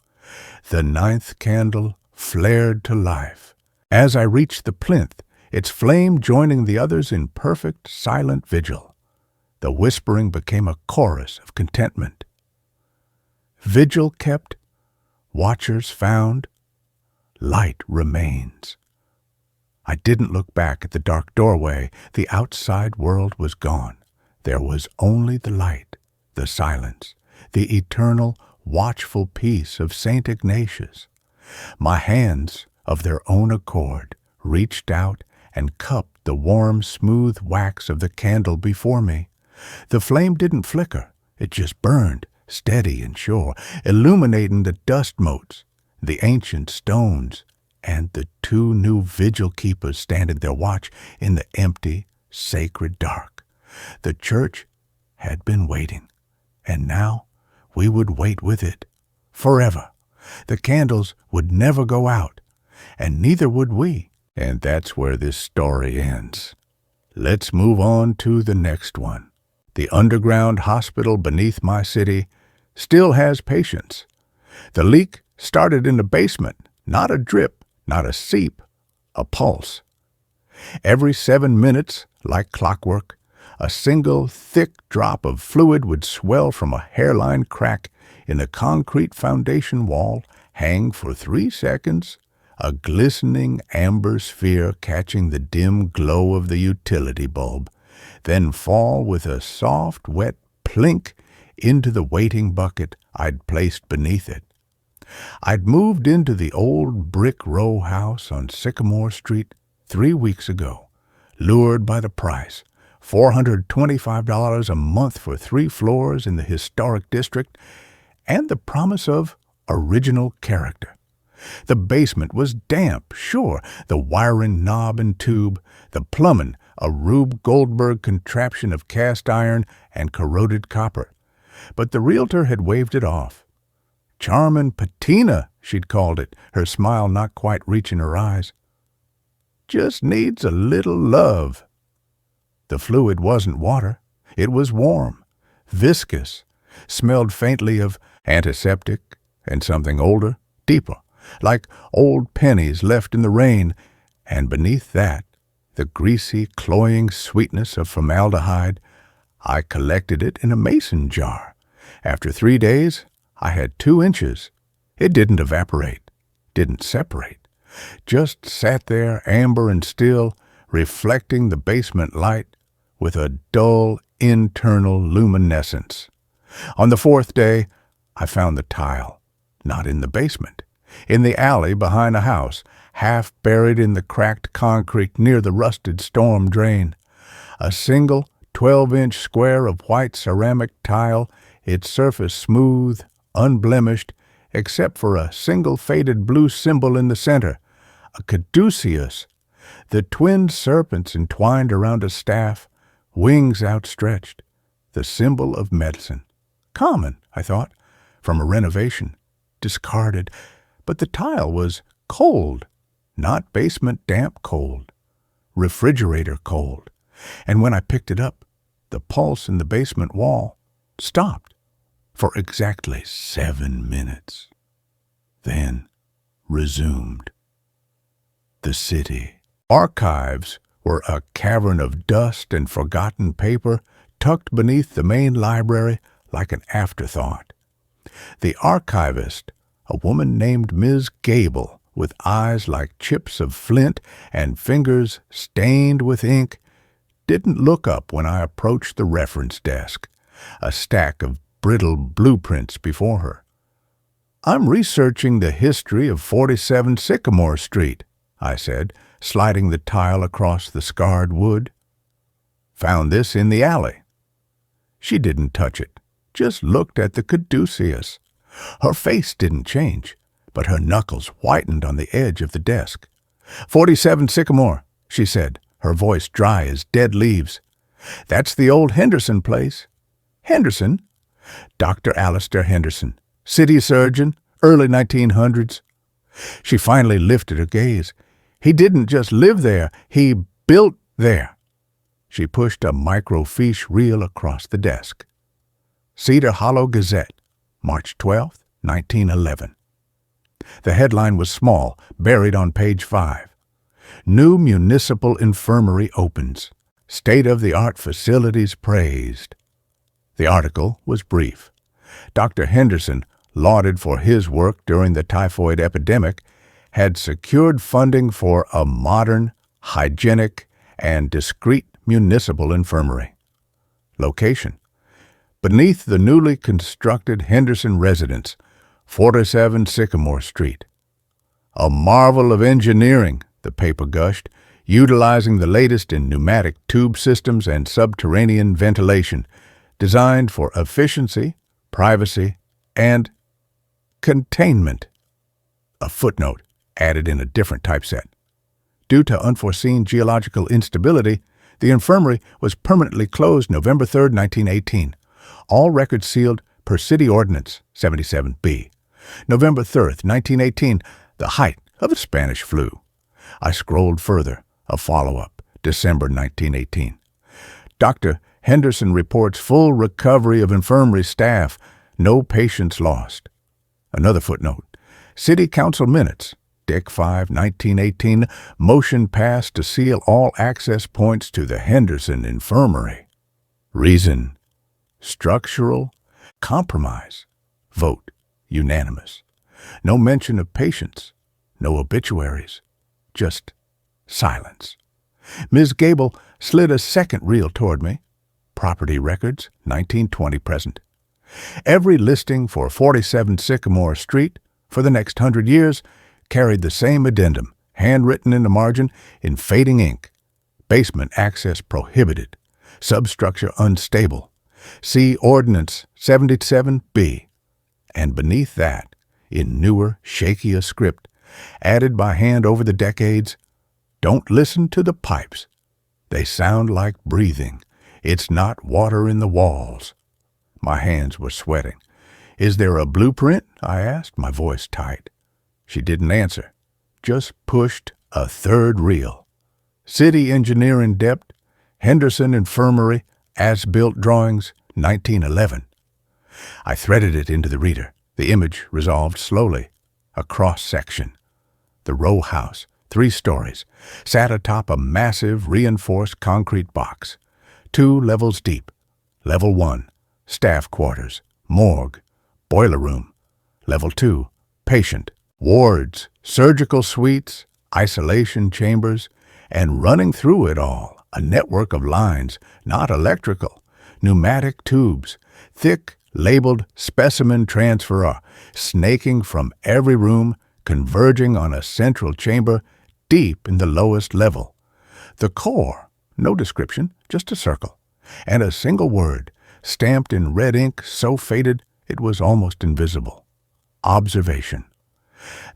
Speaker 1: The 9th candle flared to life. As I reached the plinth, its flame joining the others in perfect, silent vigil. The whispering became a chorus of contentment. Vigil kept, watchers found, light remains. I didn't look back at the dark doorway. The outside world was gone. There was only the light, the silence, the eternal, watchful peace of St. Ignatius. My hands, of their own accord, reached out and cupped the warm, smooth wax of the candle before me. The flame didn't flicker. It just burned, steady and sure, illuminating the dust motes, the ancient stones, and the 2 new vigil keepers standing their watch in the empty, sacred dark. The church had been waiting, and now we would wait with it, forever. The candles would never go out, and neither would we. And that's where this story ends. Let's move on to the next one. The underground hospital beneath my city still has patients. The leak started in the basement, not a drip, not a seep, a pulse. Every 7 minutes, like clockwork, a single thick drop of fluid would swell from a hairline crack in the concrete foundation wall, hang for 3 seconds, a glistening amber sphere catching the dim glow of the utility bulb, then fall with a soft, wet plink into the waiting bucket I'd placed beneath it. I'd moved into the old brick row house on Sycamore Street 3 weeks ago, lured by the price, $425 a month for 3 floors in the historic district, and the promise of original character. The basement was damp, sure, the wiring knob and tube, the plumbing a Rube Goldberg contraption of cast iron and corroded copper. But the realtor had waved it off. Charmin' patina, she'd called it, her smile not quite reaching her eyes. Just needs a little love. The fluid wasn't water. It was warm, viscous, smelled faintly of antiseptic and something older, deeper, like old pennies left in the rain, and beneath that, the greasy, cloying sweetness of formaldehyde. I collected it in a mason jar. After 3 days, I had 2 inches. It didn't evaporate, didn't separate, just sat there amber and still, reflecting the basement light with a dull internal luminescence. On the 4th day, I found the tile, not in the basement, in the alley behind the house, half buried in the cracked concrete near the rusted storm drain. A single 12-inch square of white ceramic tile, its surface smooth, unblemished, except for a single faded blue symbol in the center, a caduceus, the twin serpents entwined around a staff, wings outstretched, the symbol of medicine. Common, I thought, from a renovation, discarded, but the tile was cold, not basement damp cold, refrigerator cold, and when I picked it up, the pulse in the basement wall stopped for exactly 7 minutes, then resumed. The city. Archives were a cavern of dust and forgotten paper tucked beneath the main library like an afterthought. The archivist, a woman named Ms. Gable, with eyes like chips of flint and fingers stained with ink, didn't look up when I approached the reference desk, a stack of brittle blueprints before her. "I'm researching the history of 47 Sycamore Street," I said, sliding the tile across the scarred wood. "Found this in the alley." She didn't touch it, just looked at the caduceus. Her face didn't change, but her knuckles whitened on the edge of the desk. 47 Sycamore, she said, her voice dry as dead leaves. "That's the old Henderson place." "Henderson?" "Dr. Alistair Henderson, city surgeon, early 1900s. She finally lifted her gaze. He didn't just live there, he built there. She pushed a microfiche reel across the desk. Cedar Hollow Gazette, March 12, 1911. The headline was small, buried on page 5. New Municipal Infirmary opens. State-of-the-art facilities praised. The article was brief. Dr. Henderson, lauded for his work during the typhoid epidemic, had secured funding for a modern, hygienic, and discreet municipal infirmary. Location: beneath the newly constructed Henderson residence, 47 Sycamore Street. A marvel of engineering, the paper gushed, utilizing the latest in pneumatic tube systems and subterranean ventilation, designed for efficiency, privacy, and containment. A footnote added in a different typeset. Due to unforeseen geological instability, the infirmary was permanently closed November 3, 1918. All records sealed per City Ordinance 77B. November 3, 1918, the height of the Spanish flu. I scrolled further, a follow-up, December 1918. Dr. Henderson reports full recovery of infirmary staff, no patients lost. Another footnote, City Council Minutes, Dec 5, 1918, motion passed to seal all access points to the Henderson Infirmary. Reason: structural compromise. Vote unanimous. No mention of patients, no obituaries, just silence. Ms. Gable slid a second reel toward me. Property records, 1920 present. Every listing for 47 Sycamore Street for the next 100 years carried the same addendum, handwritten in the margin in fading ink. Basement access prohibited. Substructure unstable. See Ordinance 77B. And beneath that, in newer, shakier script, added by hand over the decades, don't listen to the pipes. They sound like breathing. It's not water in the walls. My hands were sweating. Is there a blueprint? I asked, my voice tight. She didn't answer, just pushed a third reel. City engineer in depth, Henderson Infirmary, as-built drawings, 1911. I threaded it into the reader. The image resolved slowly. A cross-section. The row house, 3 stories, sat atop a massive reinforced concrete box, 2 levels deep. Level 1, staff quarters, morgue, boiler room. Level 2, patient, wards, surgical suites, isolation chambers, and running through it all, a network of lines, not electrical, pneumatic tubes, thick, labeled specimen transfer, snaking from every room, converging on a central chamber deep in the lowest level. The core, no description, just a circle, and a single word, stamped in red ink so faded it was almost invisible. Observation.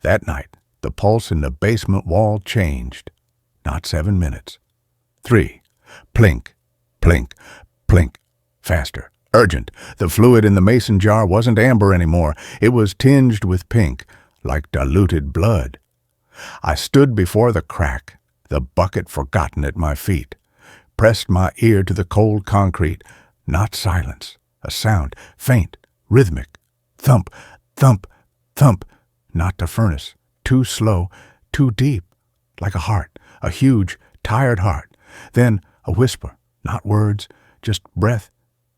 Speaker 1: That night, the pulse in the basement wall changed. Not 7 minutes. 3. Plink, plink, plink. Faster. Urgent. The fluid in the mason jar wasn't amber anymore. It was tinged with pink, like diluted blood. I stood before the crack, the bucket forgotten at my feet, pressed my ear to the cold concrete. Not silence. A sound, faint, rhythmic. Thump, thump, thump. Not the furnace. Too slow, too deep. Like a heart, a huge, tired heart. Then a whisper, not words, just breath.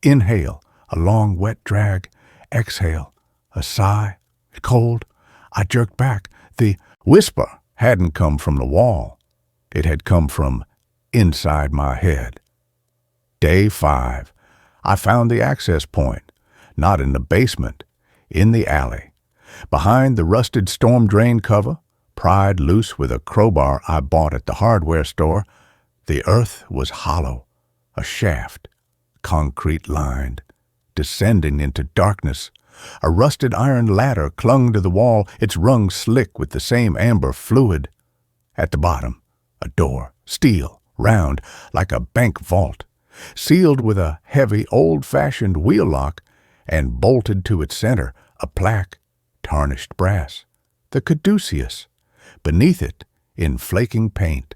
Speaker 1: Inhale, a long, wet drag. Exhale, a sigh. Cold. I jerked back. The whisper hadn't come from the wall. It had come from inside my head. Day 5. I found the access point, not in the basement, in the alley. Behind the rusted storm drain cover, pried loose with a crowbar I bought at the hardware store, the earth was hollow, a shaft, concrete-lined, descending into darkness. A rusted iron ladder clung to the wall, its rungs slick with the same amber fluid. At the bottom, a door, steel, round, like a bank vault, sealed with a heavy, old-fashioned wheel lock, and bolted to its center, a plaque, tarnished brass. the caduceus. Beneath it, in flaking paint,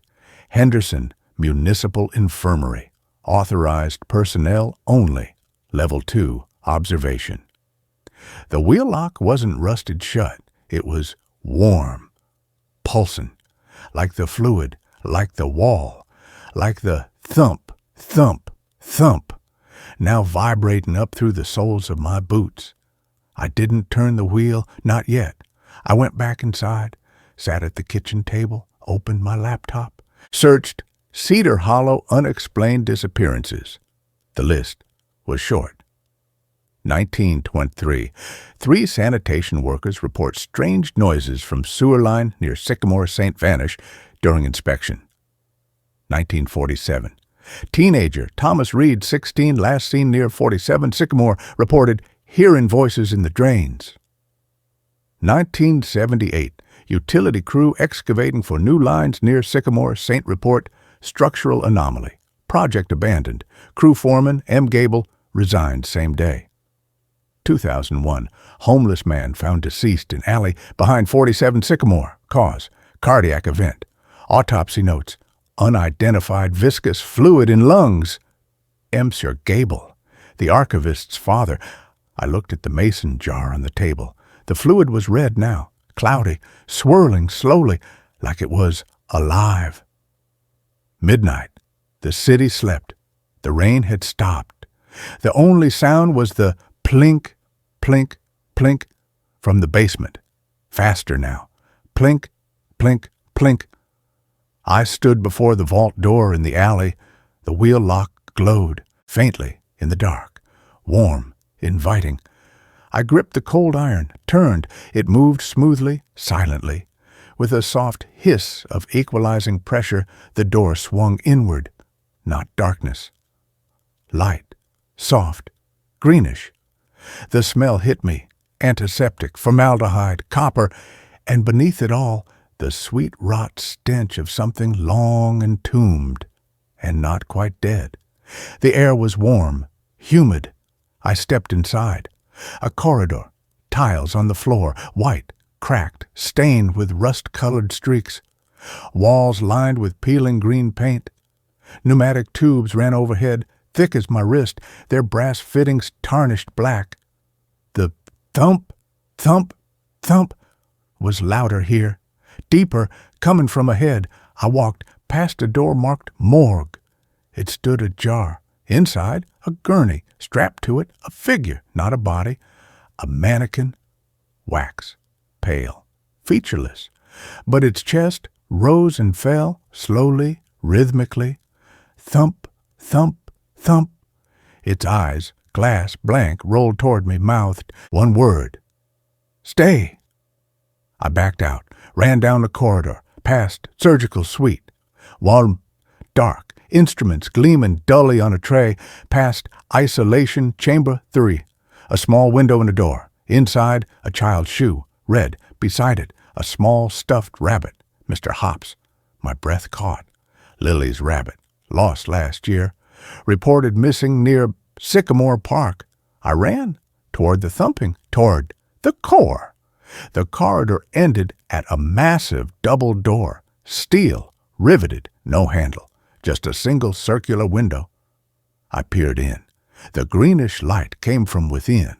Speaker 1: Henderson Municipal Infirmary. Authorized personnel only. Level 2 observation. The wheel lock wasn't rusted shut. It was warm, pulsing, like the fluid, like the wall, like the thump, thump, thump, now vibrating up through the soles of my boots. I didn't turn the wheel, not yet. I went back inside, sat at the kitchen table, opened my laptop, searched Cedar Hollow unexplained disappearances. The list was short. 1923. 3 sanitation workers report strange noises from sewer line near Sycamore St. Vanish during inspection. 1947. Teenager Thomas Reed, 16, last seen near 47 Sycamore, reported hearing voices in the drains. 1978. Utility crew excavating for new lines near Sycamore St. report structural anomaly. Project abandoned. Crew foreman M. Gable resigned same day. 2001. Homeless man found deceased in alley behind 47 Sycamore. Cause: cardiac event. Autopsy notes: unidentified viscous fluid in lungs. Mr. Gable, the archivist's father. I looked at the mason jar on the table. The fluid was red now, cloudy, swirling slowly, like it was alive. Midnight. The city slept. The rain had stopped. The only sound was the plink, plink, plink from the basement. Faster now. Plink, plink, plink. I stood before the vault door in the alley. The wheel lock glowed faintly in the dark, warm, inviting. I gripped the cold iron, turned. It moved smoothly, silently. With a soft hiss of equalizing pressure, the door swung inward. Not darkness. Light, soft, greenish. The smell hit me. Antiseptic, formaldehyde, copper, and beneath it all, the sweet rot stench of something long entombed and not quite dead. The air was warm, humid. I stepped inside. A corridor, tiles on the floor, white, cracked, stained with rust-colored streaks. Walls lined with peeling green paint. Pneumatic tubes ran overhead, thick as my wrist, their brass fittings tarnished black. The thump, thump, thump was louder here. Deeper, coming from ahead. I walked past a door marked morgue. It stood ajar. Inside, a gurney. Strapped to it, a figure, not a body. A mannequin. Wax. Pale. Featureless. But its chest rose and fell, slowly, rhythmically. Thump, thump, thump. Its eyes, glass, blank, rolled toward me, mouthed one word. Stay. I backed out, ran down the corridor, past surgical suite. Wall dark, instruments gleaming dully on a tray, past isolation chamber 3. A small window in the door. Inside, a child's shoe, red. Beside it, a small stuffed rabbit. Mr. Hops. My breath caught. Lily's rabbit, lost last year. Reported missing near Sycamore Park. I ran toward the thumping, toward the core. The corridor ended at a massive double door, steel, riveted, no handle, just a single circular window. I peered in. The greenish light came from within.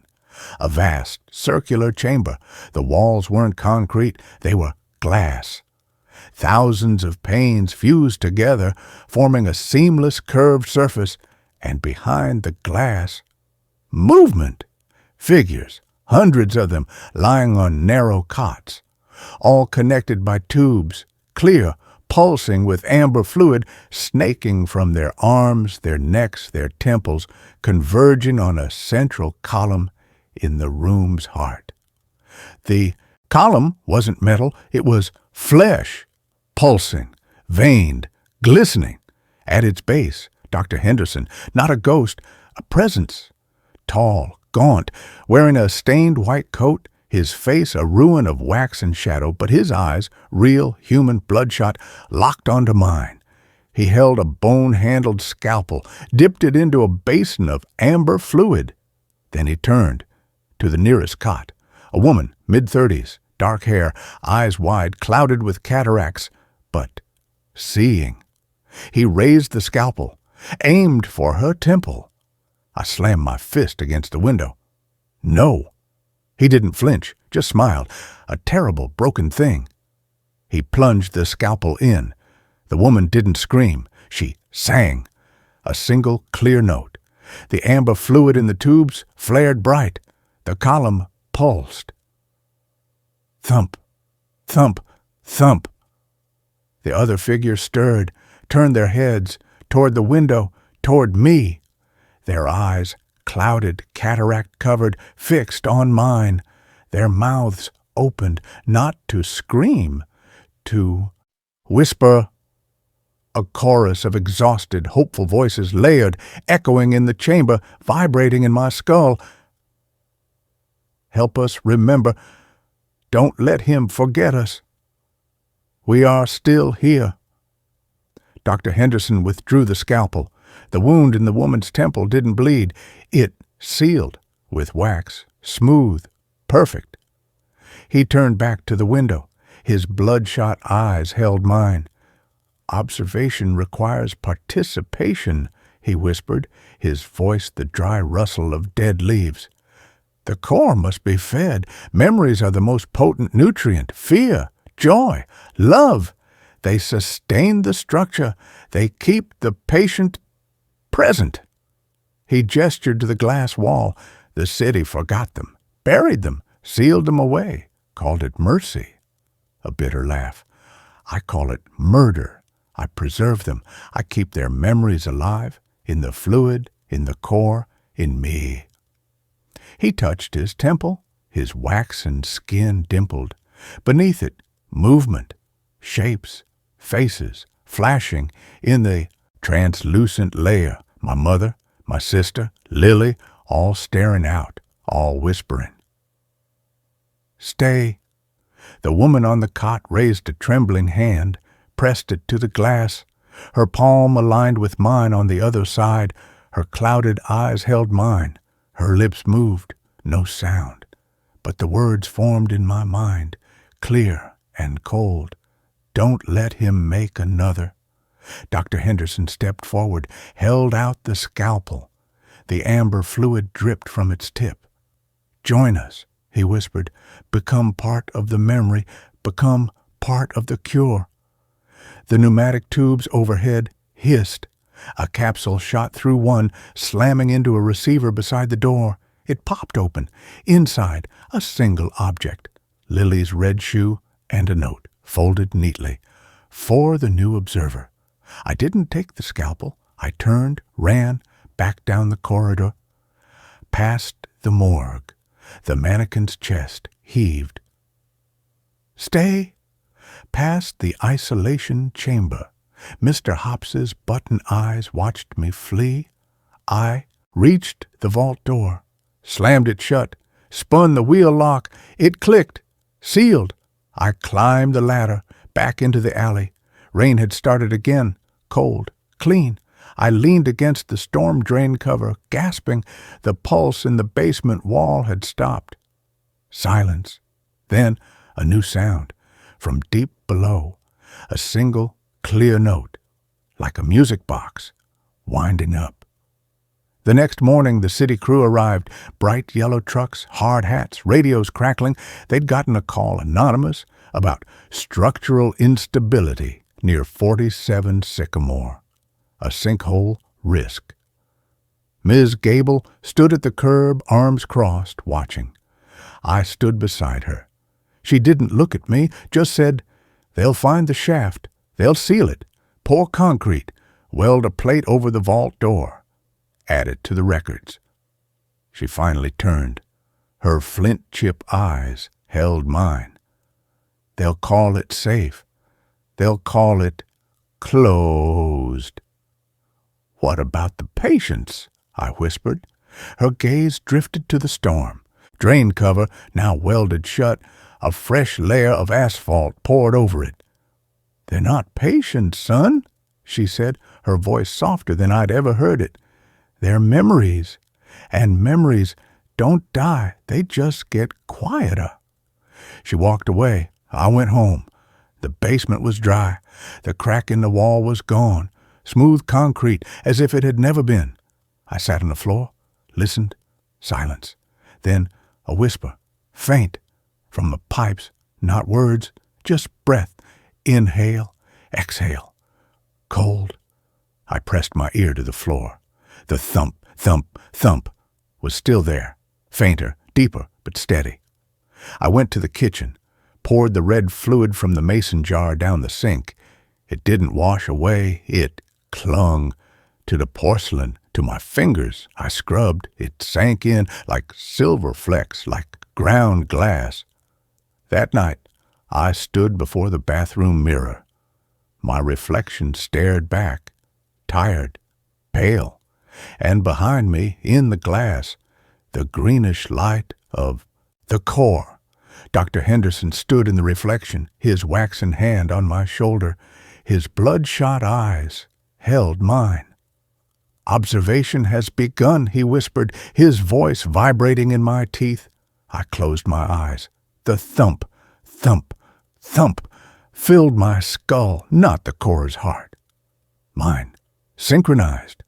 Speaker 1: A vast, circular chamber. The walls weren't concrete, they were glass. Thousands of panes fused together, forming a seamless curved surface, and behind the glass, movement. Figures, hundreds of them, lying on narrow cots, all connected by tubes, clear, pulsing with amber fluid, snaking from their arms, their necks, their temples, converging on a central column in the room's heart. The column wasn't metal, it was flesh, pulsing, veined, glistening. At its base, Dr. Henderson, not a ghost, a presence. Tall, gaunt, wearing a stained white coat, his face a ruin of wax and shadow, but his eyes, real, human, bloodshot, locked onto mine. He held a bone-handled scalpel, dipped it into a basin of amber fluid. Then he turned to the nearest cot. A woman, mid-30s, dark hair, eyes wide, clouded with cataracts, but seeing. He raised the scalpel, aimed for her temple. I slammed my fist against the window. No. He didn't flinch, just smiled, a terrible, broken thing. He plunged the scalpel in. The woman didn't scream. She sang. A single, clear note. The amber fluid in the tubes flared bright. The column pulsed. Thump, thump, thump. The other figures stirred, turned their heads toward the window, toward me. Their eyes, clouded, cataract-covered, fixed on mine. Their mouths opened, not to scream, to whisper. A chorus of exhausted, hopeful voices layered, echoing in the chamber, vibrating in my skull. Help us remember. Don't let him forget us. We are still here. Dr. Henderson withdrew the scalpel. The wound in the woman's temple didn't bleed. It sealed with wax, smooth, perfect. He turned back to the window. His bloodshot eyes held mine. Observation requires participation, he whispered, his voice the dry rustle of dead leaves. The core must be fed. Memories are the most potent nutrient. Fear, joy, love. They sustain the structure. They keep the patient present. He gestured to the glass wall. The city forgot them, buried them, sealed them away, called it mercy. A bitter laugh. I call it murder. I preserve them. I keep their memories alive, in the fluid, in the core, in me. He touched his temple. His waxen skin dimpled. Beneath it, movement, shapes, faces, flashing in the translucent layer. My mother, my sister, Lily, all staring out, all whispering. Stay. The woman on the cot raised a trembling hand, pressed it to the glass. Her palm aligned with mine on the other side. Her clouded eyes held mine. Her lips moved, no sound. But the words formed in my mind, clear and cold. Don't let him make another. Dr. Henderson stepped forward, held out the scalpel. The amber fluid dripped from its tip. Join us, he whispered. Become part of the memory. Become part of the cure. The pneumatic tubes overhead hissed. A capsule shot through one, slamming into a receiver beside the door. It popped open. Inside, a single object. Lily's red shoe and a note, folded neatly. For the new observer. I didn't take the scalpel. I turned, ran, back down the corridor. Past the morgue. The mannequin's chest heaved. Stay. Past the isolation chamber. Mr. Hopps's button eyes watched me flee. I reached the vault door, slammed it shut, spun the wheel lock. It clicked, sealed. I climbed the ladder, back into the alley. Rain had started again, cold, clean. I leaned against the storm drain cover, gasping. The pulse in the basement wall had stopped. Silence. Then a new sound. From deep below, a single, clear note, like a music box, winding up. The next morning, the city crew arrived. Bright yellow trucks, hard hats, radios crackling. They'd gotten a call, anonymous, about structural instability near 47 Sycamore. A sinkhole risk. Ms. Gable stood at the curb, arms crossed, watching. I stood beside her. She didn't look at me, just said, "They'll find the shaft. They'll seal it. Pour concrete. Weld a plate over the vault door. Add it to the records." She finally turned. Her flint chip eyes held mine. "They'll call it safe. They'll call it closed." "What about the patients?" I whispered. Her gaze drifted to the storm. Drain cover, now welded shut, a fresh layer of asphalt poured over it. "They're not patients, son," she said, her voice softer than I'd ever heard it. "They're memories, and memories don't die, they just get quieter." She walked away. I went home. The basement was dry. The crack in the wall was gone. Smooth concrete, as if it had never been. I sat on the floor, listened. Silence. Then a whisper, faint, from the pipes, not words, just breath. Inhale, exhale. Cold. I pressed my ear to the floor. The thump, thump, thump was still there, fainter, deeper, but steady. I went to the kitchen, poured the red fluid from the mason jar down the sink. It didn't wash away. It clung to the porcelain, to my fingers. I scrubbed. It sank in like silver flecks, like ground glass. That night, I stood before the bathroom mirror. My reflection stared back, tired, pale, and behind me, in the glass, the greenish light of the core. Dr. Henderson stood in the reflection, his waxen hand on my shoulder. His bloodshot eyes held mine. "Observation has begun," he whispered, his voice vibrating in my teeth. I closed my eyes. The thump, thump, thump filled my skull, not the core's heart. Mine, synchronized.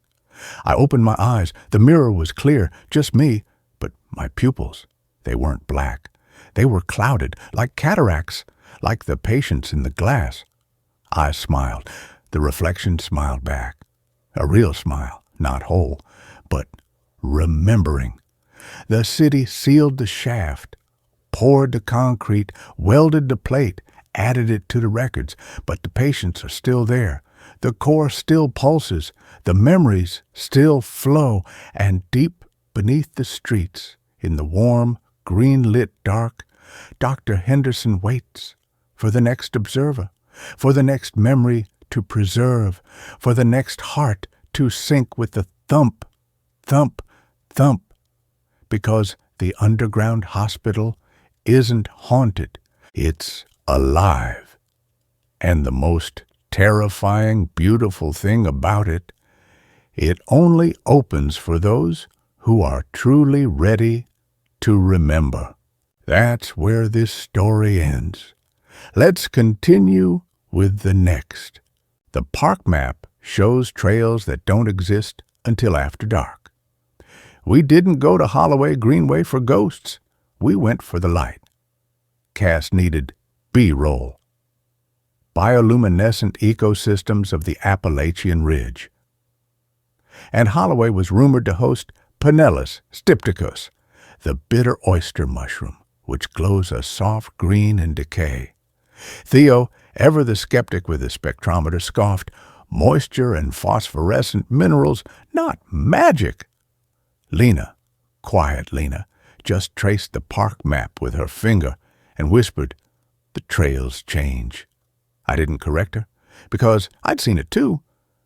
Speaker 1: I opened my eyes. The mirror was clear, just me, but my pupils, they weren't black. They were clouded, like cataracts, like the patient's in the glass. I smiled. The reflection smiled back. A real smile, not whole, but remembering. The city sealed the shaft, poured the concrete, welded the plate, added it to the records, but the patients are still there. The core still pulses, the memories still flow, and deep beneath the streets, in the warm, green-lit dark, Dr. Henderson waits for the next observer, for the next memory to preserve, for the next heart to sync with the thump, thump, thump, because the underground hospital isn't haunted, it's alive. And the most terrifying, beautiful thing about it, it only opens for those who are truly ready to remember. That's where this story ends. Let's continue with the next. The park map shows trails that don't exist until after dark. We didn't go to Holloway Greenway for ghosts. We went for the light. Cass needed B-roll. Bioluminescent ecosystems of the Appalachian Ridge. And Holloway was rumored to host Pinellus stypticus, the bitter oyster mushroom, which glows a soft green in decay. Theo, ever the skeptic with his spectrometer, scoffed, "Moisture and phosphorescent minerals, not magic." Lena, quiet Lena, just traced the park map with her finger and whispered, "The trails change." I didn't correct her, because I'd seen it too.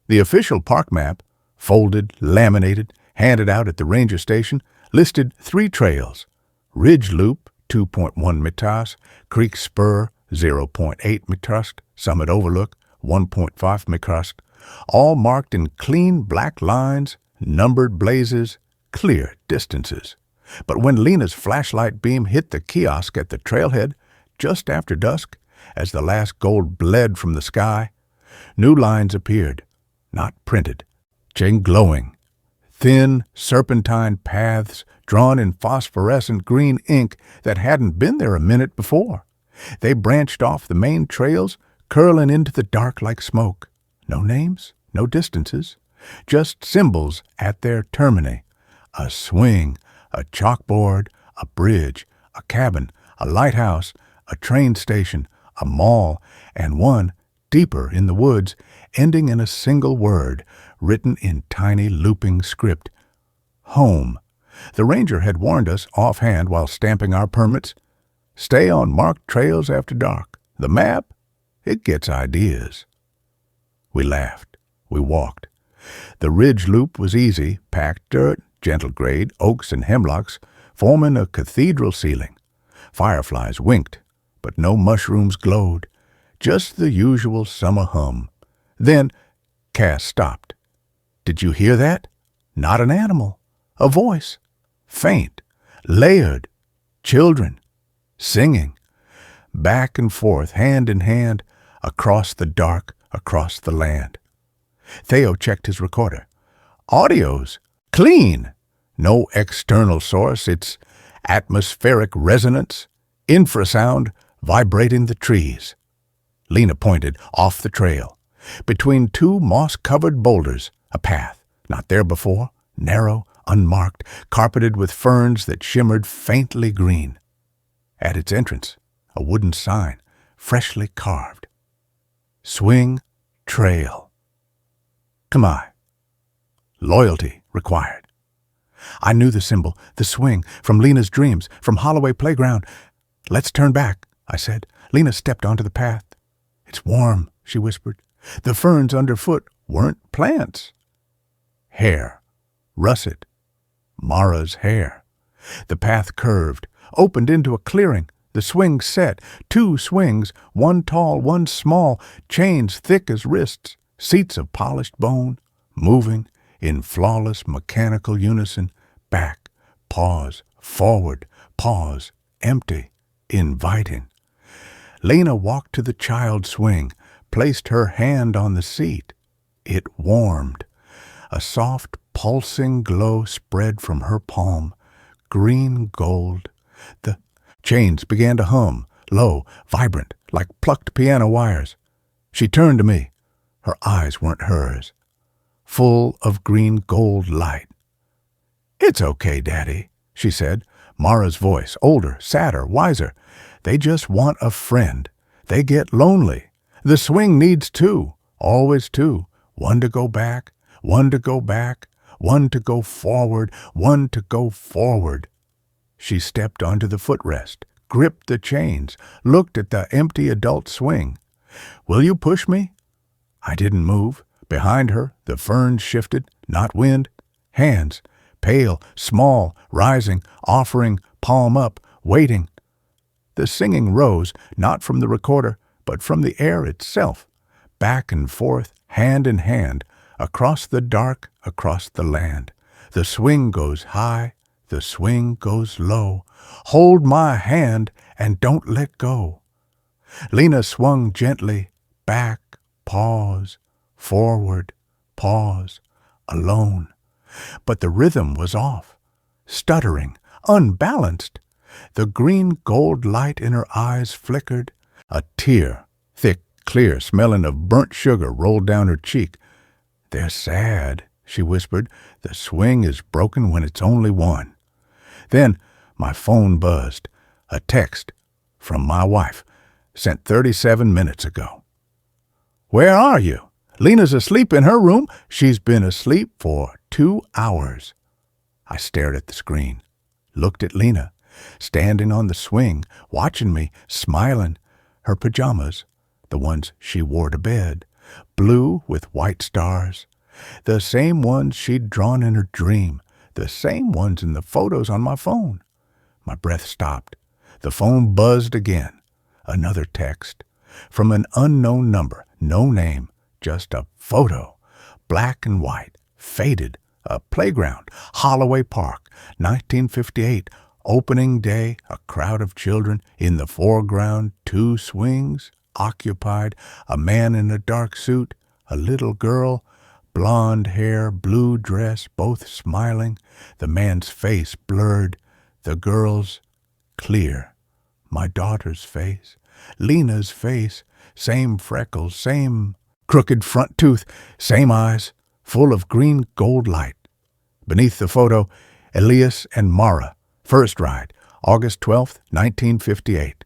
Speaker 1: The official park map, folded, laminated, handed out at the ranger station, listed 3 trails: Ridge Loop, 2.1 meters, Creek Spur, 0.8 meters, Summit Overlook, 1.5 meters, all marked in clean black lines, numbered blazes, clear distances. But when Lena's flashlight beam hit the kiosk at the trailhead, just after dusk, as the last gold bled from the sky, new lines appeared, not printed, just glowing. Thin, serpentine paths drawn in phosphorescent green ink that hadn't been there a minute before. They branched off the main trails, curling into the dark like smoke. No names, no distances, just symbols at their termini. A swing, a chalkboard, a bridge, a cabin, a lighthouse, a train station, a mall, and one, deeper in the woods, ending in a single word, written in tiny looping script. Home. The ranger had warned us offhand while stamping our permits. Stay on marked trails after dark. The map, it gets ideas. We laughed. We walked. The ridge loop was easy, packed dirt, gentle grade, oaks and hemlocks, forming a cathedral ceiling. Fireflies winked, but no mushrooms glowed. Just the usual summer hum. Then Cass stopped. "Did you hear that? Not an animal. A voice. Faint. Layered. Children. Singing. back and forth, hand in hand, across the dark, across the land. Theo checked his recorder. Audio's clean. No external source. It's atmospheric resonance, infrasound vibrating the trees. Lena pointed off the trail. Between two moss-covered boulders, a path, not there before, narrow, unmarked, carpeted with ferns that shimmered faintly green. At its entrance, a wooden sign, freshly carved. Swing Trail. Come on. Loyalty required. I knew the symbol, the swing, from Lena's dreams, from Holloway Playground. Let's turn back, I said. Lena stepped onto the path. It's warm, she whispered. The ferns underfoot weren't plants. Hair. Russet. Mara's hair. The path curved, opened into a clearing. The swing set. 2 swings, one tall, one small, chains thick as wrists, seats of polished bone, moving in flawless mechanical unison, back, pause, forward, pause, empty, inviting. Lena walked to the child swing, placed her hand on the seat. It warmed. A soft, pulsing glow spread from her palm, green gold. The chains began to hum, low, vibrant, like plucked piano wires. She turned to me. Her eyes weren't hers, full of green gold light. It's okay, Daddy, she said, Mara's voice, older, sadder, wiser. They just want a friend. They get lonely. The swing needs 2, always 2. One to go back, one to go back, one to go forward, one to go forward. She stepped onto the footrest, gripped the chains, looked at the empty adult swing. Will you push me? I didn't move. Behind her, the ferns shifted, not wind. Hands, pale, small, rising, offering, palm up, waiting. The singing rose, not from the recorder, but from the air itself, back and forth, hand in hand, across the dark, across the land. The swing goes high, the swing goes low. Hold my hand and don't let go. Lena swung gently, back, pause, forward, pause, alone. But the rhythm was off, stuttering, unbalanced. The green gold light in her eyes flickered. A tear, thick, clear, smelling of burnt sugar, rolled down her cheek. They're sad, she whispered. The swing is broken when it's only one. Then my phone buzzed. A text from my wife, sent 37 minutes ago. Where are you? Lena's asleep in her room. She's been asleep for 2 hours. I stared at the screen, looked at Lena, standing on the swing, watching me, smiling. Her pajamas, the ones she wore to bed, blue with white stars, the same ones she'd drawn in her dream, the same ones in the photos on my phone. My breath stopped. The phone buzzed again. Another text. From an unknown number, no name, just a photo. Black and white, faded, a playground, Holloway Park, 1958, opening day, a crowd of children, in the foreground, 2 swings, occupied, a man in a dark suit, a little girl, blonde hair, blue dress, both smiling, the man's face blurred, the girl's clear. My daughter's face, Lena's face, same freckles, same crooked front tooth, same eyes, full of green gold light. Beneath the photo, Elias and Mara, first ride, August 12th, 1958.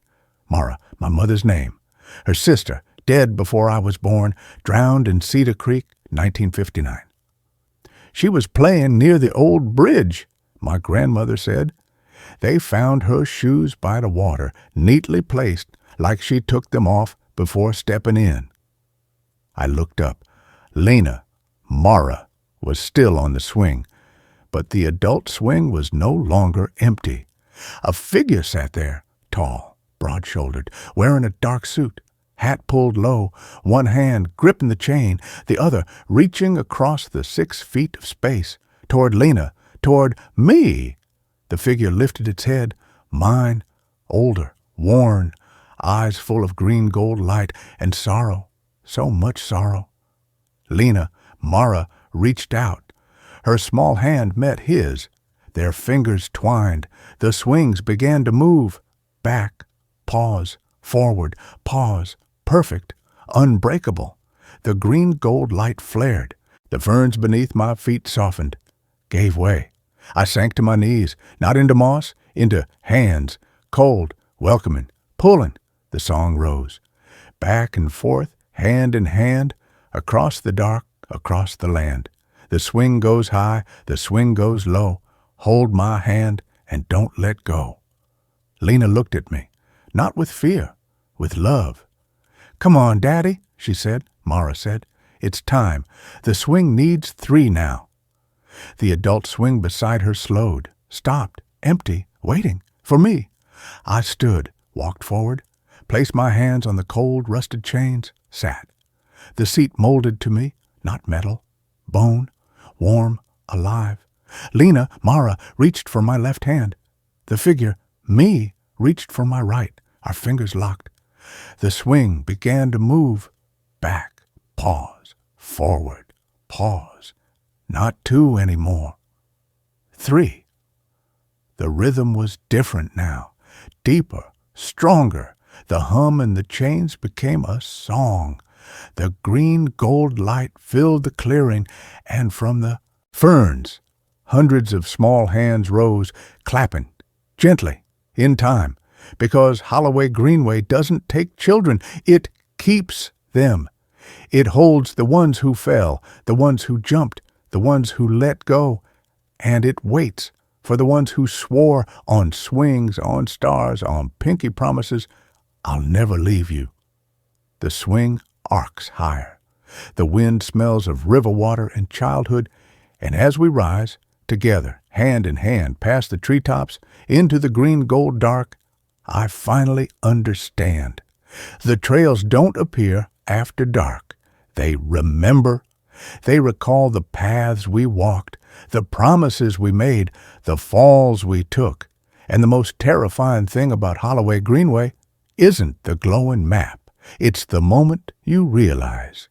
Speaker 1: Mara, my mother's name. Her sister, dead before I was born, drowned in Cedar Creek, 1959. She was playing near the old bridge, my grandmother said. They found her shoes by the water, neatly placed, like she took them off before stepping in. I looked up. Lena, Mara, was still on the swing, but the adult swing was no longer empty. A figure sat there, tall, broad-shouldered, wearing a dark suit, hat pulled low, one hand gripping the chain, the other reaching across the 6 feet of space, toward Lena, toward me. The figure lifted its head, mine, older, worn. eyes full of green gold light and sorrow, so much sorrow. Lena, Mara, reached out. Her small hand met his. Their fingers twined. The swings began to move. Back, pause, forward, pause. Perfect, unbreakable. The green gold light flared. The ferns beneath my feet softened, gave way. I sank to my knees, not into moss, into hands, cold, welcoming, pulling. The song rose. Back and forth, hand in hand, across the dark, across the land. The swing goes high, the swing goes low. Hold my hand and don't let go. Lena looked at me, not with fear, with love. Come on, Daddy, she said. Mara said. It's time. The swing needs 3 now. The adult swing beside her slowed, stopped, empty, waiting for me. I stood, walked forward, placed my hands on the cold, rusted chains, sat. The seat molded to me, not metal, bone, warm, alive. Lena, Mara, reached for my left hand. The figure, me, reached for my right, our fingers locked. The swing began to move. Back, pause, forward, pause. Not 2 anymore. 3. The rhythm was different now, deeper, stronger. The hum and the chains became a song. The green gold light filled the clearing, and from the ferns, hundreds of small hands rose, clapping, gently, in time, because Holloway Greenway doesn't take children, it keeps them. It holds the ones who fell, the ones who jumped, the ones who let go, and it waits for the ones who swore on swings, on stars, on pinky promises, I'll never leave you. The swing arcs higher. The wind smells of river water and childhood, and as we rise, together, hand in hand, past the treetops, into the green gold dark, I finally understand. The trails don't appear after dark. They remember. They recall the paths we walked, the promises we made, the falls we took. And the most terrifying thing about Holloway Greenway isn't the glowing map. It's the moment you realize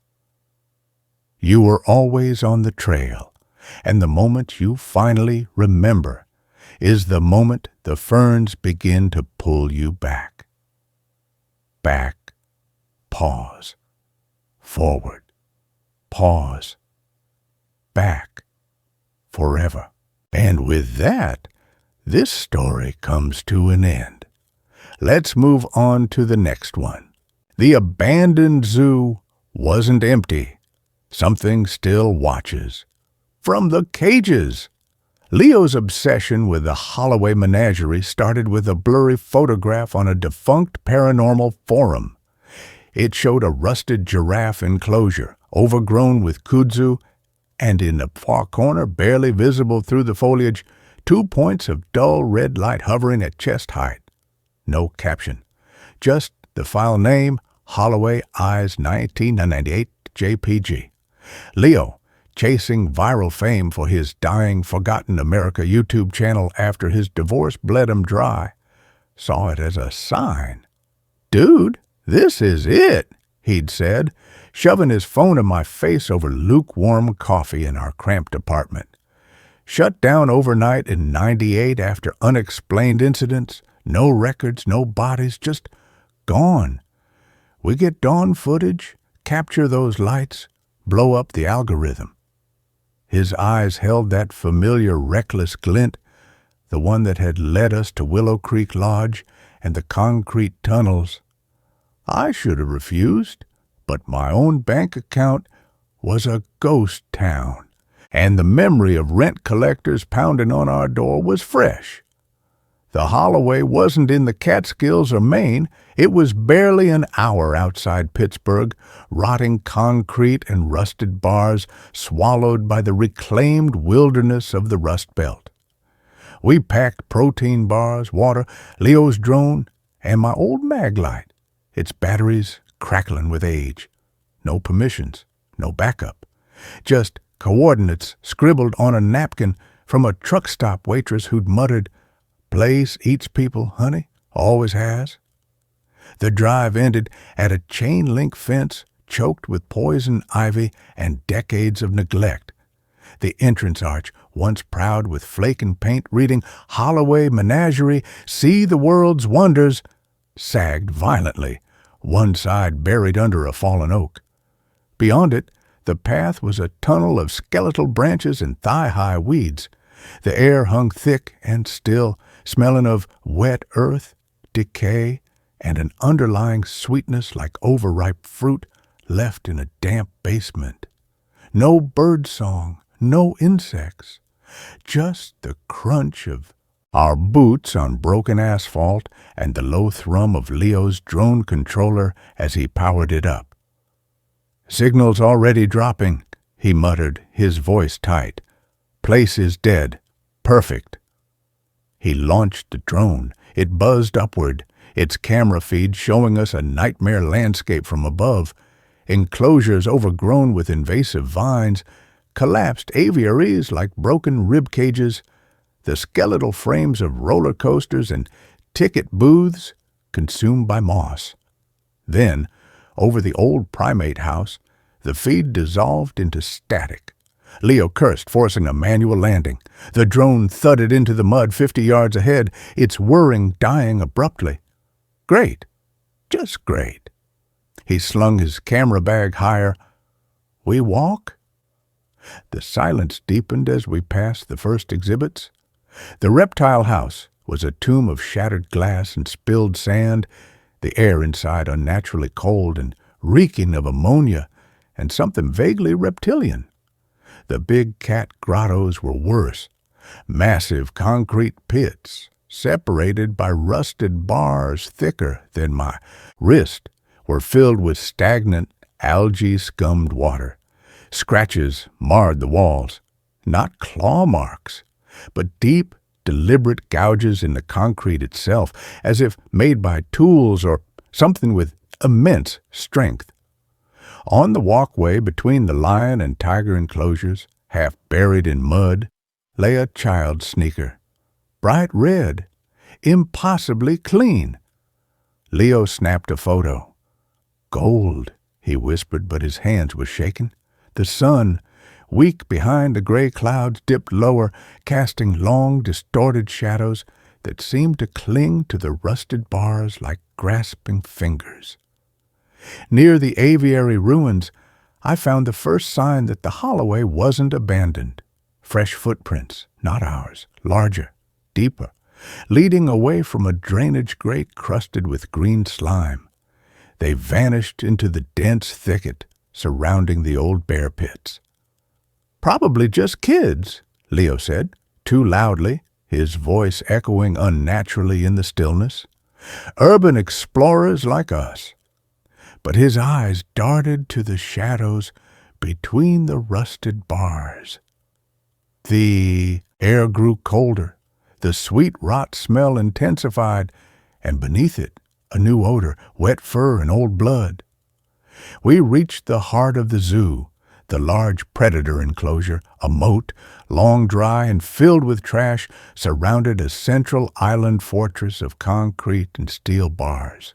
Speaker 1: you were always on the trail, and the moment you finally remember is the moment the ferns begin to pull you back. Back, pause, forward, pause, back, forever. And with that, this story comes to an end. Let's move on to the next one. The abandoned zoo wasn't empty. Something still watches. From the cages. Leo's obsession with the Holloway menagerie started with a blurry photograph on a defunct paranormal forum. It showed a rusted giraffe enclosure, overgrown with kudzu, and in the far corner, barely visible through the foliage, 2 points of dull red light hovering at chest height. No caption. Just the file name, Holloway Eyes 1998 JPG. Leo, chasing viral fame for his Dying Forgotten America YouTube channel after his divorce bled him dry, saw it as a sign. Dude, this is it, he'd said, shoving his phone in my face over lukewarm coffee in our cramped apartment. Shut down overnight in '98 after unexplained incidents, no records, no bodies, just gone. We get dawn footage, capture those lights, blow up the algorithm. His eyes held that familiar reckless glint, the one that had led us to Willow Creek Lodge and the concrete tunnels. I should have refused, but my own bank account was a ghost town, and the memory of rent collectors pounding on our door was fresh. The Holloway wasn't in the Catskills or Maine. It was barely an hour outside Pittsburgh, rotting concrete and rusted bars swallowed by the reclaimed wilderness of the Rust Belt. We packed protein bars, water, Leo's drone, and my old mag light, its batteries crackling with age. No permissions, no backup. Just coordinates scribbled on a napkin from a truck stop waitress who'd muttered, "Place eats people, honey, always has." The drive ended at a chain-link fence choked with poison ivy and decades of neglect. The entrance arch, once proud with flake and paint reading Holloway Menagerie, See the World's Wonders, sagged violently, one side buried under a fallen oak. Beyond it, the path was a tunnel of skeletal branches and thigh-high weeds. The air hung thick and still, smelling of wet earth, decay, and an underlying sweetness like overripe fruit left in a damp basement. No bird song, no insects, just the crunch of our boots on broken asphalt and the low thrum of Leo's drone controller as he powered it up. "Signal's already dropping," he muttered, his voice tight. "Place is dead. Perfect." He launched the drone. It buzzed upward, its camera feed showing us a nightmare landscape from above, enclosures overgrown with invasive vines, collapsed aviaries like broken rib cages, the skeletal frames of roller coasters and ticket booths consumed by moss. Then, over the old primate house, the feed dissolved into static. Leo cursed, forcing a manual landing. The drone thudded into the mud 50 yards ahead, its whirring dying abruptly. Great. Just great. He slung his camera bag higher. We walk? The silence deepened as we passed the first exhibits. The reptile house was a tomb of shattered glass and spilled sand, the air inside unnaturally cold and reeking of ammonia and something vaguely reptilian. The big cat grottos were worse. Massive concrete pits, separated by rusted bars thicker than my wrist, were filled with stagnant, algae-scummed water. Scratches marred the walls, not claw marks, but deep, deliberate gouges in the concrete itself, as if made by tools or something with immense strength. On the walkway between the lion and tiger enclosures, half buried in mud, lay a child's sneaker, bright red, impossibly clean. Leo snapped a photo. "Gold," he whispered, but his hands were shaking. The sun, weak behind the gray clouds, dipped lower, casting long, distorted shadows that seemed to cling to the rusted bars like grasping fingers. Near the aviary ruins, I found the first sign that the Holloway wasn't abandoned. Fresh footprints, not ours, larger, deeper, leading away from a drainage grate crusted with green slime. They vanished into the dense thicket surrounding the old bear pits. "Probably just kids," Leo said, too loudly, his voice echoing unnaturally in the stillness. "Urban explorers like us." But his eyes darted to the shadows between the rusted bars. The air grew colder, the sweet rot smell intensified, and beneath it, a new odor, wet fur and old blood. We reached the heart of the zoo, the large predator enclosure, a moat, long dry and filled with trash, surrounded a central island fortress of concrete and steel bars.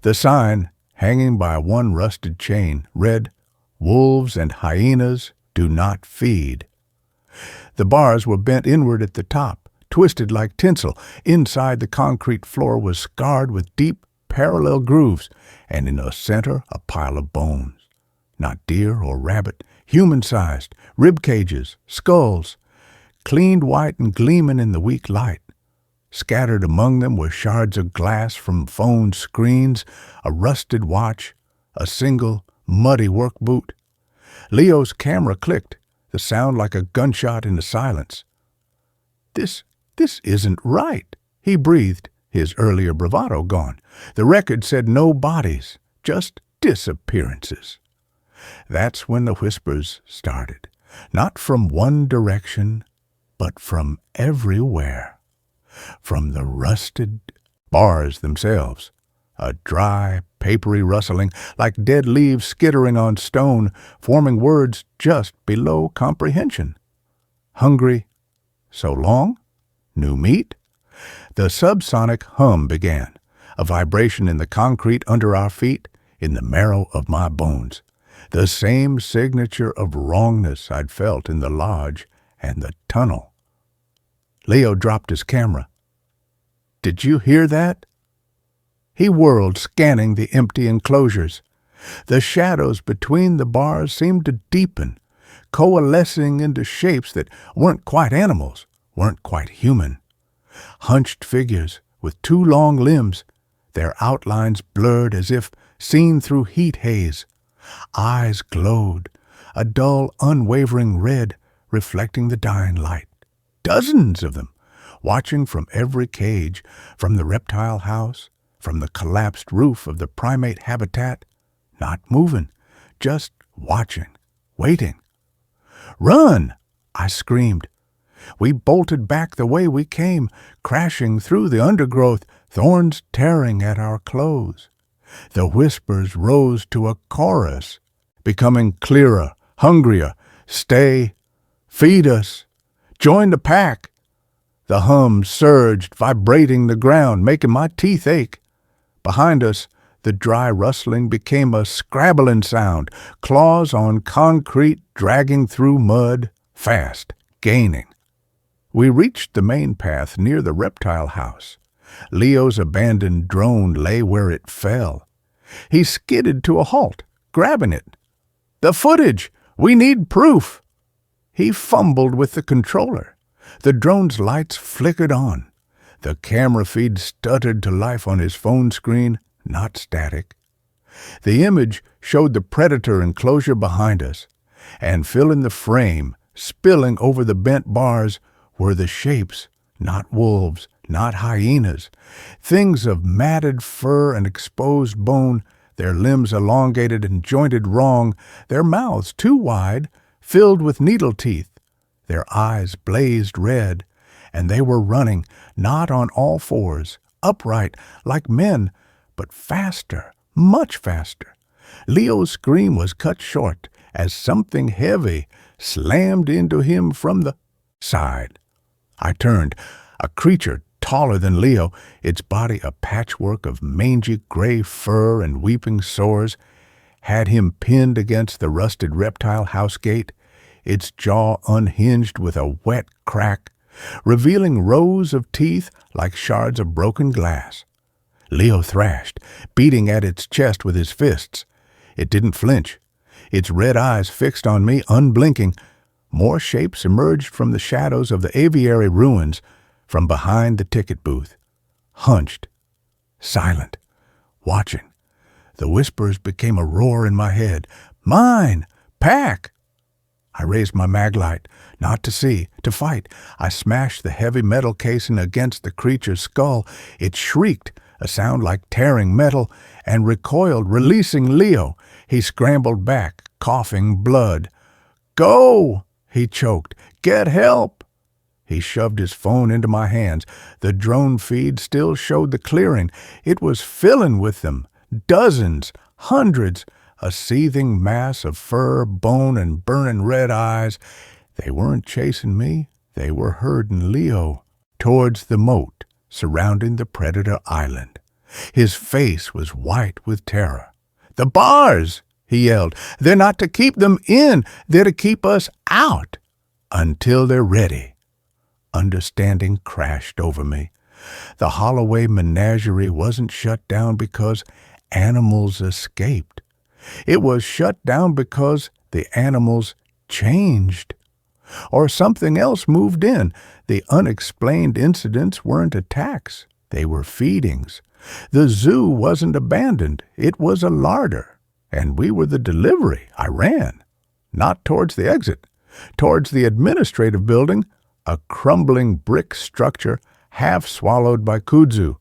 Speaker 1: The sign, hanging by one rusted chain, read, "Wolves and hyenas do not feed." The bars were bent inward at the top, twisted like tinsel. Inside, the concrete floor was scarred with deep, parallel grooves, and in the center a pile of bones. Not deer or rabbit, human-sized, rib cages, skulls, cleaned white and gleaming in the weak light. Scattered among them were shards of glass from phone screens, a rusted watch, a single, muddy work boot. Leo's camera clicked, the sound like a gunshot in the silence. This isn't right," he breathed, his earlier bravado gone. "The record said no bodies, just disappearances." That's when the whispers started, not from one direction, but from everywhere. From the rusted bars themselves, a dry, papery rustling, like dead leaves skittering on stone, forming words just below comprehension. "Hungry? So long? New meat?" The subsonic hum began. a vibration in the concrete under our feet, in the marrow of my bones. The same signature of wrongness I'd felt in the lodge and the tunnel. Leo dropped his camera. "Did you hear that?" He whirled, scanning the empty enclosures. The shadows between the bars seemed to deepen, coalescing into shapes that weren't quite animals, weren't quite human. Hunched figures with two long limbs, their outlines blurred as if seen through heat haze. Eyes glowed, a dull, unwavering red reflecting the dying light. Dozens of them, watching from every cage, from the reptile house, from the collapsed roof of the primate habitat, not moving, just watching, waiting. "Run!" I screamed. We bolted back the way we came, crashing through the undergrowth, thorns tearing at our clothes. The whispers rose to a chorus, becoming clearer, hungrier. "Stay, feed us, join the pack." The hum surged, vibrating the ground, making my teeth ache. Behind us, the dry rustling became a scrabbling sound, claws on concrete dragging through mud, fast, gaining. We reached the main path near the reptile house. Leo's abandoned drone lay where it fell. He skidded to a halt, grabbing it. "The footage! We need proof!" He fumbled with the controller. The drone's lights flickered on. The camera feed stuttered to life on his phone screen, not static. The image showed the predator enclosure behind us, and filling the frame, spilling over the bent bars, were the shapes, not wolves, not hyenas, things of matted fur and exposed bone, their limbs elongated and jointed wrong, their mouths too wide, filled with needle teeth. Their eyes blazed red, and they were running, not on all fours, upright, like men, but faster, much faster. Leo's scream was cut short as something heavy slammed into him from the side. I turned. A creature taller than Leo, its body a patchwork of mangy gray fur and weeping sores, had him pinned against the rusted reptile house gate, its jaw unhinged with a wet crack, revealing rows of teeth like shards of broken glass. Leo thrashed, beating at its chest with his fists. It didn't flinch. Its red eyes fixed on me, unblinking. More shapes emerged from the shadows of the aviary ruins, from behind the ticket booth. Hunched, silent, watching. The whispers became a roar in my head. "Mine! Pack!" I raised my maglite, not to see, to fight. I smashed the heavy metal casing against the creature's skull. It shrieked, a sound like tearing metal, and recoiled, releasing Leo. He scrambled back, coughing blood. "Go!" he choked. "Get help!" He shoved his phone into my hands. The drone feed still showed the clearing. It was filling with them. Dozens, hundreds, a seething mass of fur, bone, and burning red eyes. They weren't chasing me. They were herding Leo towards the moat surrounding the predator island. His face was white with terror. "The bars!" he yelled. "They're not to keep them in. They're to keep us out until they're ready." Understanding crashed over me. The Holloway menagerie wasn't shut down because animals escaped. It was shut down because the animals changed. Or something else moved in. The unexplained incidents weren't attacks. They were feedings. The zoo wasn't abandoned. It was a larder. And we were the delivery. I ran. Not towards the exit. Towards the administrative building, a crumbling brick structure half swallowed by kudzu.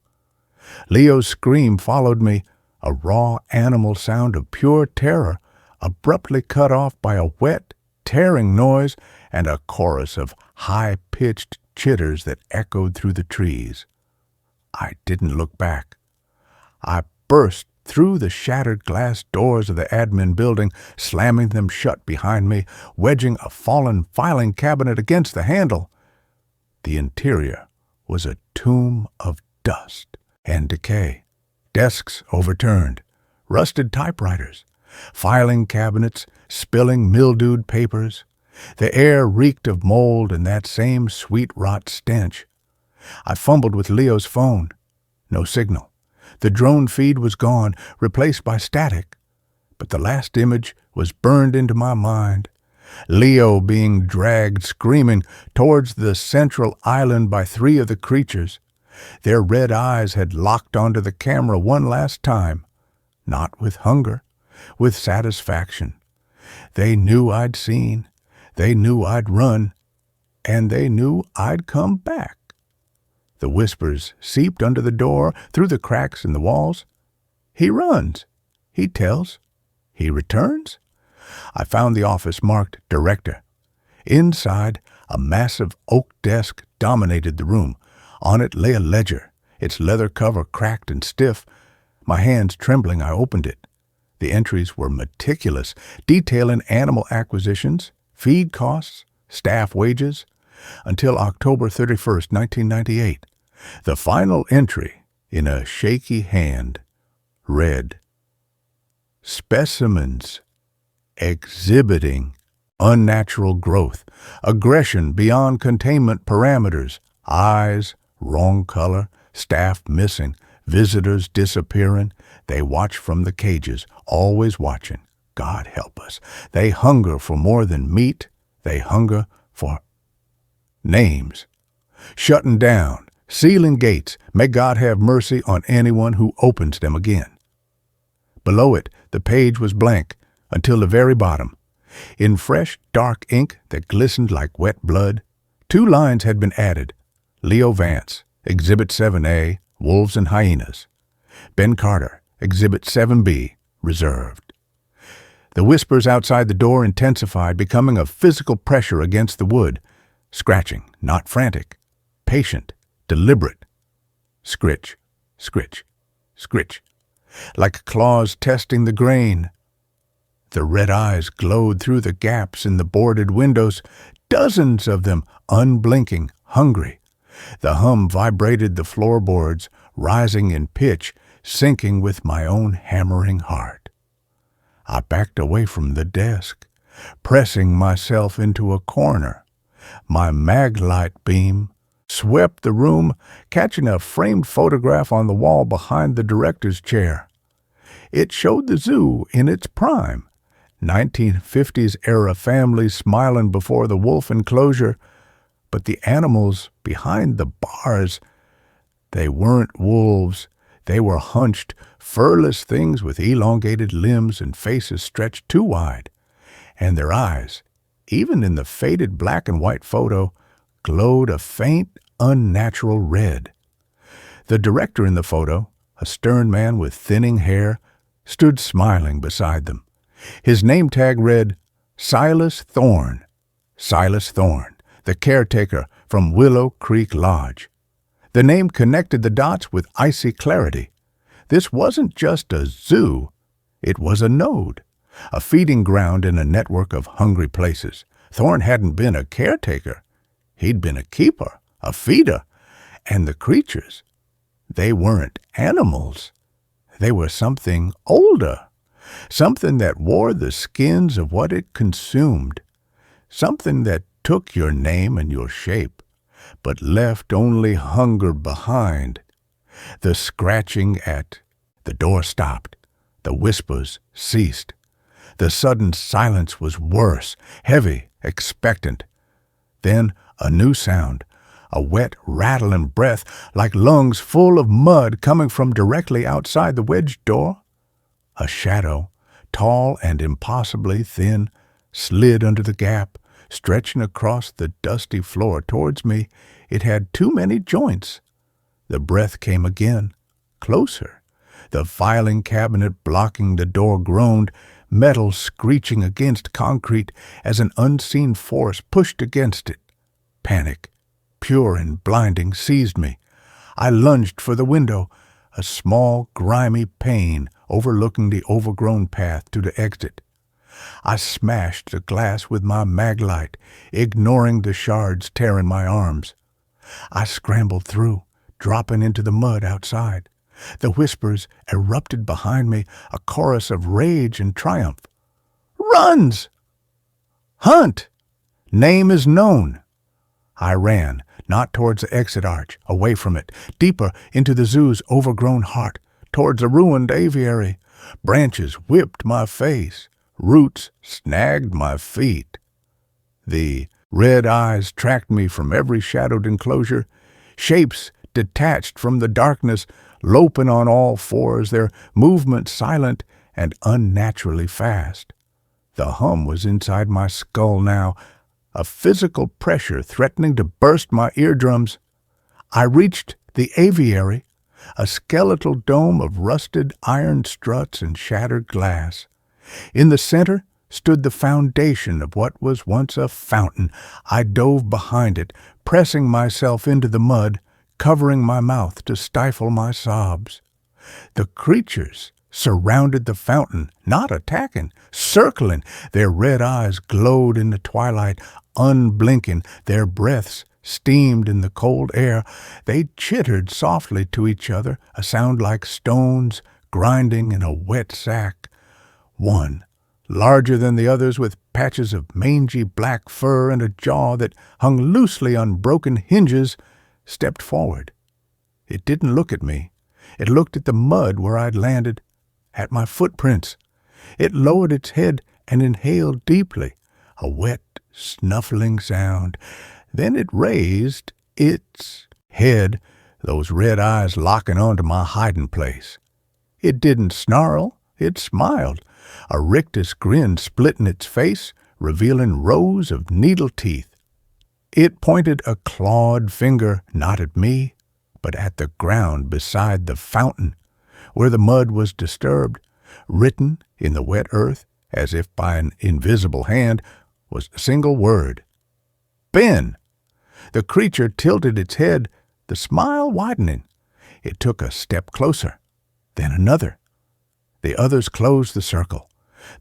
Speaker 1: Leo's scream followed me, a raw animal sound of pure terror, abruptly cut off by a wet, tearing noise and a chorus of high-pitched chitters that echoed through the trees. I didn't look back. I burst through the shattered glass doors of the admin building, slamming them shut behind me, wedging a fallen filing cabinet against the handle. The interior was a tomb of dust and decay. desks overturned, rusted typewriters, filing cabinets spilling mildewed papers. The air reeked of mold and that same sweet rot stench. I fumbled with Leo's phone. No signal. The drone feed was gone, replaced by static. But the last image was burned into my mind. Leo being dragged screaming towards the central island by three of the creatures. Their red eyes had locked onto the camera one last time. Not with hunger, with satisfaction. They knew I'd seen. They knew I'd run. And they knew I'd come back. The whispers seeped under the door, through the cracks in the walls. He runs. He tells. He returns. I found the office marked Director. Inside, a massive oak desk dominated the room. On it lay a ledger, its leather cover cracked and stiff. My hands trembling, I opened it. The entries were meticulous, detailing animal acquisitions, feed costs, staff wages, until October 31st, 1998. The final entry, in a shaky hand, read, "Specimens exhibiting unnatural growth, aggression beyond containment parameters, eyes wrong color, staff missing, visitors disappearing. They watch from the cages, always watching. God help us. They hunger for more than meat. They hunger for names. Shutting down, sealing gates. May God have mercy on anyone who opens them again." Below it, the page was blank until the very bottom. In fresh, dark ink that glistened like wet blood, 2 lines had been added. Leo Vance, Exhibit 7A, Wolves and Hyenas. Ben Carter, Exhibit 7B, Reserved. The whispers outside the door intensified, becoming a physical pressure against the wood. Scratching, not frantic. Patient, deliberate. Scritch, scritch, scritch. Like claws testing the grain. The red eyes glowed through the gaps in the boarded windows, dozens of them, unblinking, hungry. The hum vibrated the floorboards, rising in pitch, sinking with my own hammering heart. I backed away from the desk, pressing myself into a corner. My maglite beam swept the room, catching a framed photograph on the wall behind the director's chair. It showed the zoo in its prime. 1950s-era families smiling before the wolf enclosure, but the animals behind the bars, they weren't wolves. They were hunched, furless things with elongated limbs and faces stretched too wide, and their eyes, even in the faded black and white photo, glowed a faint, unnatural red. The director in the photo, a stern man with thinning hair, stood smiling beside them. His name tag read, Silas Thorne. Silas Thorne, the caretaker from Willow Creek Lodge. The name connected the dots with icy clarity. This wasn't just a zoo. It was a node, a feeding ground in a network of hungry places. Thorne hadn't been a caretaker. He'd been a keeper, a feeder. And the creatures, they weren't animals. They were something older, something that wore the skins of what it consumed, something that took your name and your shape, but left only hunger behind. The scratching at the door stopped. The whispers ceased. The sudden silence was worse, heavy, expectant. Then a new sound, a wet, rattling breath like lungs full of mud coming from directly outside the wedged door. A shadow, tall and impossibly thin, slid under the gap, stretching across the dusty floor towards me. It had too many joints. The breath came again, closer. The filing cabinet blocking the door groaned, metal screeching against concrete as an unseen force pushed against it. Panic, pure and blinding, seized me. I lunged for the window, a small, grimy pane overlooking the overgrown path to the exit. I smashed the glass with my maglite, ignoring the shards tearing my arms. I scrambled through, dropping into the mud outside. The whispers erupted behind me, a chorus of rage and triumph. Runs! Hunt! Name is known. I ran, not towards the exit arch, away from it, deeper into the zoo's overgrown heart, towards a ruined aviary. Branches whipped my face. Roots snagged my feet. The red eyes tracked me from every shadowed enclosure, shapes detached from the darkness, loping on all fours, their movement silent and unnaturally fast. The hum was inside my skull now, a physical pressure threatening to burst my eardrums. I reached the aviary, a skeletal dome of rusted iron struts and shattered glass. In the center stood the foundation of what was once a fountain. I dove behind it, pressing myself into the mud, covering my mouth to stifle my sobs. The creatures surrounded the fountain, not attacking, circling. Their red eyes glowed in the twilight, unblinking. Their breaths steamed in the cold air. They chittered softly to each other, a sound like stones grinding in a wet sack. One, larger than the others, with patches of mangy black fur and a jaw that hung loosely on broken hinges, stepped forward. It didn't look at me. It looked at the mud where I'd landed, at my footprints. It lowered its head and inhaled deeply, a wet, snuffling sound. Then it raised its head, those red eyes locking onto my hiding place. It didn't snarl, it smiled, a rictus grin splitting its face, revealing rows of needle teeth. It pointed a clawed finger not at me, but at the ground beside the fountain, where the mud was disturbed. Written in the wet earth, as if by an invisible hand, was a single word. Ben! The creature tilted its head, the smile widening. It took a step closer, then another. The others closed the circle.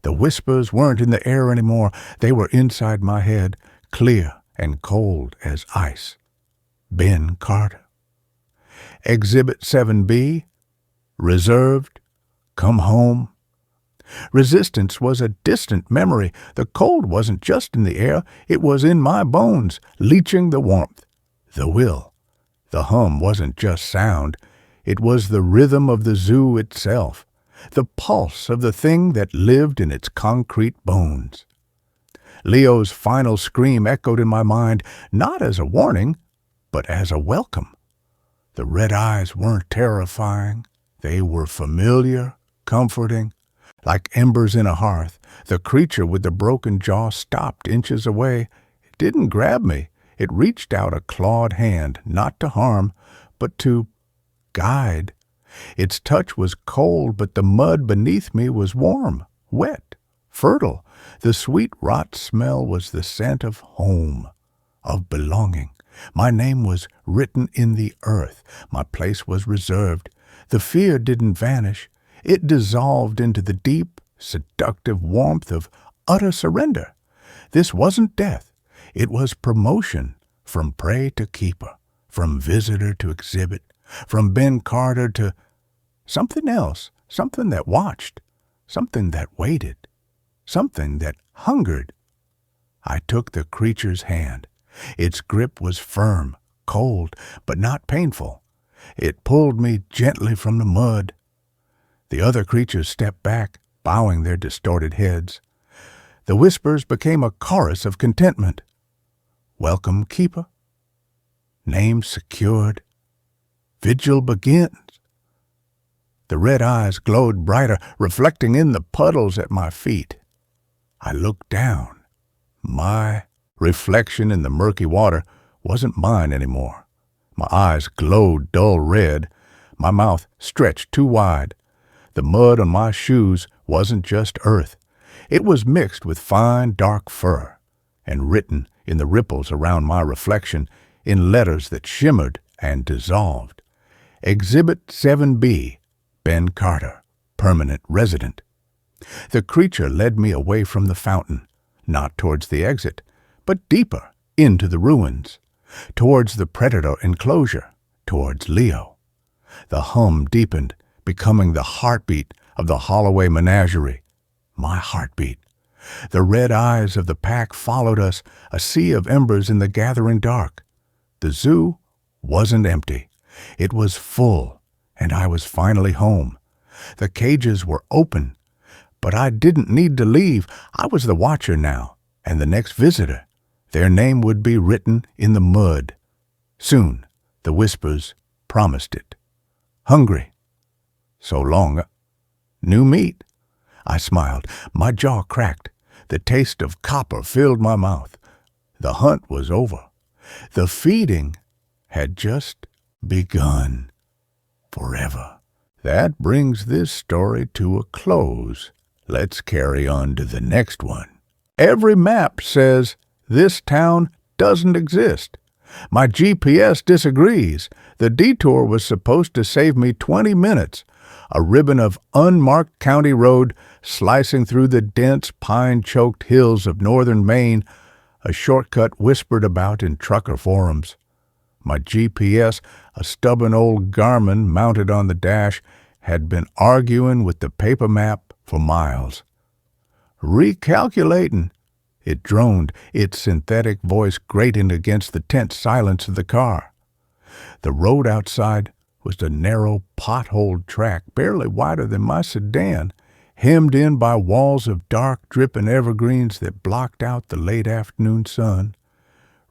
Speaker 1: The whispers weren't in the air anymore. They were inside my head, clear and cold as ice. Ben Carter. Exhibit 7B, reserved, come home. Resistance was a distant memory. The cold wasn't just in the air, it was in my bones, leaching the warmth, the will. The hum wasn't just sound, it was the rhythm of the zoo itself, the pulse of the thing that lived in its concrete bones. Leo's final scream echoed in my mind, not as a warning, but as a welcome. The red eyes weren't terrifying. They were familiar, comforting. Like embers in a hearth, the creature with the broken jaw stopped inches away. It didn't grab me. It reached out a clawed hand, not to harm, but to guide. Its touch was cold, but the mud beneath me was warm, wet, fertile. The sweet rot smell was the scent of home, of belonging. My name was written in the earth. My place was reserved. The fear didn't vanish. It dissolved into the deep, seductive warmth of utter surrender. This wasn't death. It was promotion, from prey to keeper, from visitor to exhibit, from Ben Carter to something else, something that watched, something that waited, something that hungered. I took the creature's hand. Its grip was firm, cold, but not painful. It pulled me gently from the mud. The other creatures stepped back, bowing their distorted heads. The whispers became a chorus of contentment. Welcome, keeper. Name secured. Vigil begins. The red eyes glowed brighter, reflecting in the puddles at my feet. I looked down. My reflection in the murky water wasn't mine anymore. My eyes glowed dull red. My mouth stretched too wide. The mud on my shoes wasn't just earth. It was mixed with fine, dark fur, and written in the ripples around my reflection in letters that shimmered and dissolved. Exhibit 7B, Ben Carter, permanent resident. The creature led me away from the fountain, not towards the exit, but deeper into the ruins, towards the predator enclosure, towards Leo. The hum deepened, becoming the heartbeat of the Holloway menagerie. My heartbeat. The red eyes of the pack followed us, a sea of embers in the gathering dark. The zoo wasn't empty. It was full, and I was finally home. The cages were open, but I didn't need to leave. I was the watcher now, and the next visitor. Their name would be written in the mud. Soon, the whispers promised it. Hungry. So long. New meat. I smiled. My jaw cracked. The taste of copper filled my mouth. The hunt was over. The feeding had just begun. Forever. That brings this story to a close. Let's carry on to the next one. Every map says this town doesn't exist. My GPS disagrees. The detour was supposed to save me 20 minutes. A ribbon of unmarked county road slicing through the dense pine-choked hills of northern Maine, a shortcut whispered about in trucker forums. My GPS, a stubborn old Garmin mounted on the dash, had been arguing with the paper map for miles. Recalculating, it droned, its synthetic voice grating against the tense silence of the car. The road outside was a narrow, potholed track, barely wider than my sedan, hemmed in by walls of dark, dripping evergreens that blocked out the late afternoon sun.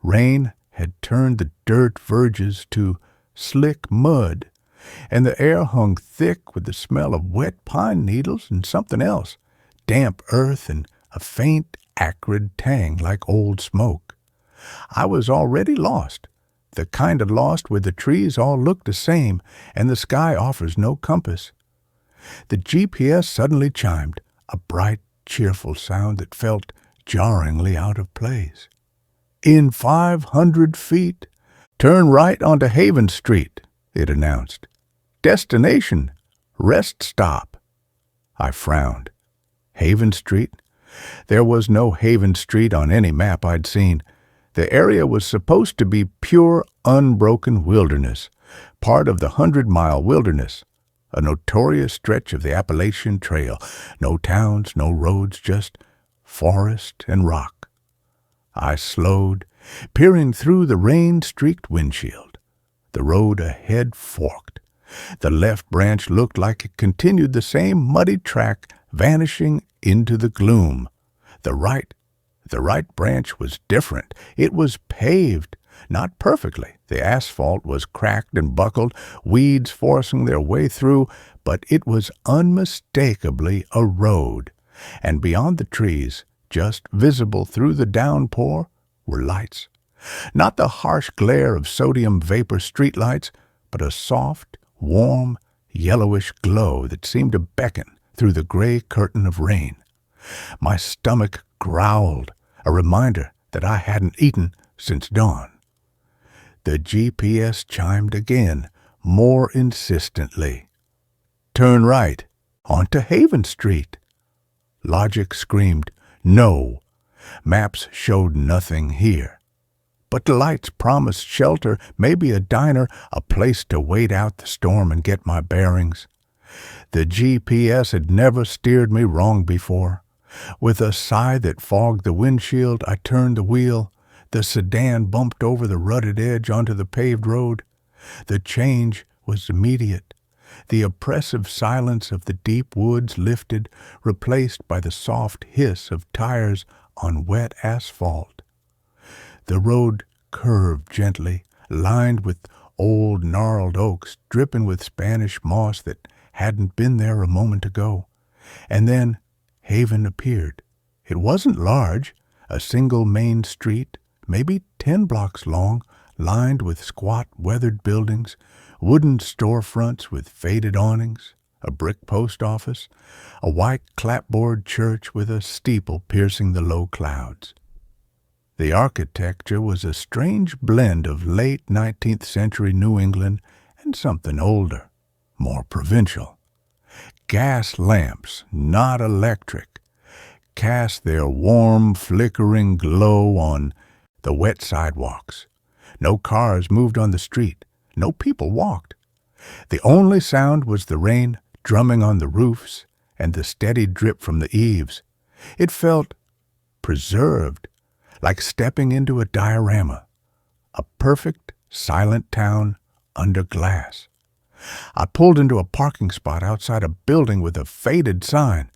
Speaker 1: Rain had turned the dirt verges to slick mud, and the air hung thick with the smell of wet pine needles and something else, damp earth and a faint, acrid tang like old smoke. I was already lost, the kind of lost where the trees all look the same and the sky offers no compass. The GPS suddenly chimed, a bright, cheerful sound that felt jarringly out of place. In 500 feet, turn right onto Haven Street, it announced. Destination, rest stop. I frowned. Haven Street? There was no Haven Street on any map I'd seen. The area was supposed to be pure, unbroken wilderness, part of the 100-mile wilderness, a notorious stretch of the Appalachian Trail. No towns, no roads, just forest and rock. I slowed, peering through the rain-streaked windshield. The road ahead forked. The left branch looked like it continued the same muddy track, vanishing into the gloom. The right branch was different. It was paved, not perfectly. The asphalt was cracked and buckled, weeds forcing their way through, but it was unmistakably a road. And beyond the trees, just visible through the downpour, were lights. Not the harsh glare of sodium vapor streetlights, but a soft, warm, yellowish glow that seemed to beckon through the gray curtain of rain. My stomach growled, a reminder that I hadn't eaten since dawn. The GPS chimed again, more insistently. Turn right, onto Haven Street. Logic screamed, no. Maps showed nothing here. But the lights promised shelter, maybe a diner, a place to wait out the storm and get my bearings. The GPS had never steered me wrong before. With a sigh that fogged the windshield, I turned the wheel. The sedan bumped over the rutted edge onto the paved road. The change was immediate. The oppressive silence of the deep woods lifted, replaced by the soft hiss of tires on wet asphalt. The road curved gently, lined with old gnarled oaks, dripping with Spanish moss that hadn't been there a moment ago. And then Haven appeared. It wasn't large, a single main street, maybe 10 blocks long, lined with squat, weathered buildings, wooden storefronts with faded awnings, a brick post office, a white clapboard church with a steeple piercing the low clouds. The architecture was a strange blend of late 19th century New England and something older, more provincial. Gas lamps, not electric, cast their warm, flickering glow on the wet sidewalks. No cars moved on the street. No people walked. The only sound was the rain drumming on the roofs and the steady drip from the eaves. It felt preserved, like stepping into a diorama, a perfect, silent town under glass. I pulled into a parking spot outside a building with a faded sign,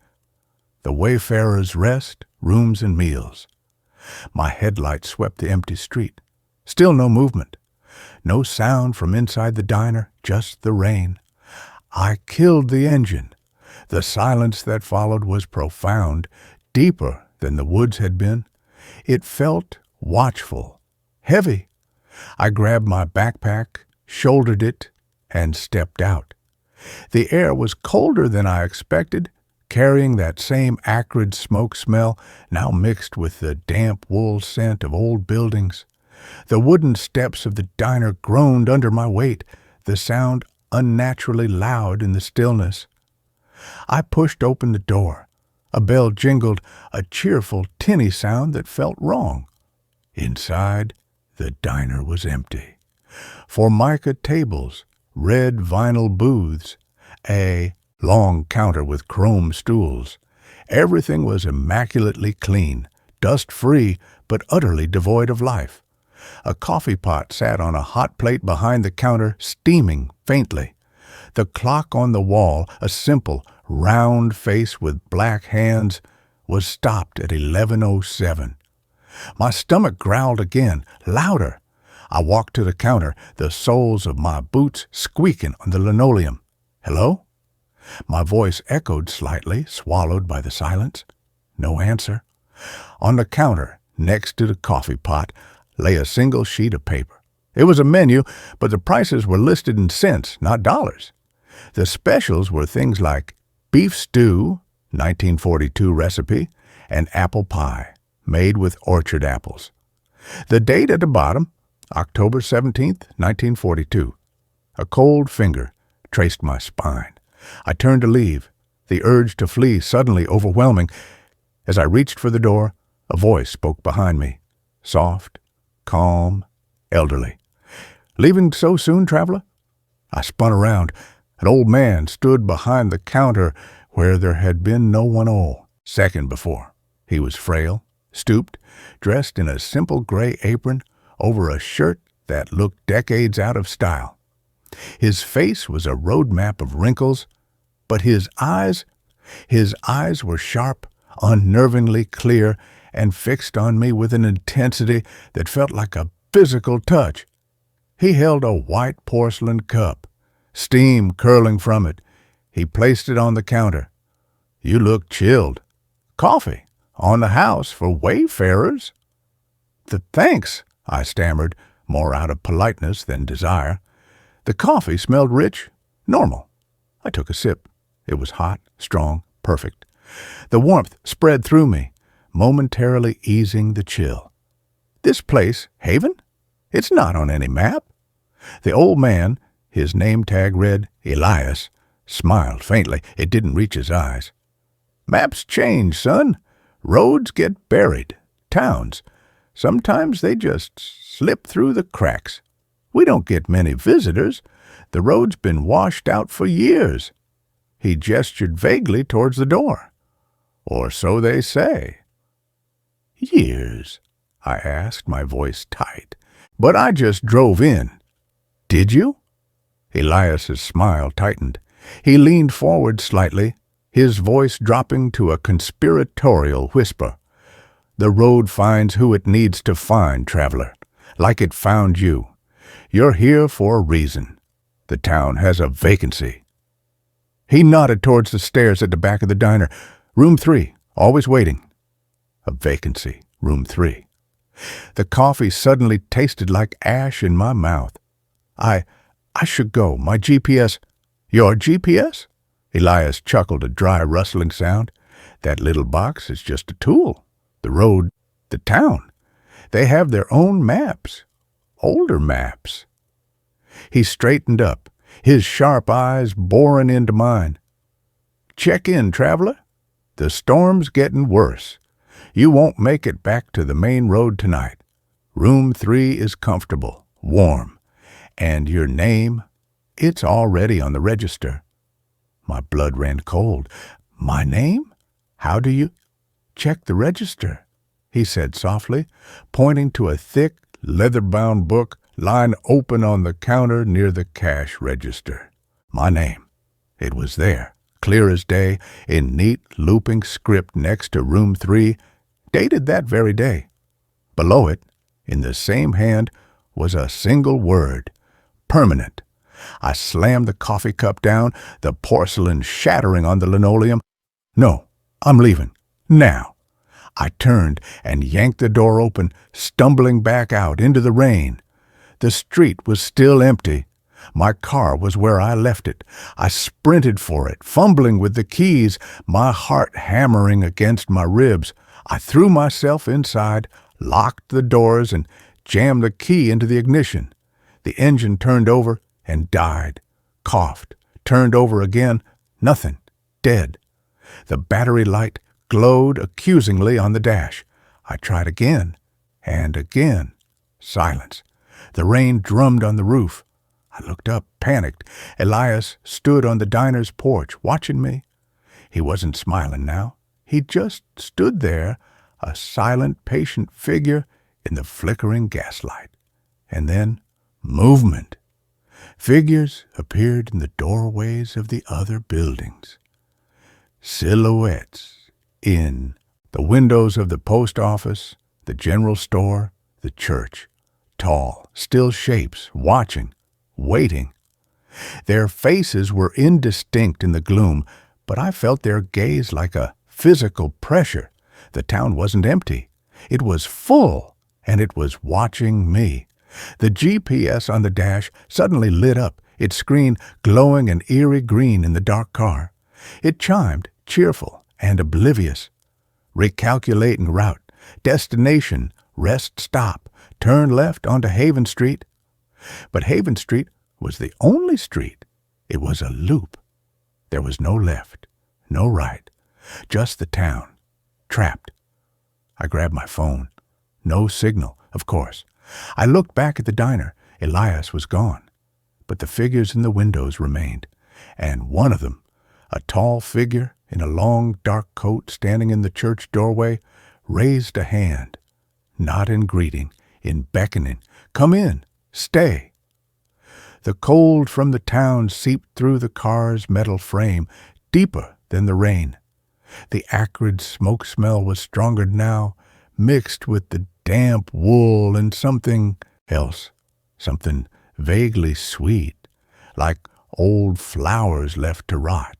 Speaker 1: "The Wayfarer's Rest, Rooms and Meals." My headlight swept the empty street. Still no movement. No sound from inside the diner, just the rain. I killed the engine. The silence that followed was profound, deeper than the woods had been. It felt watchful, heavy. I grabbed my backpack, shouldered it, and stepped out. The air was colder than I expected, carrying that same acrid smoke smell, now mixed with the damp wool scent of old buildings. The wooden steps of the diner groaned under my weight, the sound unnaturally loud in the stillness. I pushed open the door. A bell jingled, a cheerful, tinny sound that felt wrong. Inside, the diner was empty. Formica tables, red vinyl booths, a long counter with chrome stools. Everything was immaculately clean, dust-free, but utterly devoid of life. A coffee pot sat on a hot plate behind the counter, steaming faintly. The clock on the wall, a simple, round face with black hands, was stopped at 11:07. My stomach growled again, louder. I walked to the counter, the soles of my boots squeaking on the linoleum. "Hello?" My voice echoed slightly, swallowed by the silence. No answer. On the counter, next to the coffee pot, lay a single sheet of paper. It was a menu, but the prices were listed in cents, not dollars. The specials were things like beef stew, 1942 recipe, and apple pie, made with orchard apples. The date at the bottom, October 17th, 1942. A cold finger traced my spine. I turned to leave, the urge to flee suddenly overwhelming. As I reached for the door, a voice spoke behind me, soft, calm, elderly. "Leaving so soon, traveler?" I spun around. An old man stood behind the counter where there had been no one all second before. He was frail, stooped, dressed in a simple gray apron over a shirt that looked decades out of style. His face was a road map of wrinkles, but his eyes were sharp, unnervingly clear, and fixed on me with an intensity that felt like a physical touch. He held a white porcelain cup, steam curling from it. He placed it on the counter. "You look chilled. Coffee on the house for wayfarers?" Thanks," I stammered, more out of politeness than desire. The coffee smelled rich, normal. I took a sip. It was hot, strong, perfect. The warmth spread through me, momentarily easing the chill. "This place, Haven? It's not on any map." The old man, his name tag read Elias, smiled faintly. It didn't reach his eyes. "Maps change, son. Roads get buried. Towns. Sometimes they just slip through the cracks. We don't get many visitors. The road's been washed out for years." He gestured vaguely towards the door. "Or so they say." "Years?" I asked, my voice tight. "But I just drove in." "Did you?" Elias's smile tightened. He leaned forward slightly, his voice dropping to a conspiratorial whisper. "The road finds who it needs to find, traveler, like it found you. You're here for a reason. The town has a vacancy." He nodded towards the stairs at the back of the diner. "Room 3, always waiting." A vacancy, room 3. The coffee suddenly tasted like ash in my mouth. I should go. My GPS. "Your GPS?" Elias chuckled, a dry, rustling sound. "That little box is just a tool. The road, the town. They have their own maps. Older maps." He straightened up, his sharp eyes boring into mine. "Check in, traveler. The storm's getting worse. You won't make it back to the main road tonight. Room 3 is comfortable, warm. And your name, It's already on the register." My blood ran cold. "My name? How do you—" "Check the register," he said softly, pointing to a thick, leather-bound book lying open on the counter near the cash register. My name. It was there, clear as day, in neat, looping script next to Room 3, dated that very day. Below it, in the same hand, was a single word: permanent. I slammed the coffee cup down, the porcelain shattering on the linoleum. "No, I'm leaving. Now." I turned and yanked the door open, stumbling back out into the rain. The street was still empty. My car was where I left it. I sprinted for it, fumbling with the keys, my heart hammering against my ribs. I threw myself inside, locked the doors, and jammed the key into the ignition. The engine turned over and died, coughed, turned over again, nothing, dead. The battery light glowed accusingly on the dash. I tried again and again. Silence. The rain drummed on the roof. I looked up, panicked. Elias stood on the diner's porch, watching me. He wasn't smiling now. He just stood there, a silent, patient figure in the flickering gaslight. And then, movement. Figures appeared in the doorways of the other buildings. Silhouettes in the windows of the post office, the general store, the church. Tall, still shapes, watching, waiting. Their faces were indistinct in the gloom, but I felt their gaze like a physical pressure. The town wasn't empty. It was full, and it was watching me. The GPS on the dash suddenly lit up, its screen glowing an eerie green in the dark car. It chimed, cheerful and oblivious. Recalculating route, destination, rest stop, turn left onto Haven Street. But Haven Street was the only street. It was a loop. There was no left, no right, just the town. Trapped. I grabbed my phone. No signal, of course. I looked back at the diner. Elias was gone. But the figures in the windows remained, and one of them, a tall figure in a long dark coat standing in the church doorway, raised a hand, not in greeting, in beckoning. "Come in. Stay." The cold from the town seeped through the car's metal frame, deeper than the rain. The acrid smoke smell was stronger now, mixed with the damp wool and something else, something vaguely sweet, like old flowers left to rot.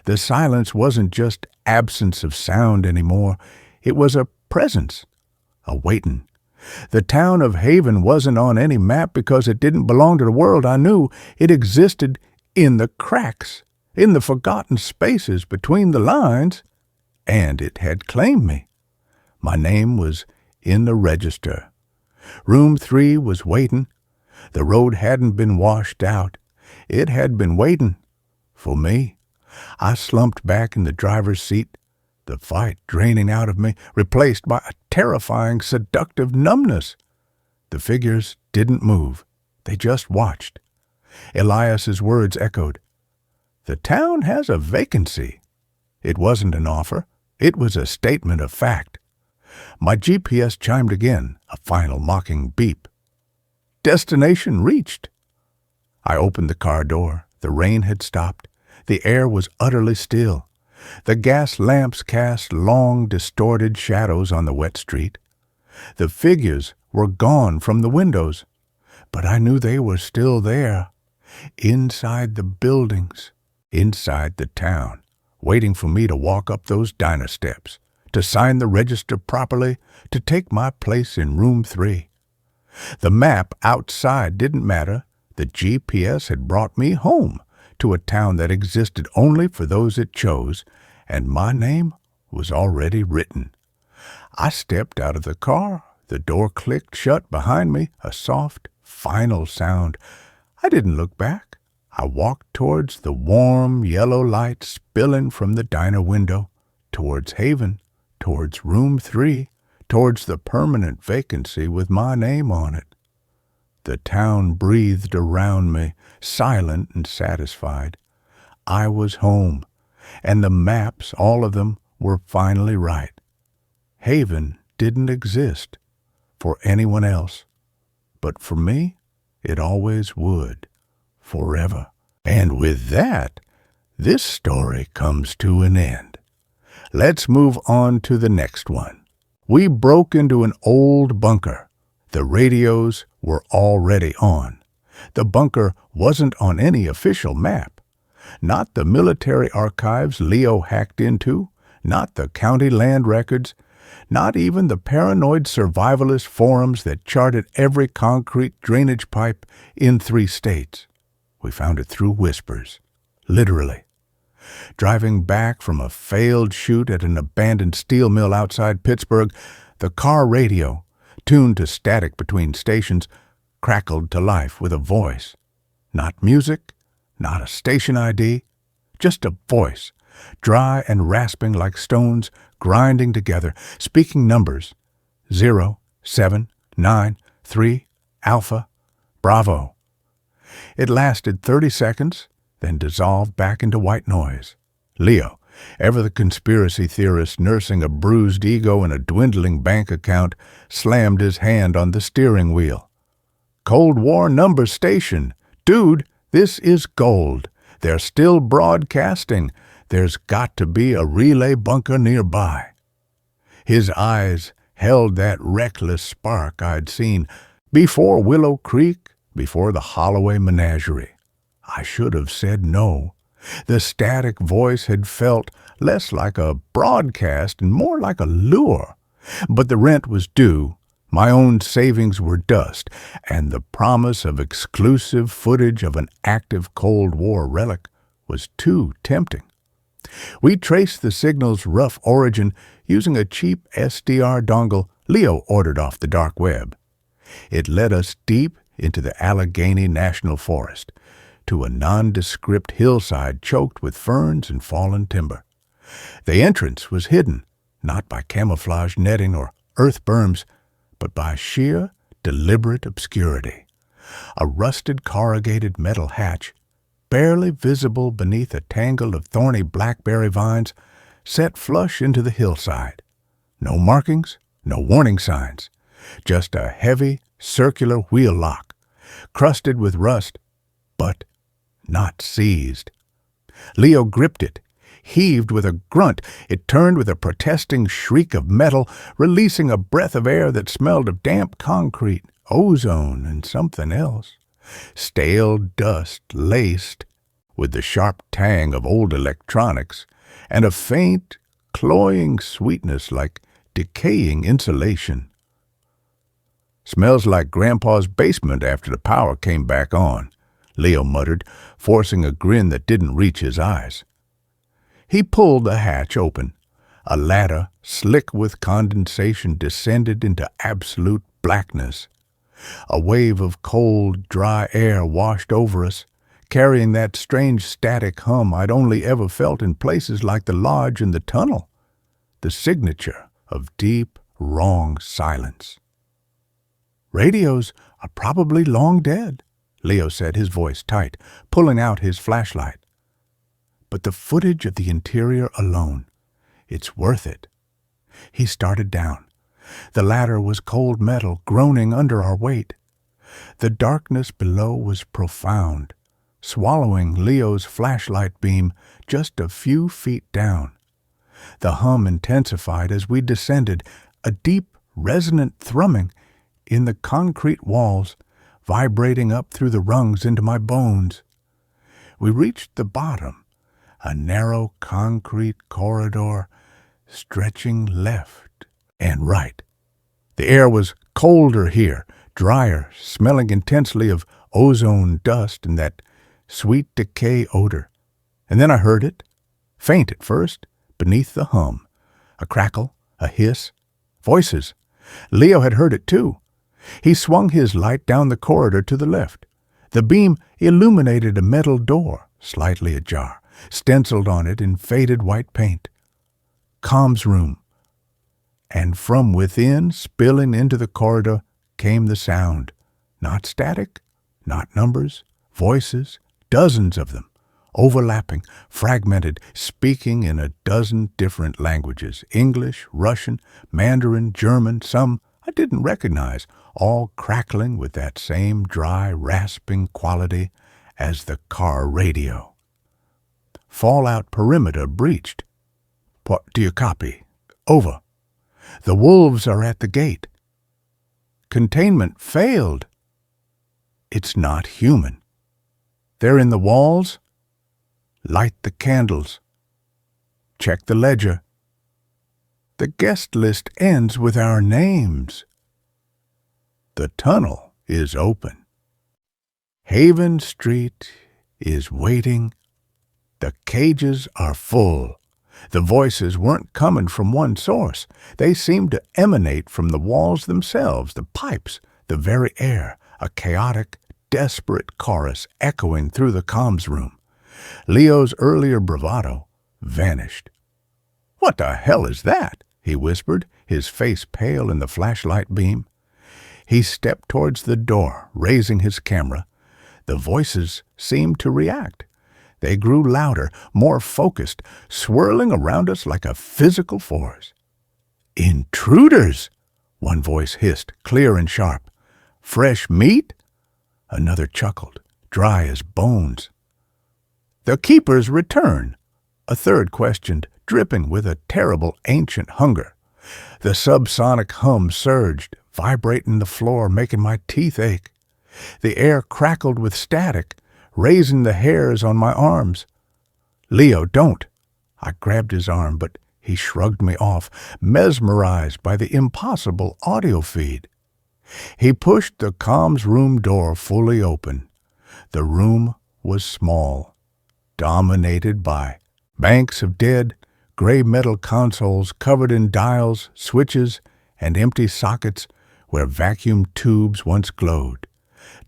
Speaker 1: The silence wasn't just absence of sound anymore. It was a presence, a waiting. The town of Haven wasn't on any map because it didn't belong to the world I knew. It existed in the cracks, in the forgotten spaces between the lines, and it had claimed me. My name was in the register. Room 3 was waiting. The road hadn't been washed out. It had been waiting for me. I slumped back in the driver's seat, the fight draining out of me, replaced by a terrifying, seductive numbness. The figures didn't move. They just watched. Elias's words echoed. "The town has a vacancy." It wasn't an offer. It was a statement of fact. My GPS chimed again, a final mocking beep. Destination reached. I opened the car door. The rain had stopped. The air was utterly still. The gas lamps cast long, distorted shadows on the wet street. The figures were gone from the windows, but I knew they were still there, inside the buildings, inside the town, waiting for me to walk up those diner steps, to sign the register properly, to take my place in room 3. The map outside didn't matter. The GPS had brought me home, to a town that existed only for those it chose, and my name was already written. I stepped out of the car. The door clicked shut behind me, a soft, final sound. I didn't look back. I walked towards the warm, yellow light spilling from the diner window, towards Haven, towards room 3, towards the permanent vacancy with my name on it. The town breathed around me, silent and satisfied. I was home, and the maps, all of them, were finally right. Haven didn't exist for anyone else, but for me, it always would, forever. And with that, this story comes to an end. Let's move on to the next one. We broke into an old bunker. The radios were already on. The bunker wasn't on any official map. Not the military archives Leo hacked into, not the county land records, not even the paranoid survivalist forums that charted every concrete drainage pipe in 3 states. We found it through whispers, literally. Driving back from a failed shoot at an abandoned steel mill outside Pittsburgh, the car radio, tuned to static between stations, crackled to life with a voice. Not music, not a station ID, just a voice, dry and rasping like stones grinding together, speaking numbers. 0, 7, 9, 3, Alpha, Bravo. It lasted 30 seconds, then dissolved back into white noise. Leo, ever the conspiracy theorist nursing a bruised ego and a dwindling bank account, slammed his hand on the steering wheel. Cold War number station. Dude, this is gold. They're still broadcasting. There's got to be a relay bunker nearby. His eyes held that reckless spark I'd seen before Willow Creek, before the Holloway Menagerie. I should have said no. The static voice had felt less like a broadcast and more like a lure. But the rent was due, my own savings were dust, and the promise of exclusive footage of an active Cold War relic was too tempting. We traced the signal's rough origin using a cheap SDR dongle Leo ordered off the dark web. It led us deep into the Allegheny National Forest, to a nondescript hillside choked with ferns and fallen timber. The entrance was hidden, not by camouflage netting or earth berms, but by sheer, deliberate obscurity. A rusted corrugated metal hatch, barely visible beneath a tangle of thorny blackberry vines, set flush into the hillside. No markings, no warning signs, just a heavy, circular wheel lock, crusted with rust, but not seized. Leo gripped it, heaved with a grunt. It turned with a protesting shriek of metal, releasing a breath of air that smelled of damp concrete, ozone, and something else. Stale dust laced with the sharp tang of old electronics, and a faint, cloying sweetness like decaying insulation. "Smells like Grandpa's basement after the power came back on," Leo muttered, forcing a grin that didn't reach his eyes. He pulled the hatch open. A ladder, slick with condensation, descended into absolute blackness. A wave of cold, dry air washed over us, carrying that strange static hum I'd only ever felt in places like the lodge and the tunnel, the signature of deep, wrong silence. "Radios are probably long dead," Leo said, his voice tight, pulling out his flashlight. "But the footage of the interior alone, it's worth it." He started down. The ladder was cold metal, groaning under our weight. The darkness below was profound, swallowing Leo's flashlight beam just a few feet down. The hum intensified as we descended, a deep, resonant thrumming in the concrete walls, vibrating up through the rungs into my bones. We reached the bottom, a narrow concrete corridor stretching left and right. The air was colder here, drier, smelling intensely of ozone dust and that sweet decay odor. And then I heard it, faint at first, beneath the hum. A crackle, a hiss, voices. Leo had heard it too. He swung his light down the corridor to the left. The beam illuminated a metal door, slightly ajar, stenciled on it in faded white paint. "Comms room." And from within, spilling into the corridor, came the sound. Not static, not numbers, voices, dozens of them, overlapping, fragmented, speaking in a dozen different languages, English, Russian, Mandarin, German, some I didn't recognize, all crackling with that same dry, rasping quality as the car radio. Fallout perimeter breached. Do you copy? Over. The wolves are at the gate. Containment failed. It's not human. They're in the walls. Light the candles. Check the ledger. The guest list ends with our names. The tunnel is open. Haven Street is waiting. The cages are full. The voices weren't coming from one source. They seemed to emanate from the walls themselves, the pipes, the very air, a chaotic, desperate chorus echoing through the comms room. Leo's earlier bravado vanished. "What the hell is that?" he whispered, his face pale in the flashlight beam. He stepped towards the door, raising his camera. The voices seemed to react. They grew louder, more focused, swirling around us like a physical force. "Intruders!" one voice hissed, clear and sharp. "Fresh meat?" Another chuckled, dry as bones. "The keepers return," a third questioned, dripping with a terrible ancient hunger. The subsonic hum surged, vibrating the floor, making my teeth ache. The air crackled with static, raising the hairs on my arms. "Leo, don't!" I grabbed his arm, but he shrugged me off, mesmerized by the impossible audio feed. He pushed the comms room door fully open. The room was small, dominated by banks of dead, gray metal consoles covered in dials, switches, and empty sockets where vacuum tubes once glowed.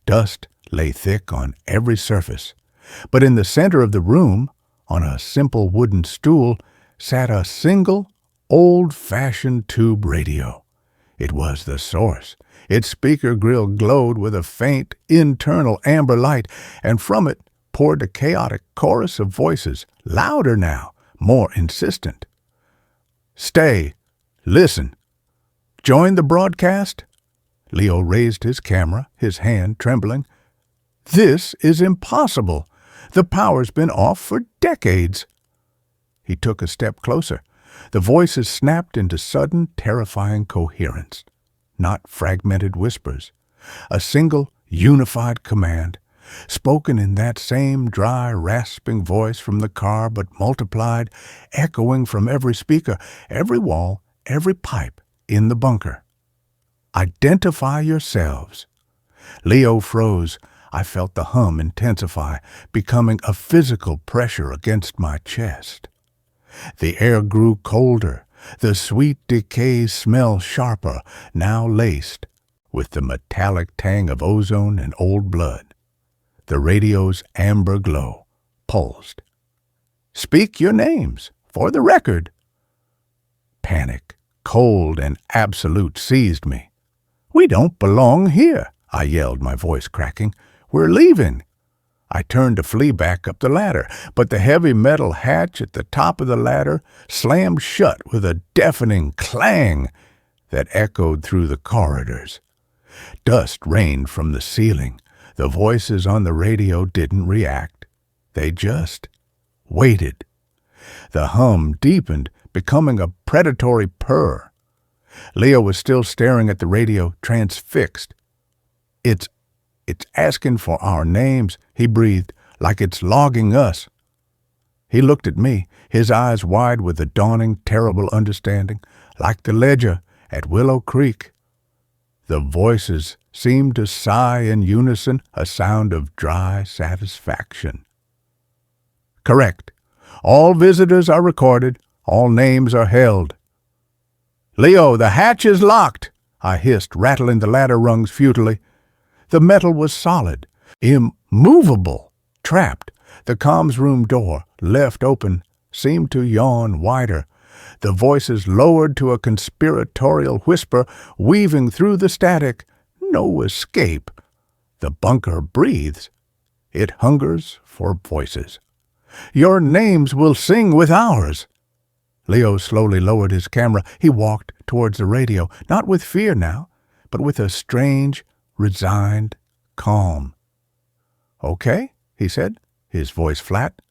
Speaker 1: Dust lay thick on every surface, but in the center of the room, on a simple wooden stool, sat a single, old-fashioned tube radio. It was the source. Its speaker grill glowed with a faint, internal amber light, and from it poured a chaotic chorus of voices, louder now, more insistent. "Stay. Listen. Join the broadcast?" Leo raised his camera, his hand trembling. "This is impossible. The power's been off for decades." He took a step closer. The voices snapped into sudden, terrifying coherence, not fragmented whispers. A single, unified command, spoken in that same dry, rasping voice from the car, but multiplied, echoing from every speaker, every wall, every pipe in the bunker. "Identify yourselves." Leo froze. I felt the hum intensify, becoming a physical pressure against my chest. The air grew colder, the sweet decay smell sharper, now laced with the metallic tang of ozone and old blood. The radio's amber glow pulsed. "Speak your names, for the record." Panic, cold and absolute, seized me. "We don't belong here," I yelled, my voice cracking. "We're leaving." I turned to flee back up the ladder, but the heavy metal hatch at the top of the ladder slammed shut with a deafening clang that echoed through the corridors. Dust rained from the ceiling. The voices on the radio didn't react. They just waited. The hum deepened, becoming a predatory purr. Leo was still staring at the radio, transfixed. It's asking for our names," he breathed, "like it's logging us." He looked at me, his eyes wide with a dawning, terrible understanding, like the ledger at Willow Creek. The voices seemed to sigh in unison, a sound of dry satisfaction. "Correct. All visitors are recorded. All names are held." "Leo, the hatch is locked," I hissed, rattling the ladder rungs futilely. The metal was solid, immovable, trapped. The comms room door, left open, seemed to yawn wider. The voices lowered to a conspiratorial whisper, weaving through the static. No escape. The bunker breathes. It hungers for voices. Your names will sing with ours. Leo slowly lowered his camera. He walked towards the radio, not with fear now, but with a strange, resigned calm. Okay, he said, his voice flat.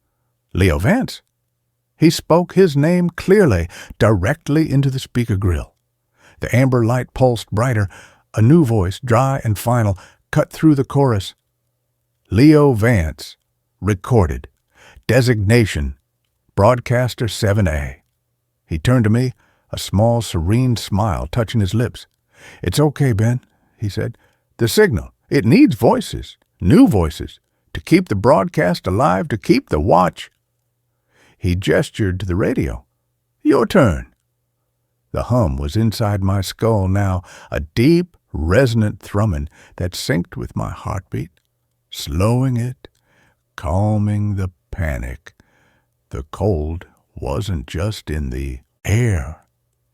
Speaker 1: Leo Vance. He spoke his name clearly, directly into the speaker grill. The amber light pulsed brighter. A new voice, dry and final, cut through the chorus. Leo Vance, recorded. Designation, broadcaster 7A. He turned to me, a small, serene smile touching his lips. It's okay, Ben, he said. The signal, it needs voices, new voices, to keep the broadcast alive, to keep the watch. He gestured to the radio. Your turn. The hum was inside my skull now, a deep, resonant thrumming that synced with my heartbeat, slowing it, calming the panic. The cold wasn't just in the air.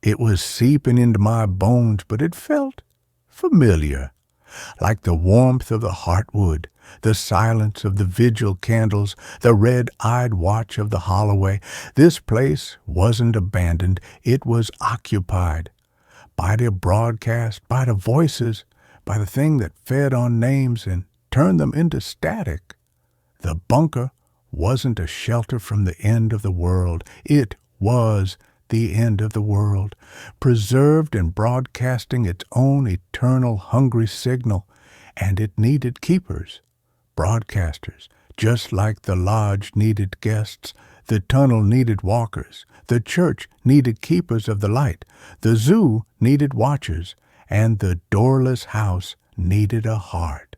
Speaker 1: It was seeping into my bones, but it felt familiar, like the warmth of the heartwood, the silence of the vigil candles, the red-eyed watch of the Holloway. This place wasn't abandoned. It was occupied by the broadcast, by the voices, by the thing that fed on names and turned them into static. The bunker wasn't a shelter from the end of the world. It was the end of the world, preserved and broadcasting its own eternal hungry signal, and it needed keepers, broadcasters, just like the lodge needed guests, the tunnel needed walkers, the church needed keepers of the light, the zoo needed watchers, and the doorless house needed a heart.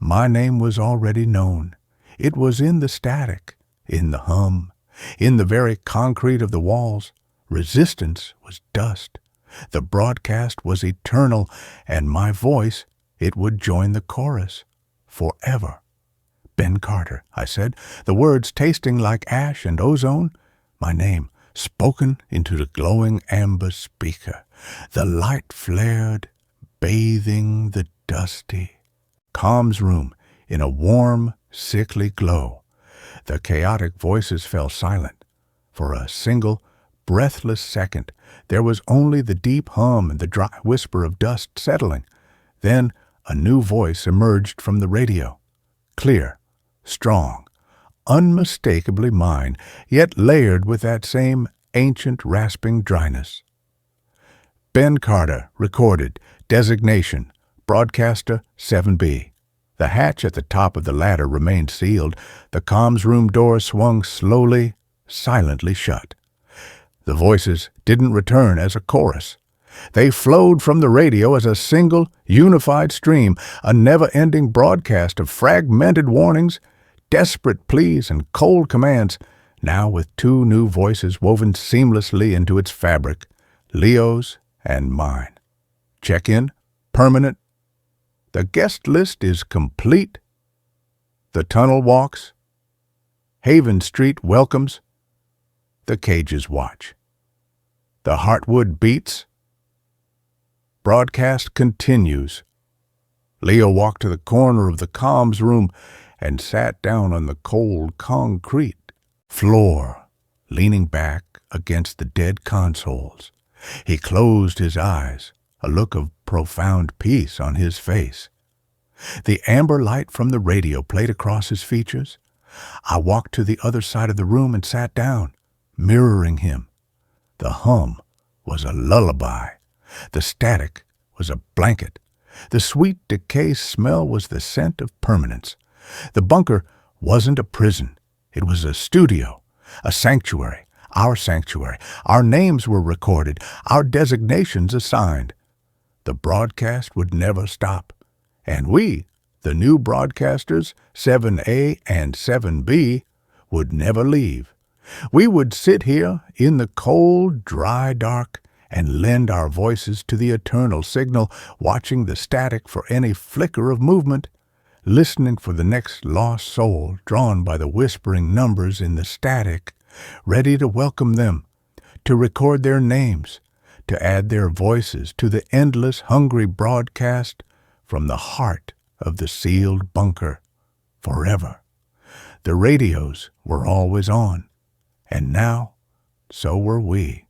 Speaker 1: My name was already known. It was in the static, in the hum, in the very concrete of the walls. Resistance was dust. The broadcast was eternal, and my voice, it would join the chorus forever. Ben Carter, I said, the words tasting like ash and ozone, my name spoken into the glowing amber speaker. The light flared, bathing the dusty comms room in a warm, sickly glow. The chaotic voices fell silent. For a single, breathless second, there was only the deep hum and the dry whisper of dust settling. Then a new voice emerged from the radio, clear, strong, unmistakably mine, yet layered with that same ancient rasping dryness. Ben Carter, recorded, designation, broadcaster 7B. The hatch at the top of the ladder remained sealed. The comms room door swung slowly, silently shut. The voices didn't return as a chorus. They flowed from the radio as a single, unified stream, a never-ending broadcast of fragmented warnings, desperate pleas, and cold commands, now with two new voices woven seamlessly into its fabric, Leo's and mine. Check-in, permanent. The guest list is complete. The tunnel walks. Haven Street welcomes. The cages watch. The heartwood beats. Broadcast continues. Leo walked to the corner of the comms room and sat down on the cold concrete floor, leaning back against the dead consoles. He closed his eyes, a look of profound peace on his face. The amber light from the radio played across his features. I walked to the other side of the room and sat down, mirroring him. The hum was a lullaby. The static was a blanket. The sweet decay smell was the scent of permanence. The bunker wasn't a prison. It was a studio, a sanctuary, our sanctuary. Our names were recorded, our designations assigned. The broadcast would never stop. And we, the new broadcasters, 7A and 7B, would never leave. We would sit here in the cold, dry dark and lend our voices to the eternal signal, watching the static for any flicker of movement, listening for the next lost soul drawn by the whispering numbers in the static, ready to welcome them, to record their names, to add their voices to the endless, hungry broadcast from the heart of the sealed bunker forever. The radios were always on, and now so were we.